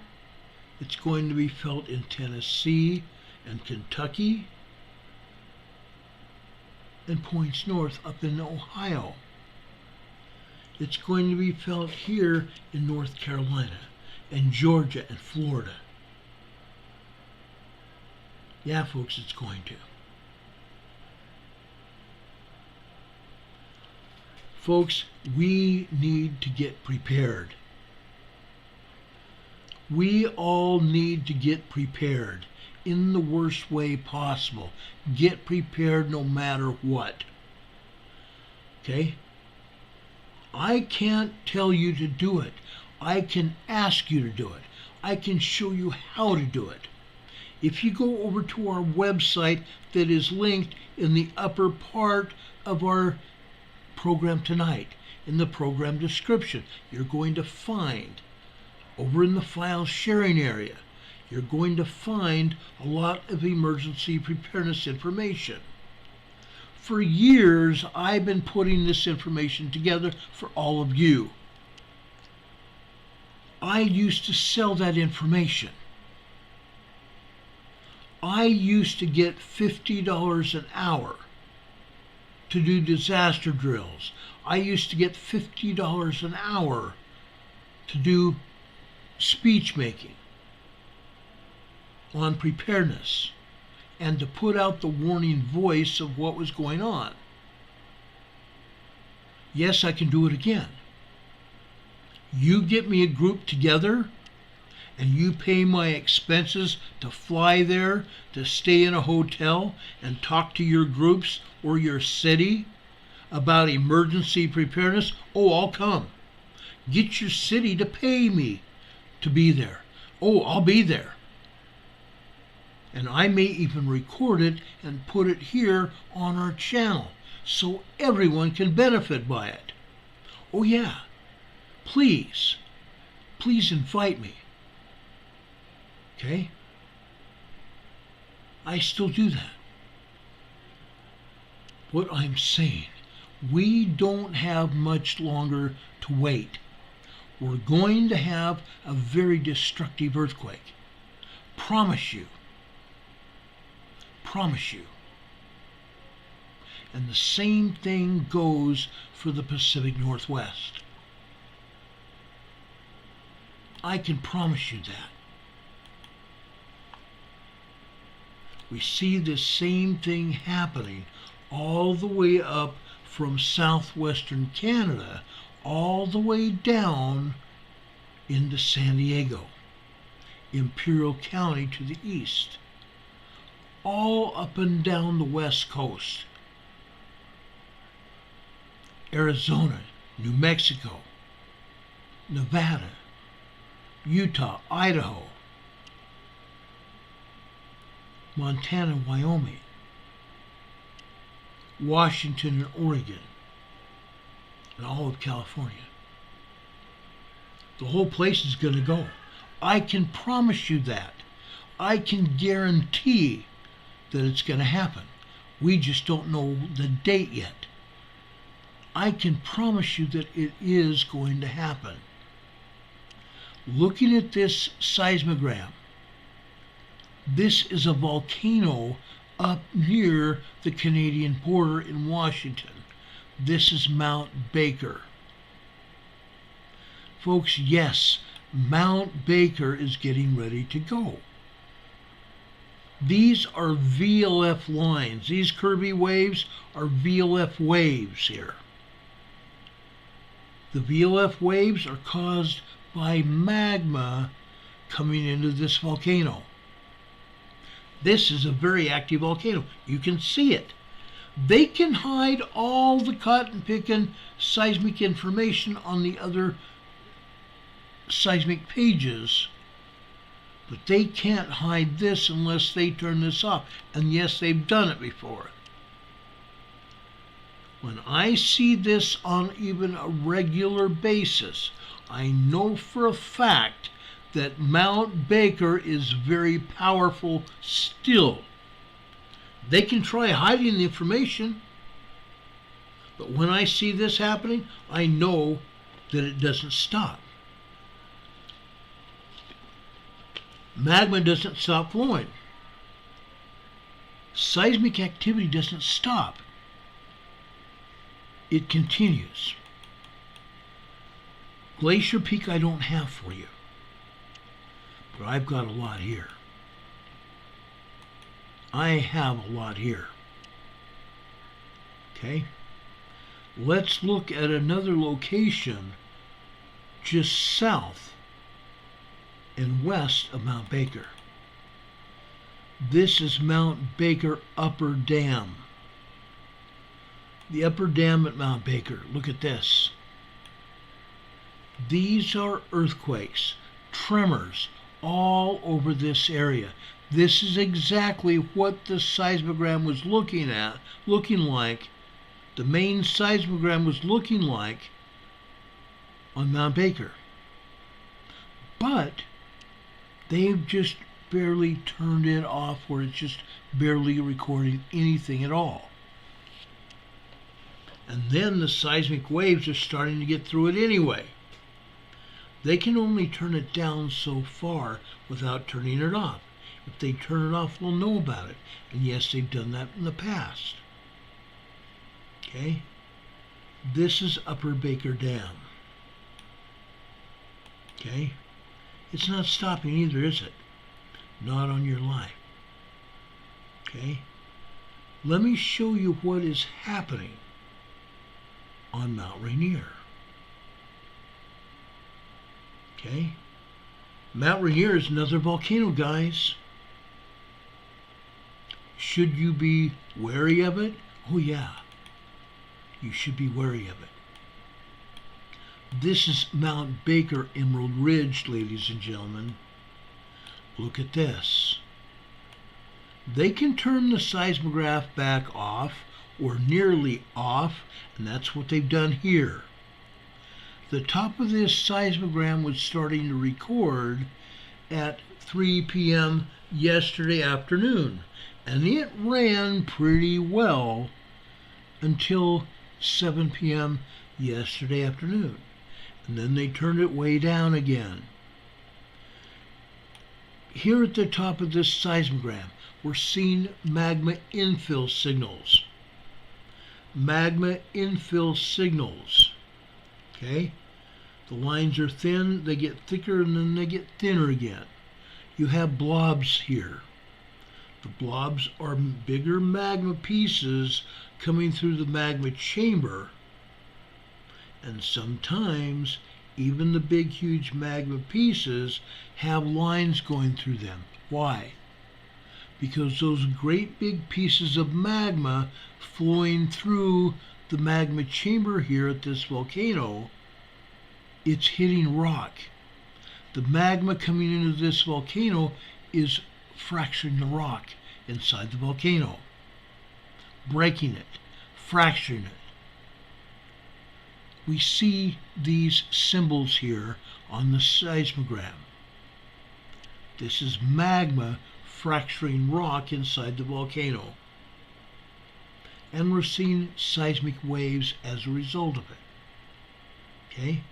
It's going to be felt in Tennessee and Kentucky, and points north up in Ohio. It's going to be felt here in North Carolina and Georgia and Florida. Yeah, folks, it's going to. Folks, we need to get prepared. We all need to get prepared in the worst way possible. Get prepared no matter what. Okay? I can't tell you to do it. I can ask you to do it. I can show you how to do it. If you go over to our website that is linked in the upper part of our program tonight, in the program description, you're going to find, over in the file sharing area, you're going to find a lot of emergency preparedness information. For years, I've been putting this information together for all of you. I used to sell that information. I used to get $50 an hour to do disaster drills. I used to get $50 an hour to do speech making on preparedness and to put out the warning voice of what was going on. Yes, I can do it again. You get me a group together and you pay my expenses to fly there, to stay in a hotel and talk to your groups or your city about emergency preparedness. Oh, I'll come. Get your city to pay me to be there. Oh, I'll be there. And I may even record it and put it here on our channel so everyone can benefit by it. Oh yeah, please invite me. Okay? I still do that. What I'm saying, we don't have much longer to wait. We're going to have a very destructive earthquake. Promise you. Promise you. And the same thing goes for the Pacific Northwest. I can promise you that. We see the same thing happening all the way up from southwestern Canada, all the way down into San Diego, Imperial County to the east, all up and down the west coast, Arizona, New Mexico, Nevada, Utah, Idaho, Montana, Wyoming, Washington and Oregon, and all of California. The whole place is going to go. I can promise you that. I can guarantee that it's going to happen. We just don't know the date yet. I can promise you that it is going to happen. Looking at this seismogram, this is a volcano up near the Canadian border in Washington. This is Mount Baker. Folks, yes, Mount Baker is getting ready to go. These are VLF lines. These Kirby waves are VLF waves here. The VLF waves are caused by magma coming into this volcano. This is a very active volcano. You can see it. They can hide all the cotton-picking seismic information on the other seismic pages, but they can't hide this unless they turn this off. And yes, they've done it before. When I see this on even a regular basis, I know for a fact that Mount Baker is very powerful still. They can try hiding the information, but when I see this happening, I know that it doesn't stop. Magma doesn't stop flowing. Seismic activity doesn't stop. It continues. Glacier Peak I don't have for you, but I've got a lot here. I have a lot here. Okay? Let's look at another location just south and west of Mount Baker. This is Mount Baker Upper Dam. The upper dam at Mount Baker. Look at this. These are earthquakes, tremors, all over this area. This is exactly what the seismogram was looking like. The main seismogram was looking like on Mount Baker. But they've just barely turned it off where it's just barely recording anything at all. And then the seismic waves are starting to get through it anyway. They can only turn it down so far without turning it off. If they turn it off, we'll know about it. And yes, they've done that in the past. Okay? This is Upper Baker Dam. Okay? It's not stopping either, is it? Not on your life. Okay? Let me show you what is happening on Mount Rainier. Okay? Mount Rainier is another volcano, guys. Should you be wary of it? Oh yeah. You should be wary of it. This is Mount Baker Emerald Ridge, ladies and gentlemen. Look at this. They can turn the seismograph back off or nearly off, and that's what they've done here. The top of this seismogram was starting to record at 3 p.m. yesterday afternoon, and it ran pretty well until 7 p.m. yesterday afternoon, and then they turned it way down again. Here at the top of this seismogram, we're seeing magma infill signals. Magma infill signals. Okay? The lines are thin, they get thicker, and then they get thinner again. You have blobs here. The blobs are bigger magma pieces coming through the magma chamber, and sometimes even the big huge magma pieces have lines going through them. Why? Because those great big pieces of magma flowing through the magma chamber here at this volcano, it's hitting rock. The magma coming into this volcano is fracturing the rock inside the volcano, breaking it, fracturing it. We see these symbols here on the seismogram. This is magma fracturing rock inside the volcano. And we're seeing seismic waves as a result of it. Okay?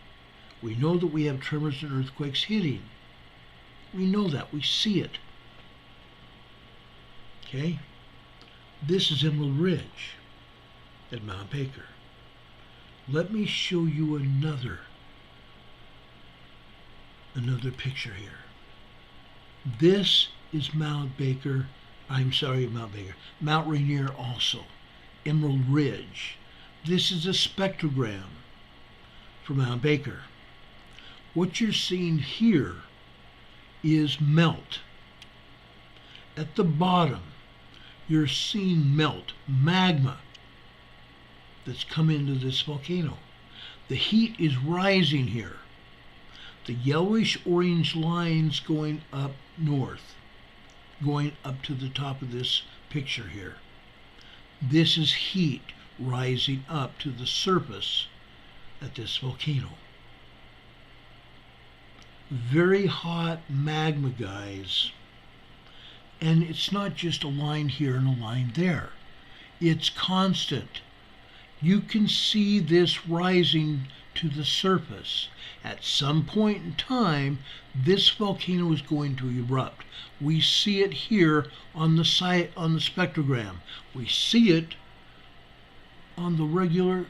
We know that we have tremors and earthquakes hitting. We know that. We see it. Okay? This is Emerald Ridge at Mount Baker. Let me show you another picture here. This is Mount Baker. Mount Rainier also. Emerald Ridge. This is a spectrogram for Mount Baker. What you're seeing here is melt. At the bottom, you're seeing melt, magma that's come into this volcano. The heat is rising here. The yellowish orange lines going up north, going up to the top of this picture here. This is heat rising up to the surface at this volcano. Very hot magma, guys. And it's not just a line here and a line there. It's constant. You can see this rising to the surface. At some point in time, this volcano is going to erupt. We see it here on the spectrogram. We see it on the regular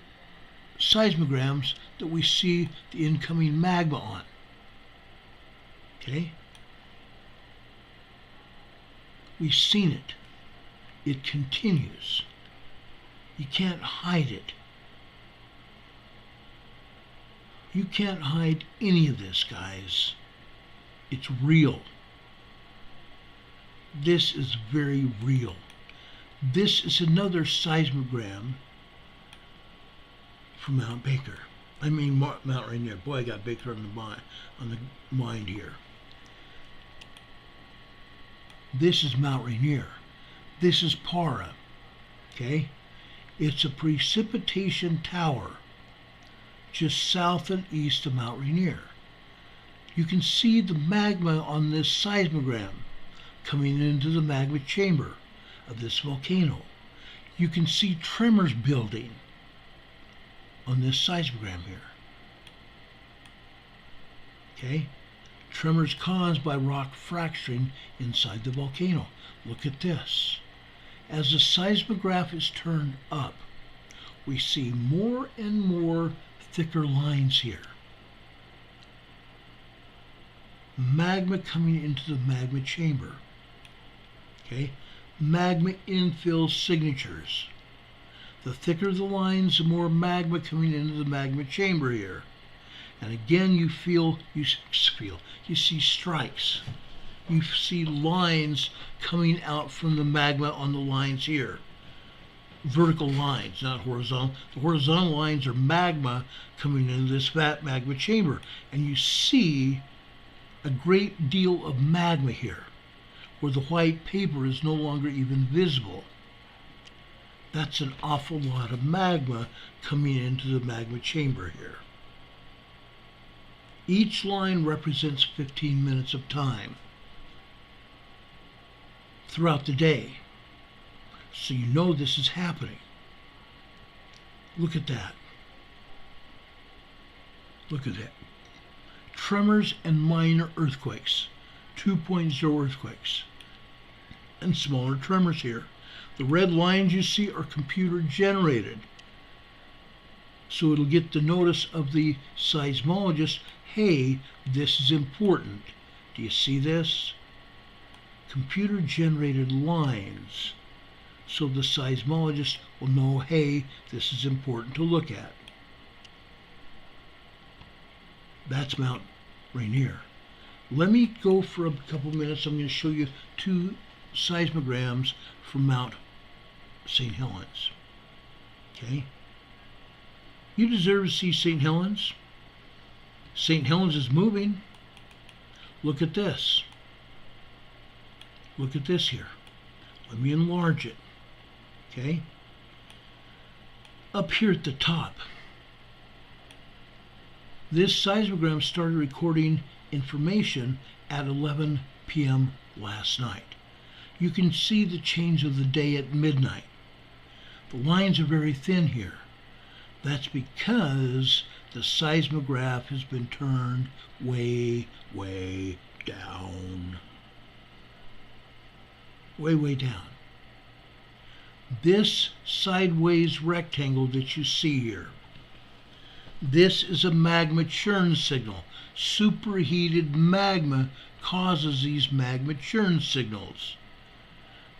seismograms that we see the incoming magma on. Okay? We've seen it. It continues. You can't hide it. You can't hide any of this, guys. It's real. This is very real. This is another seismogram from Mount Baker. I mean Mount Rainier. Boy, I got Baker on the mind here. This is Mount Rainier. This is Para. Okay? It's a precipitation tower just south and east of Mount Rainier. You can see the magma on this seismogram coming into the magma chamber of this volcano. You can see tremors building on this seismogram here. Okay? Tremors caused by rock fracturing inside the volcano. Look at this. As the seismograph is turned up, we see more and more thicker lines here. Magma coming into the magma chamber. Okay? Magma infill signatures. The thicker the lines, the more magma coming into the magma chamber here. And again, you see strikes. You see lines coming out from the magma on the lines here. Vertical lines, not horizontal. The horizontal lines are magma coming into this magma chamber. And you see a great deal of magma here, where the white paper is no longer even visible. That's an awful lot of magma coming into the magma chamber here. Each line represents 15 minutes of time throughout the day. So you know this is happening. Look at that. Look at that. Tremors and minor earthquakes. 2.0 earthquakes. And smaller tremors here. The red lines you see are computer generated. So it'll get the notice of the seismologist, hey, this is important. Do you see this? Computer generated lines. So the seismologist will know, hey, this is important to look at. That's Mount Rainier. Let me go for a couple minutes. I'm going to show you two seismograms from Mount St. Helens. Okay? You deserve to see St. Helens. St. Helens is moving. Look at this. Look at this here. Let me enlarge it. Okay? Up here at the top, this seismogram started recording information at 11 p.m. last night. You can see the change of the day at midnight. The lines are very thin here. That's because the seismograph has been turned way, way down. Way, way down. This sideways rectangle that you see here, this is a magma churn signal. Superheated magma causes these magma churn signals.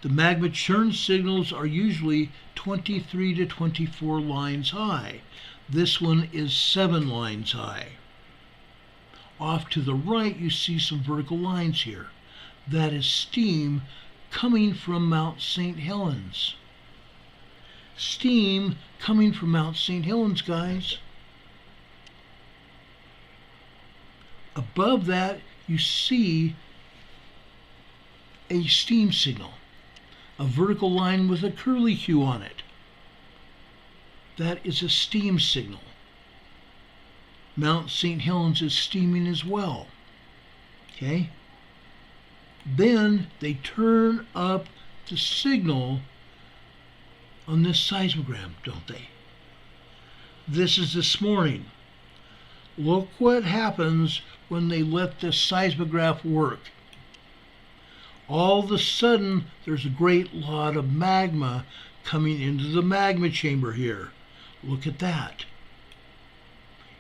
The magma churn signals are usually 23 to 24 lines high. This one is 7 lines high. Off to the right, you see some vertical lines here. That is steam coming from Mount St. Helens. Steam coming from Mount St. Helens, guys. Above that, you see a steam signal, a vertical line with a curlicue on it. That is a steam signal. Mount St. Helens is steaming as well. Okay? Then they turn up the signal on this seismogram, don't they? This is this morning. Look what happens when they let this seismograph work. All of a sudden, there's a great lot of magma coming into the magma chamber here. Look at that.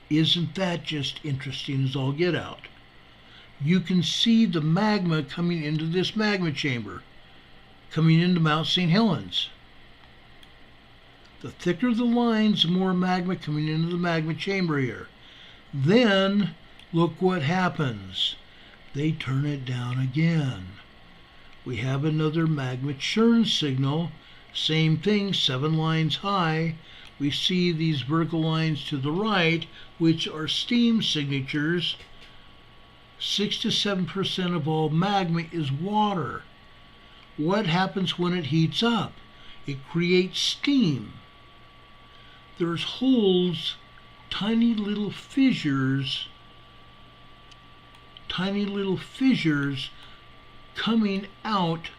Isn't that just interesting as all get out? You can see the magma coming into this magma chamber, coming into Mount St. Helens. The thicker the lines, the more magma coming into the magma chamber here. Then, look what happens. They turn it down again. We have another magma churn signal. Same thing, 7 lines high. We see these vertical lines to the right, which are steam signatures. 6 to 7% of all magma is water. What happens when it heats up? It creates steam. There's holes, tiny little fissures coming out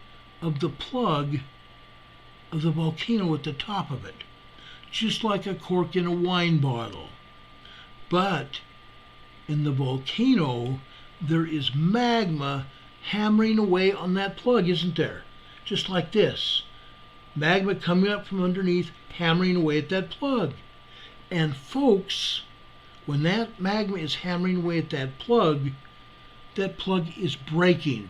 of the plug of the volcano at the top of it, just like a cork in a wine bottle. But in the volcano, there is magma hammering away on that plug, isn't there? Just like this. Magma coming up from underneath, hammering away at that plug. And folks, when that magma is hammering away at that plug is breaking.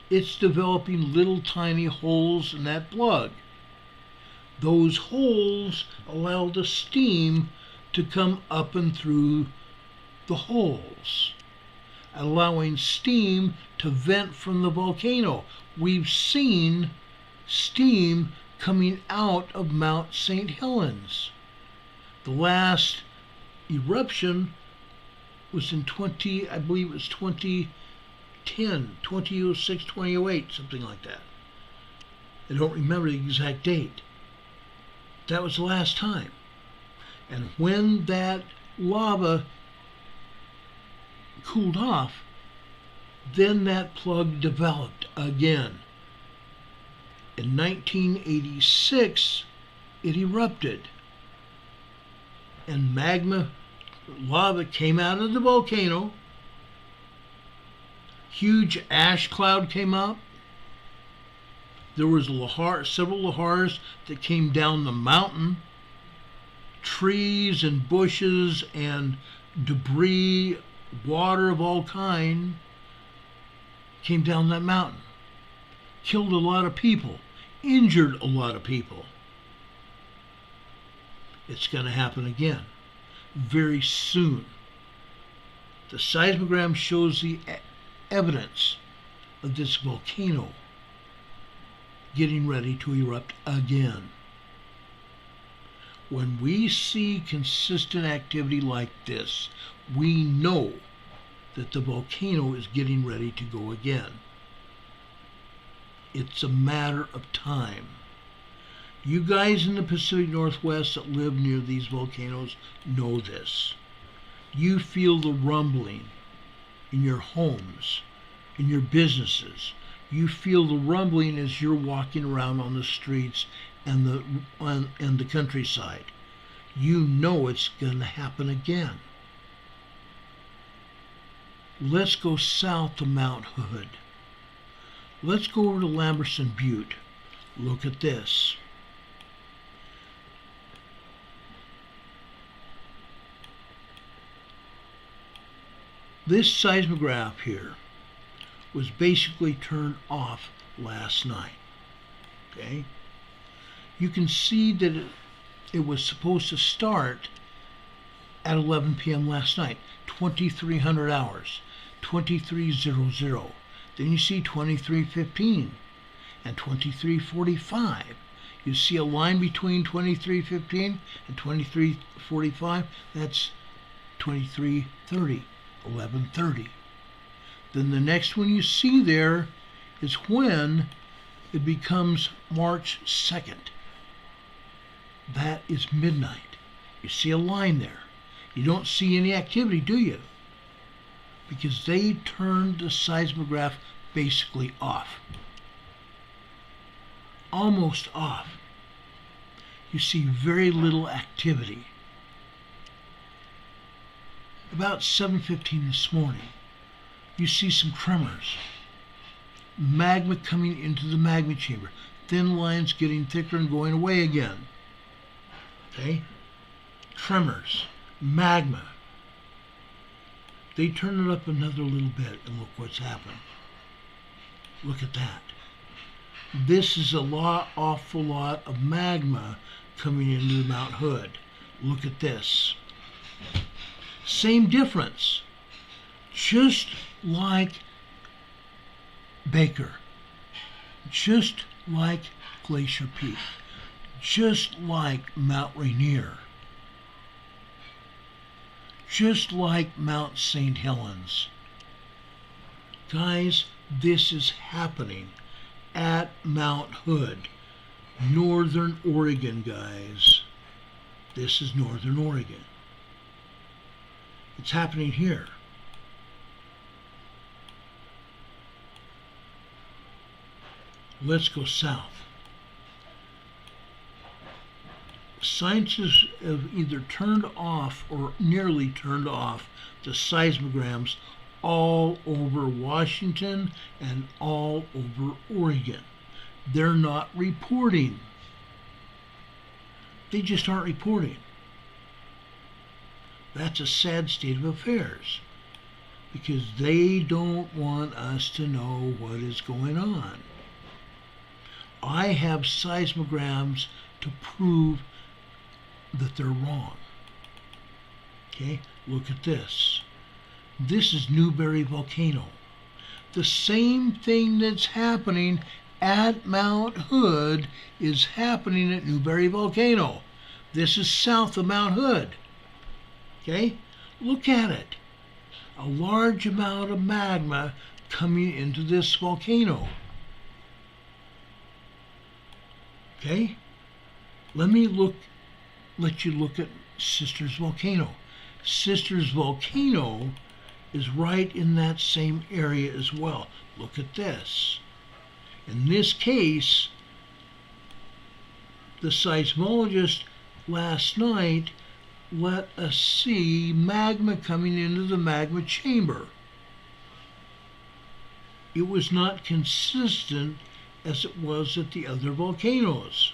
It's developing little tiny holes in that plug. Those holes allow the steam to come up and through the holes, allowing steam to vent from the volcano. We've seen steam coming out of Mount St. Helens. The last eruption was in 2010, 2006, 2008, something like that. I don't remember the exact date. That was the last time. And when that lava cooled off, then that plug developed again. In 1986, it erupted, and lava came out of the volcano. Huge ash cloud came up. There was several lahars that came down the mountain. Trees and bushes and debris, water of all kind came down that mountain. Killed a lot of people, injured a lot of people. It's going to happen again very soon. The seismogram shows the evidence of this volcano getting ready to erupt again. When we see consistent activity like this, we know that the volcano is getting ready to go again. It's a matter of time. You guys in the Pacific Northwest that live near these volcanoes know this. You feel the rumbling in your homes, in your businesses. You feel the rumbling as you're walking around on the streets and the countryside. You know it's going to happen again. Let's go south to Mount Hood. Let's go over to Lamberson Butte. Look at this. This seismograph here was basically turned off last night. Okay? You can see that it was supposed to start at 11 p.m. last night, 2300 hours, 2300. Then you see 2315 and 2345. You see a line between 2315 and 2345. That's 2330, 1130. Then the next one you see there is when it becomes March 2nd. That is midnight. You see a line there. You don't see any activity, do you? Because they turned the seismograph basically off. Almost off. You see very little activity. About 7:15 this morning, you see some tremors. Magma coming into the magma chamber. Thin lines getting thicker and going away again. Okay? Tremors. Magma. They turn it up another little bit and look what's happened. Look at that. This is awful lot of magma coming into Mount Hood. Look at this. Same difference. Just like Baker. Just like Glacier Peak. Just like Mount Rainier. Just like Mount St. Helens. Guys, this is happening at Mount Hood, Northern Oregon, guys. This is Northern Oregon. It's happening here. Let's go south. Scientists have either turned off or nearly turned off the seismograms all over Washington and all over Oregon. They're not reporting. They just aren't reporting. That's a sad state of affairs because they don't want us to know what is going on. I have seismograms to prove that they're wrong. Okay, look at this. This is Newberry Volcano. The same thing that's happening at Mount Hood is happening at Newberry Volcano. This is south of Mount Hood. Okay, look at it. A large amount of magma coming into this volcano. Okay, let you look at Sisters Volcano. Sisters Volcano is right in that same area as well. Look at this. In this case, the seismologist last night let us see magma coming into the magma chamber. It was not consistent as it was at the other volcanoes.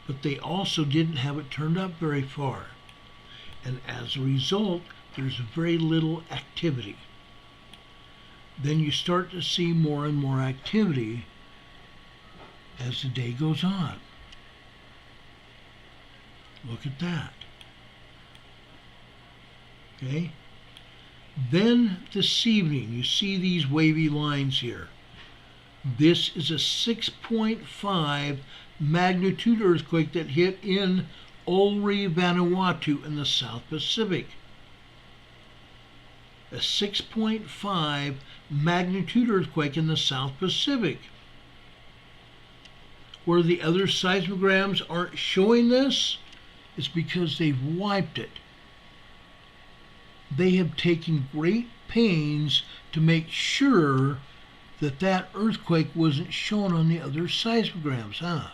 But they also didn't have it turned up very far. And as a result, there's very little activity. Then you start to see more and more activity as the day goes on. Look at that. Okay? Then this evening, you see these wavy lines here. This is a 6.5 magnitude earthquake that hit in Ulri, Vanuatu in the South Pacific. A 6.5 magnitude earthquake in the South Pacific. Where the other seismograms aren't showing this is because they've wiped it. They have taken great pains to make sure that that earthquake wasn't shown on the other seismograms, huh?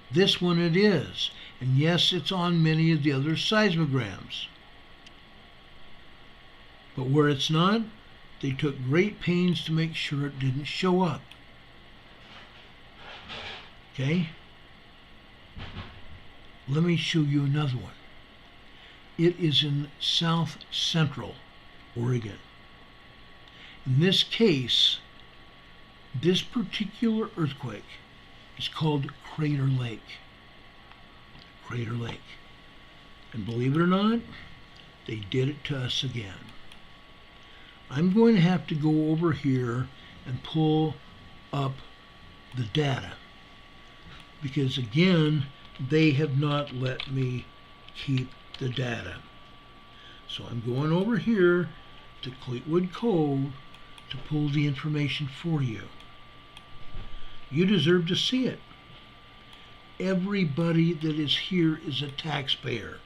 This one it is, and yes, it's on many of the other seismograms. But where it's not, they took great pains to make sure it didn't show up. Okay? Let me show you another one. It is in South Central Oregon. In this case, this particular earthquake is called Crater Lake. Crater Lake. And believe it or not, they did it to us again. I'm going to have to go over here and pull up the data because again, they have not let me keep the data. So I'm going over here to Fleetwood Cove to pull the information for you. You deserve to see it. Everybody that is here is a taxpayer.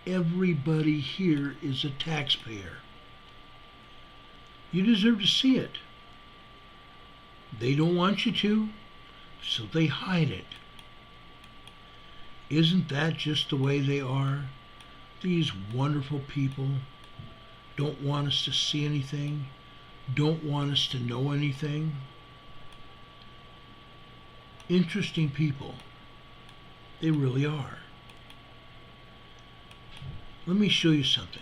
Everybody here is a taxpayer. You deserve to see it. They don't want you to, so they hide it. Isn't that just the way they are? These wonderful people don't want us to see anything, don't want us to know anything. Interesting people. They really are. Let me show you something.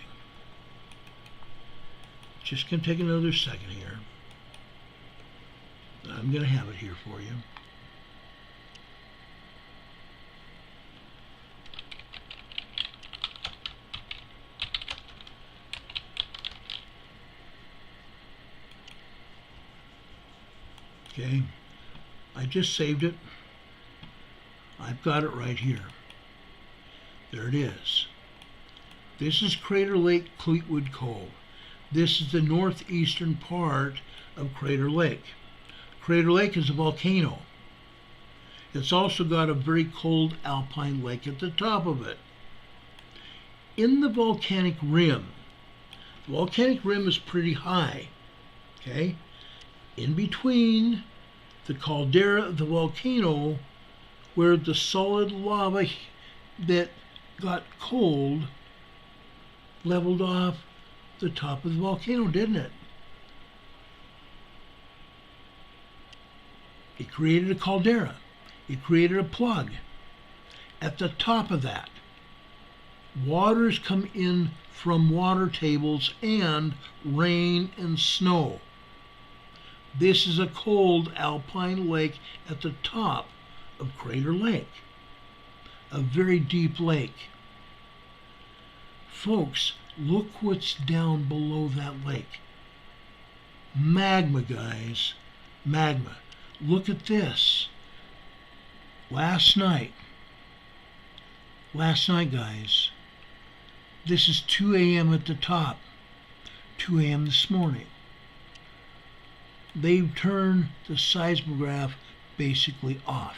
Just gonna take another second here. I'm gonna have it here for you. Okay, I just saved it. I've got it right here. There it is. This is Crater Lake, Fleetwood Cove. This is the northeastern part of Crater Lake. Crater Lake is a volcano. It's also got a very cold alpine lake at the top of it. In the volcanic rim is pretty high, okay? In between the caldera of the volcano, where the solid lava that got cold leveled off the top of the volcano, didn't it? It created a caldera. It created a plug. At the top of that, waters come in from water tables and rain and snow. This is a cold alpine lake at the top of Crater Lake, a very deep lake. Folks, look what's down below that lake. Magma, guys. Magma. Look at this. Last night, guys, this is 2 a.m. at the top, 2 a.m. this morning. They've turned the seismograph basically off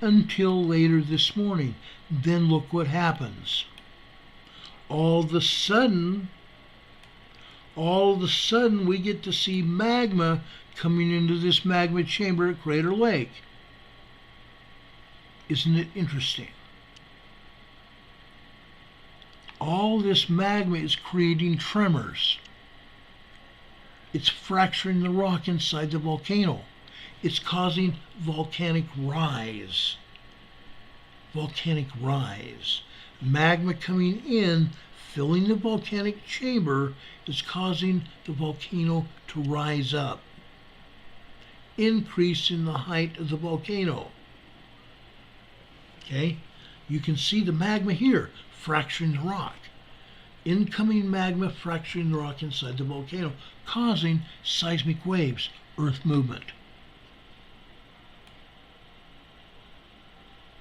until later this morning. Then look what happens. All of a sudden, we get to see magma coming into this magma chamber at Crater Lake. Isn't it interesting? All this magma is creating tremors. It's fracturing the rock inside the volcano. It's causing volcanic rise. Volcanic rise. Magma coming in, filling the volcanic chamber, is causing the volcano to rise up, increasing the height of the volcano. Okay? You can see the magma here fracturing the rock. Incoming magma fracturing the rock inside the volcano, causing seismic waves, earth movement.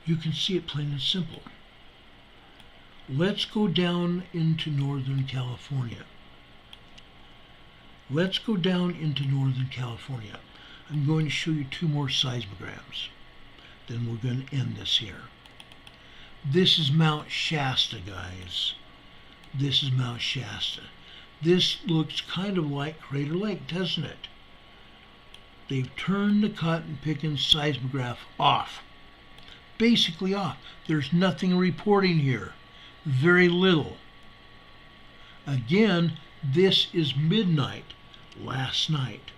You can see it plain and simple. Let's go down into Northern California. Let's go down into Northern California. I'm going to show you 2 more seismograms. Then we're going to end this here. This is Mount Shasta, guys. This is Mount Shasta. This looks kind of like Crater Lake, doesn't it? They've turned the cotton picking seismograph off. Basically off. There's nothing reporting here. Very little. Again, this is midnight last night.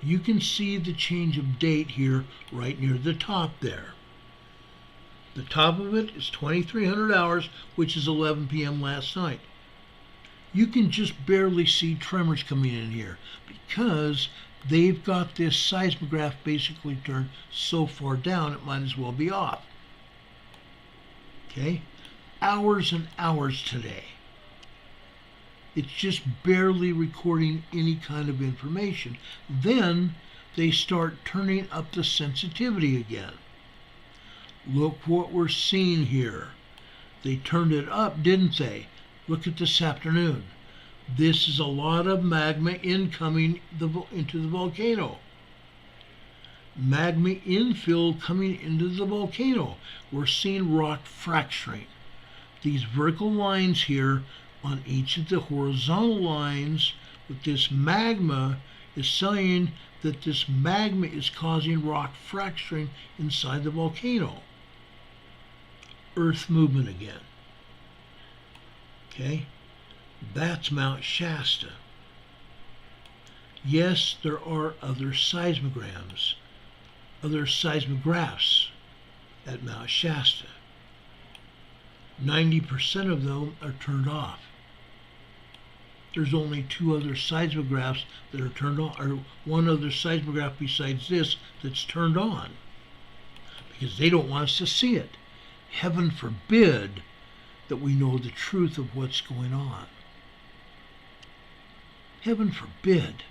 You can see the change of date here right near the top there. The top of it is 2300 hours, which is 11 p.m. last night. You can just barely see tremors coming in here because they've got this seismograph basically turned so far down it might as well be off. Okay? Hours and hours today. It's just barely recording any kind of information. Then they start turning up the sensitivity again. Look what we're seeing here. They turned it up, didn't they? Look at this afternoon. This is a lot of magma incoming into the volcano. Magma infill coming into the volcano. We're seeing rock fracturing. These vertical lines here on each of the horizontal lines with this magma is saying that this magma is causing rock fracturing inside the volcano. Earth movement again. Okay? That's Mount Shasta. Yes, there are other seismograms, other seismographs at Mount Shasta. 90% of them are turned off. There's only 2 other seismographs that are turned on, or 1 other seismograph besides this that's turned on, because they don't want us to see it. Heaven forbid that we know the truth of what's going on. Heaven forbid.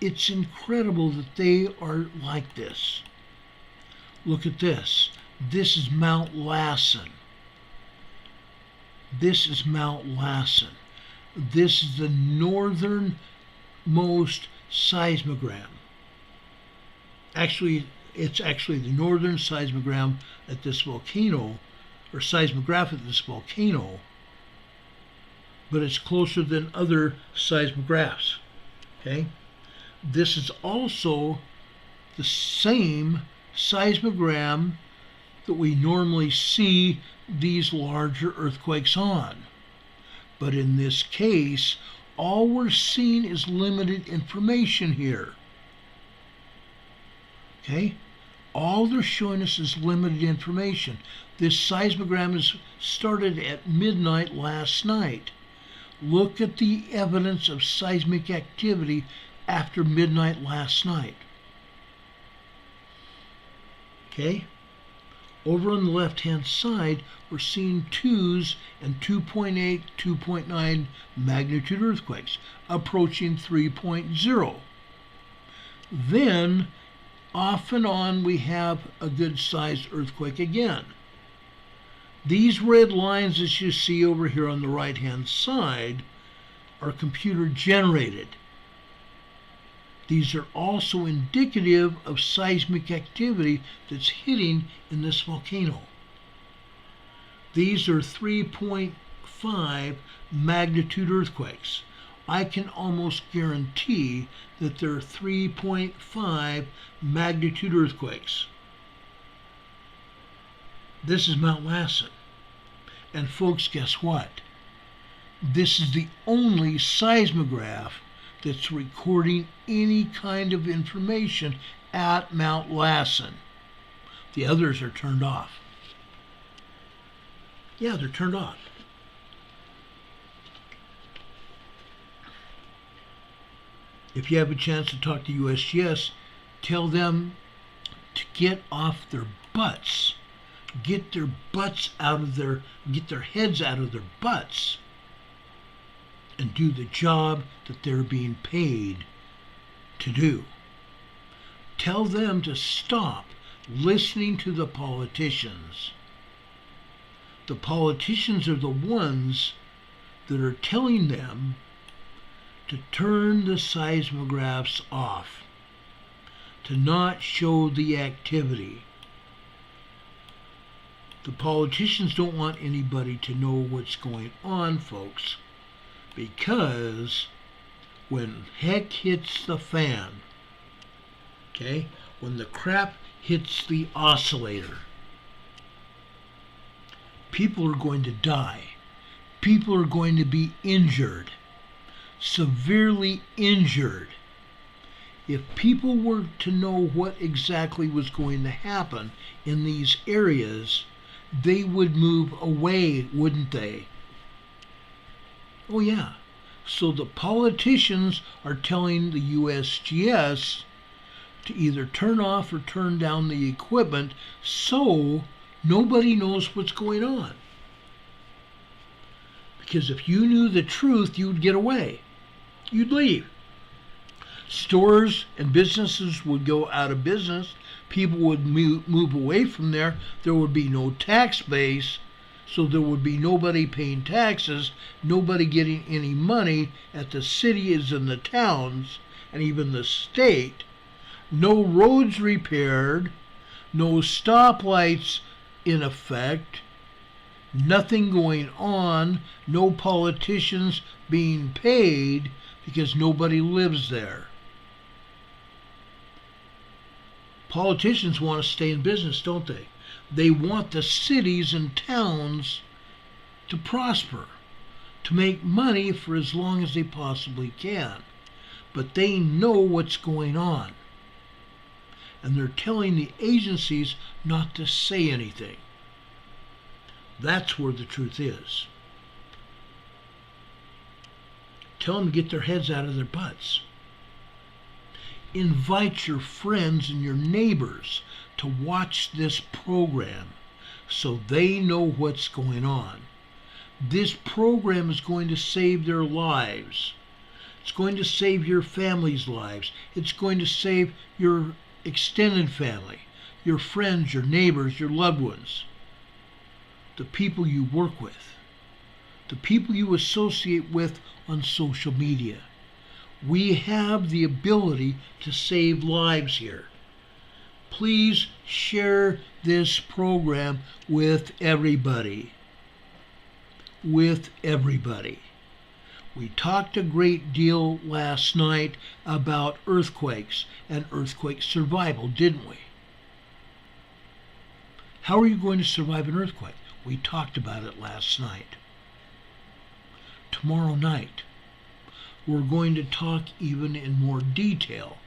It's incredible that they are like this. Look at this. This is Mount Lassen. This is Mount Lassen. This is the northernmost seismogram. Actually, it's actually the northern seismogram at this volcano, or seismograph at this volcano, but it's closer than other seismographs. Okay? This is also the same seismogram that we normally see these larger earthquakes on. But in this case, all we're seeing is limited information here. Okay? All they're showing us is limited information. This seismogram is started at midnight last night. Look at the evidence of seismic activity after midnight last night. Okay? Over on the left-hand side, we're seeing 2s and 2.8, 2.9 magnitude earthquakes, approaching 3.0. Then, off and on, we have a good-sized earthquake again. These red lines that you see over here on the right-hand side are computer-generated. These are also indicative of seismic activity that's hitting in this volcano. These are 3.5 magnitude earthquakes. I can almost guarantee that they're 3.5 magnitude earthquakes. This is Mount Lassen. And folks, guess what? This is the only seismograph that's recording any kind of information at Mount Lassen. The others are turned off. Yeah, they're turned off. If you have a chance to talk to USGS, tell them to get off their butts. Get their butts out of their, get their heads out of their butts and do the job that they're being paid to do. Tell them to stop listening to the politicians. The politicians are the ones that are telling them to turn the seismographs off, to not show the activity. The politicians don't want anybody to know what's going on, folks, because when heck hits the fan, okay, when the crap hits the oscillator, people are going to die. People are going to be injured, severely injured. If people were to know what exactly was going to happen in these areas, they would move away, wouldn't they? Oh yeah. So the politicians are telling the USGS to either turn off or turn down the equipment so nobody knows what's going on. Because if you knew the truth, you'd get away. You'd leave. Stores and businesses would go out of business. People would move away from there. There would be no tax base, so there would be nobody paying taxes, nobody getting any money at the cities and the towns, and even the state. No roads repaired, no stoplights in effect, nothing going on, no politicians being paid because nobody lives there. Politicians want to stay in business, don't they? They want the cities and towns to prosper, to make money for as long as they possibly can. But they know what's going on. And they're telling the agencies not to say anything. That's where the truth is. Tell them to get their heads out of their butts. Invite your friends and your neighbors to watch this program so they know what's going on. This program is going to save their lives. It's going to save your family's lives. It's going to save your extended family, your friends, your neighbors, your loved ones, the people you work with, the people you associate with on social media. We have the ability to save lives here. Please share this program with everybody. With everybody. We talked a great deal last night about earthquakes and earthquake survival, didn't we? How are you going to survive an earthquake? We talked about it last night. Tomorrow night, we're going to talk even in more detail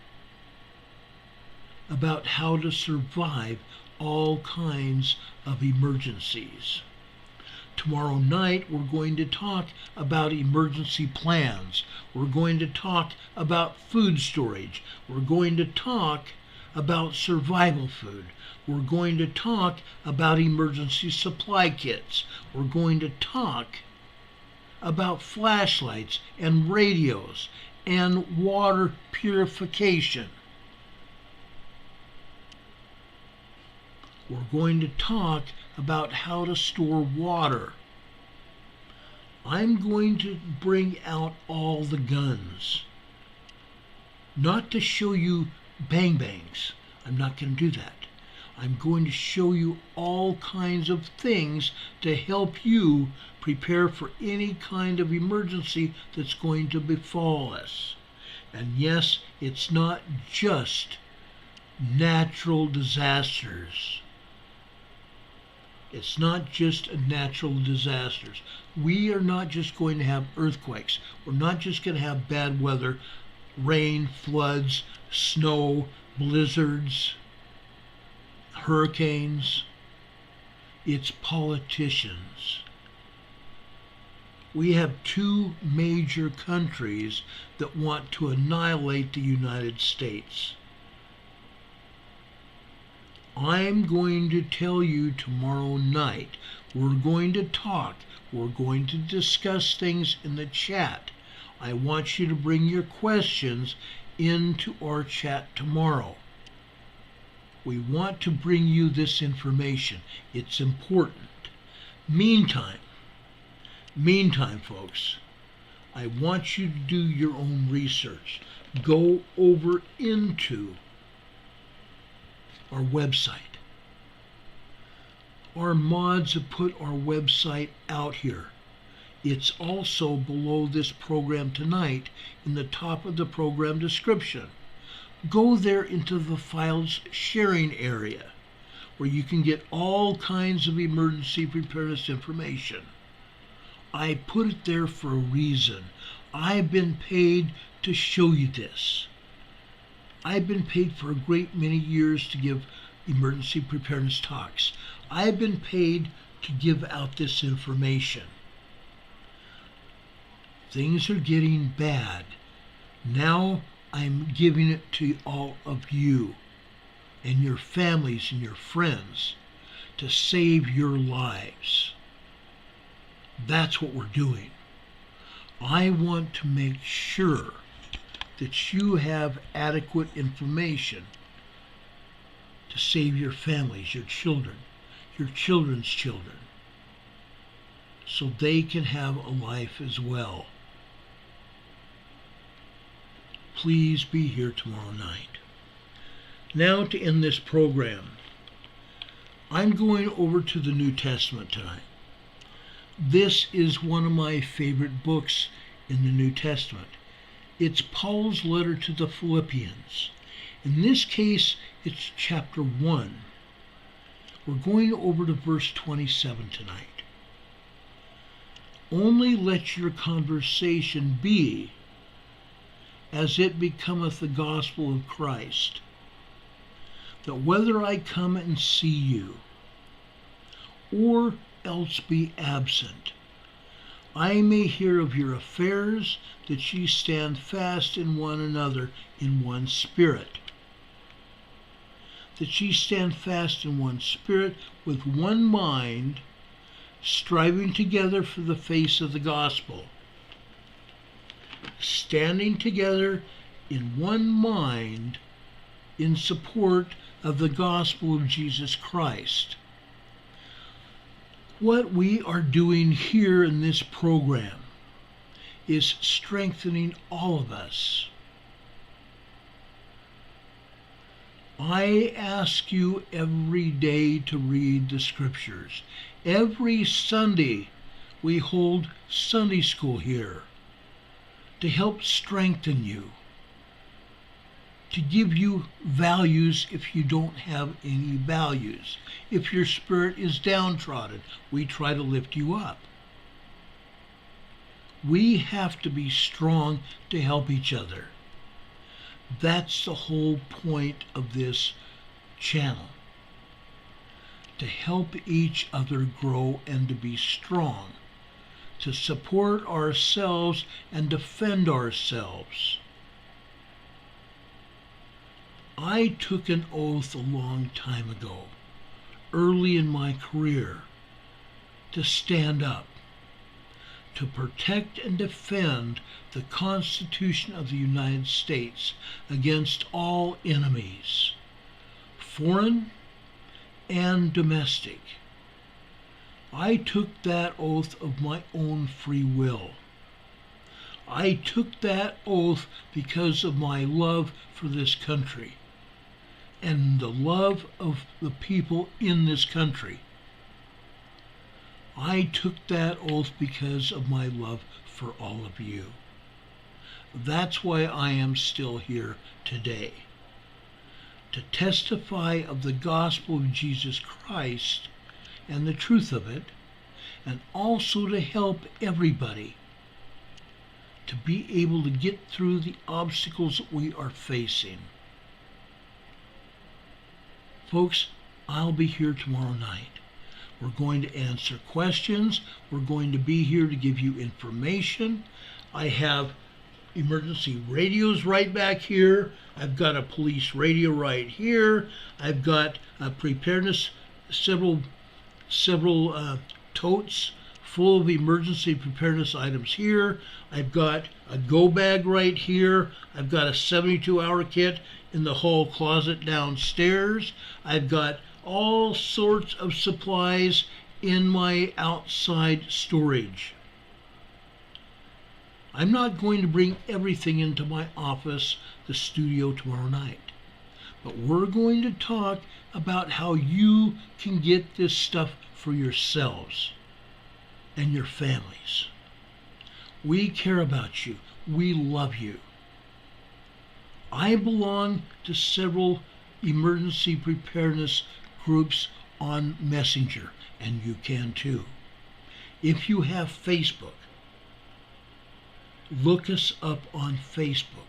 about how to survive all kinds of emergencies. Tomorrow night, we're going to talk about emergency plans. We're going to talk about food storage. We're going to talk about survival food. We're going to talk about emergency supply kits. We're going to talk about flashlights and radios and water purification. We're going to talk about how to store water. I'm going to bring out all the guns. Not to show you bang bangs. I'm not going to do that. I'm going to show you all kinds of things to help you prepare for any kind of emergency that's going to befall us. And yes, it's not just natural disasters. It's not just natural disasters. We are not just going to have earthquakes. We're not just going to have bad weather, rain, floods, snow, blizzards, hurricanes. It's politicians. We have two major countries that want to annihilate the United States. I'm going to tell you tomorrow night. We're going to talk. We're going to discuss things in the chat. I want you to bring your questions into our chat tomorrow. We want to bring you this information. It's important. Meantime, folks, I want you to do your own research. Go over into our website. Our mods have put our website out here. It's also below this program tonight in the top of the program description. Go there into the files sharing area where you can get all kinds of emergency preparedness information. I put it there for a reason. I've been paid to show you this. I've been paid for a great many years to give emergency preparedness talks. I've been paid to give out this information. Things are getting bad. Now I'm giving it to all of you and your families and your friends to save your lives. That's what we're doing. I want to make sure that you have adequate information to save your families, your children, your children's children, so they can have a life as well. Please be here tomorrow night. Now to end this program, I'm going over to the New Testament tonight. This is one of my favorite books in the New Testament. It's Paul's letter to the Philippians. In this case, it's chapter 1. We're going over to verse 27 tonight. Only let your conversation be as it becometh the gospel of Christ, that whether I come and see you, or else be absent, I may hear of your affairs, that ye stand fast in one another in one spirit. That ye stand fast in one spirit, with one mind, striving together for the face of the gospel. Standing together in one mind in support of the gospel of Jesus Christ. What we are doing here in this program is strengthening all of us. I ask you every day to read the scriptures. Every Sunday we hold Sunday school here to help strengthen you, to give you values if you don't have any values. If your spirit is downtrodden, we try to lift you up. We have to be strong to help each other. That's the whole point of this channel. To help each other grow and to be strong. To support ourselves and defend ourselves. I took an oath a long time ago, early in my career, to stand up, to protect and defend the Constitution of the United States against all enemies, foreign and domestic. I took that oath of my own free will. I took that oath because of my love for this country and the love of the people in this country. I took that oath because of my love for all of you. That's why I am still here today, to testify of the gospel of Jesus Christ and the truth of it, and also to help everybody to be able to get through the obstacles that we are facing. Folks, I'll be here tomorrow night. We're going to answer questions. We're going to be here to give you information. I have emergency radios right back here. I've got a police radio right here. I've got a preparedness, several totes full of emergency preparedness items here. I've got a go bag right here. I've got a 72-hour kit in the hall closet downstairs. I've got all sorts of supplies in my outside storage. I'm not going to bring everything into my office, the studio, tomorrow night. But we're going to talk about how you can get this stuff for yourselves and your families. We care about you. We love you. I belong to several emergency preparedness groups on Messenger, and you can too. If you have Facebook, look us up on Facebook.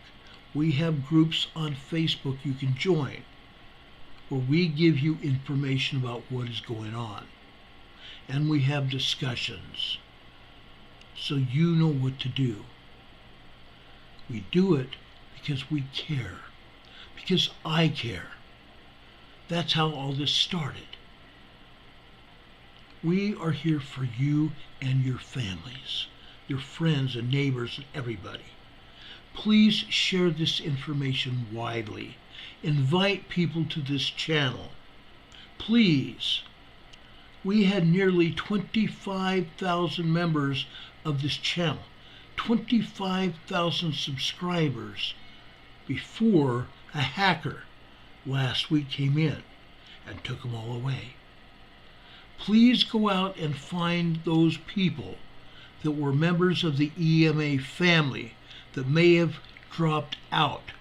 We have groups on Facebook you can join where we give you information about what is going on. And we have discussions so you know what to do. We do it because we care, because I care. That's how all this started. We are here for you and your families, your friends and neighbors and everybody. Please share this information widely. Invite people to this channel. Please. We had nearly 25,000 members of this channel, 25,000 subscribers before a hacker last week came in and took them all away. Please go out and find those people that were members of the EMA family that may have dropped out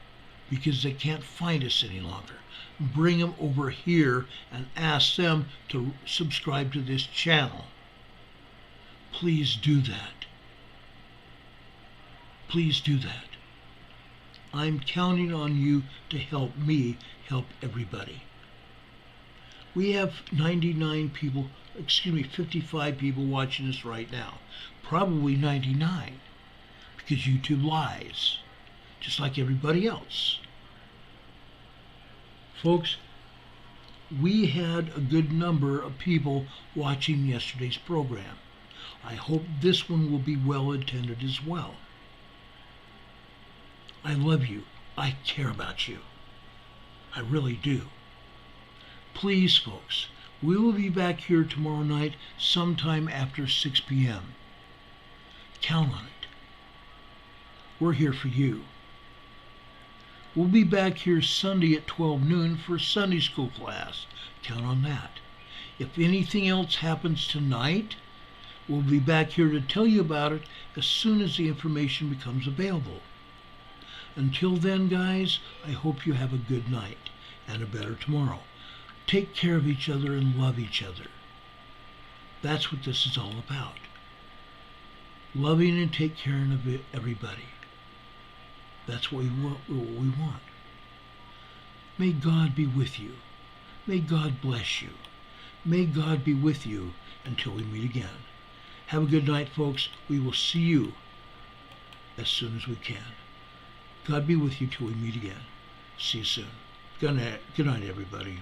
because they can't find us any longer. Bring them over here and ask them to subscribe to this channel. Please do that. Please do that. I'm counting on you to help me help everybody. We have 55 people watching us right now. Probably 99, because YouTube lies, just like everybody else. Folks, we had a good number of people watching yesterday's program. I hope this one will be well attended as well. I love you. I care about you. I really do. Please, folks, We will be back here tomorrow night sometime after 6 p.m. Count on it. We're here for you. We'll be back here Sunday at 12 noon for Sunday school class. Count on that. If anything else happens tonight, we'll be back here to tell you about it as soon as the information becomes available. Until then, guys, I hope you have a good night and a better tomorrow. Take care of each other and love each other. That's what this is all about. Loving and take care of everybody. That's what we want. May God be with you. May God bless you. May God be with you until we meet again. Have a good night, folks. We will see you as soon as we can. God be with you till we meet again. See you soon. Good night, everybody.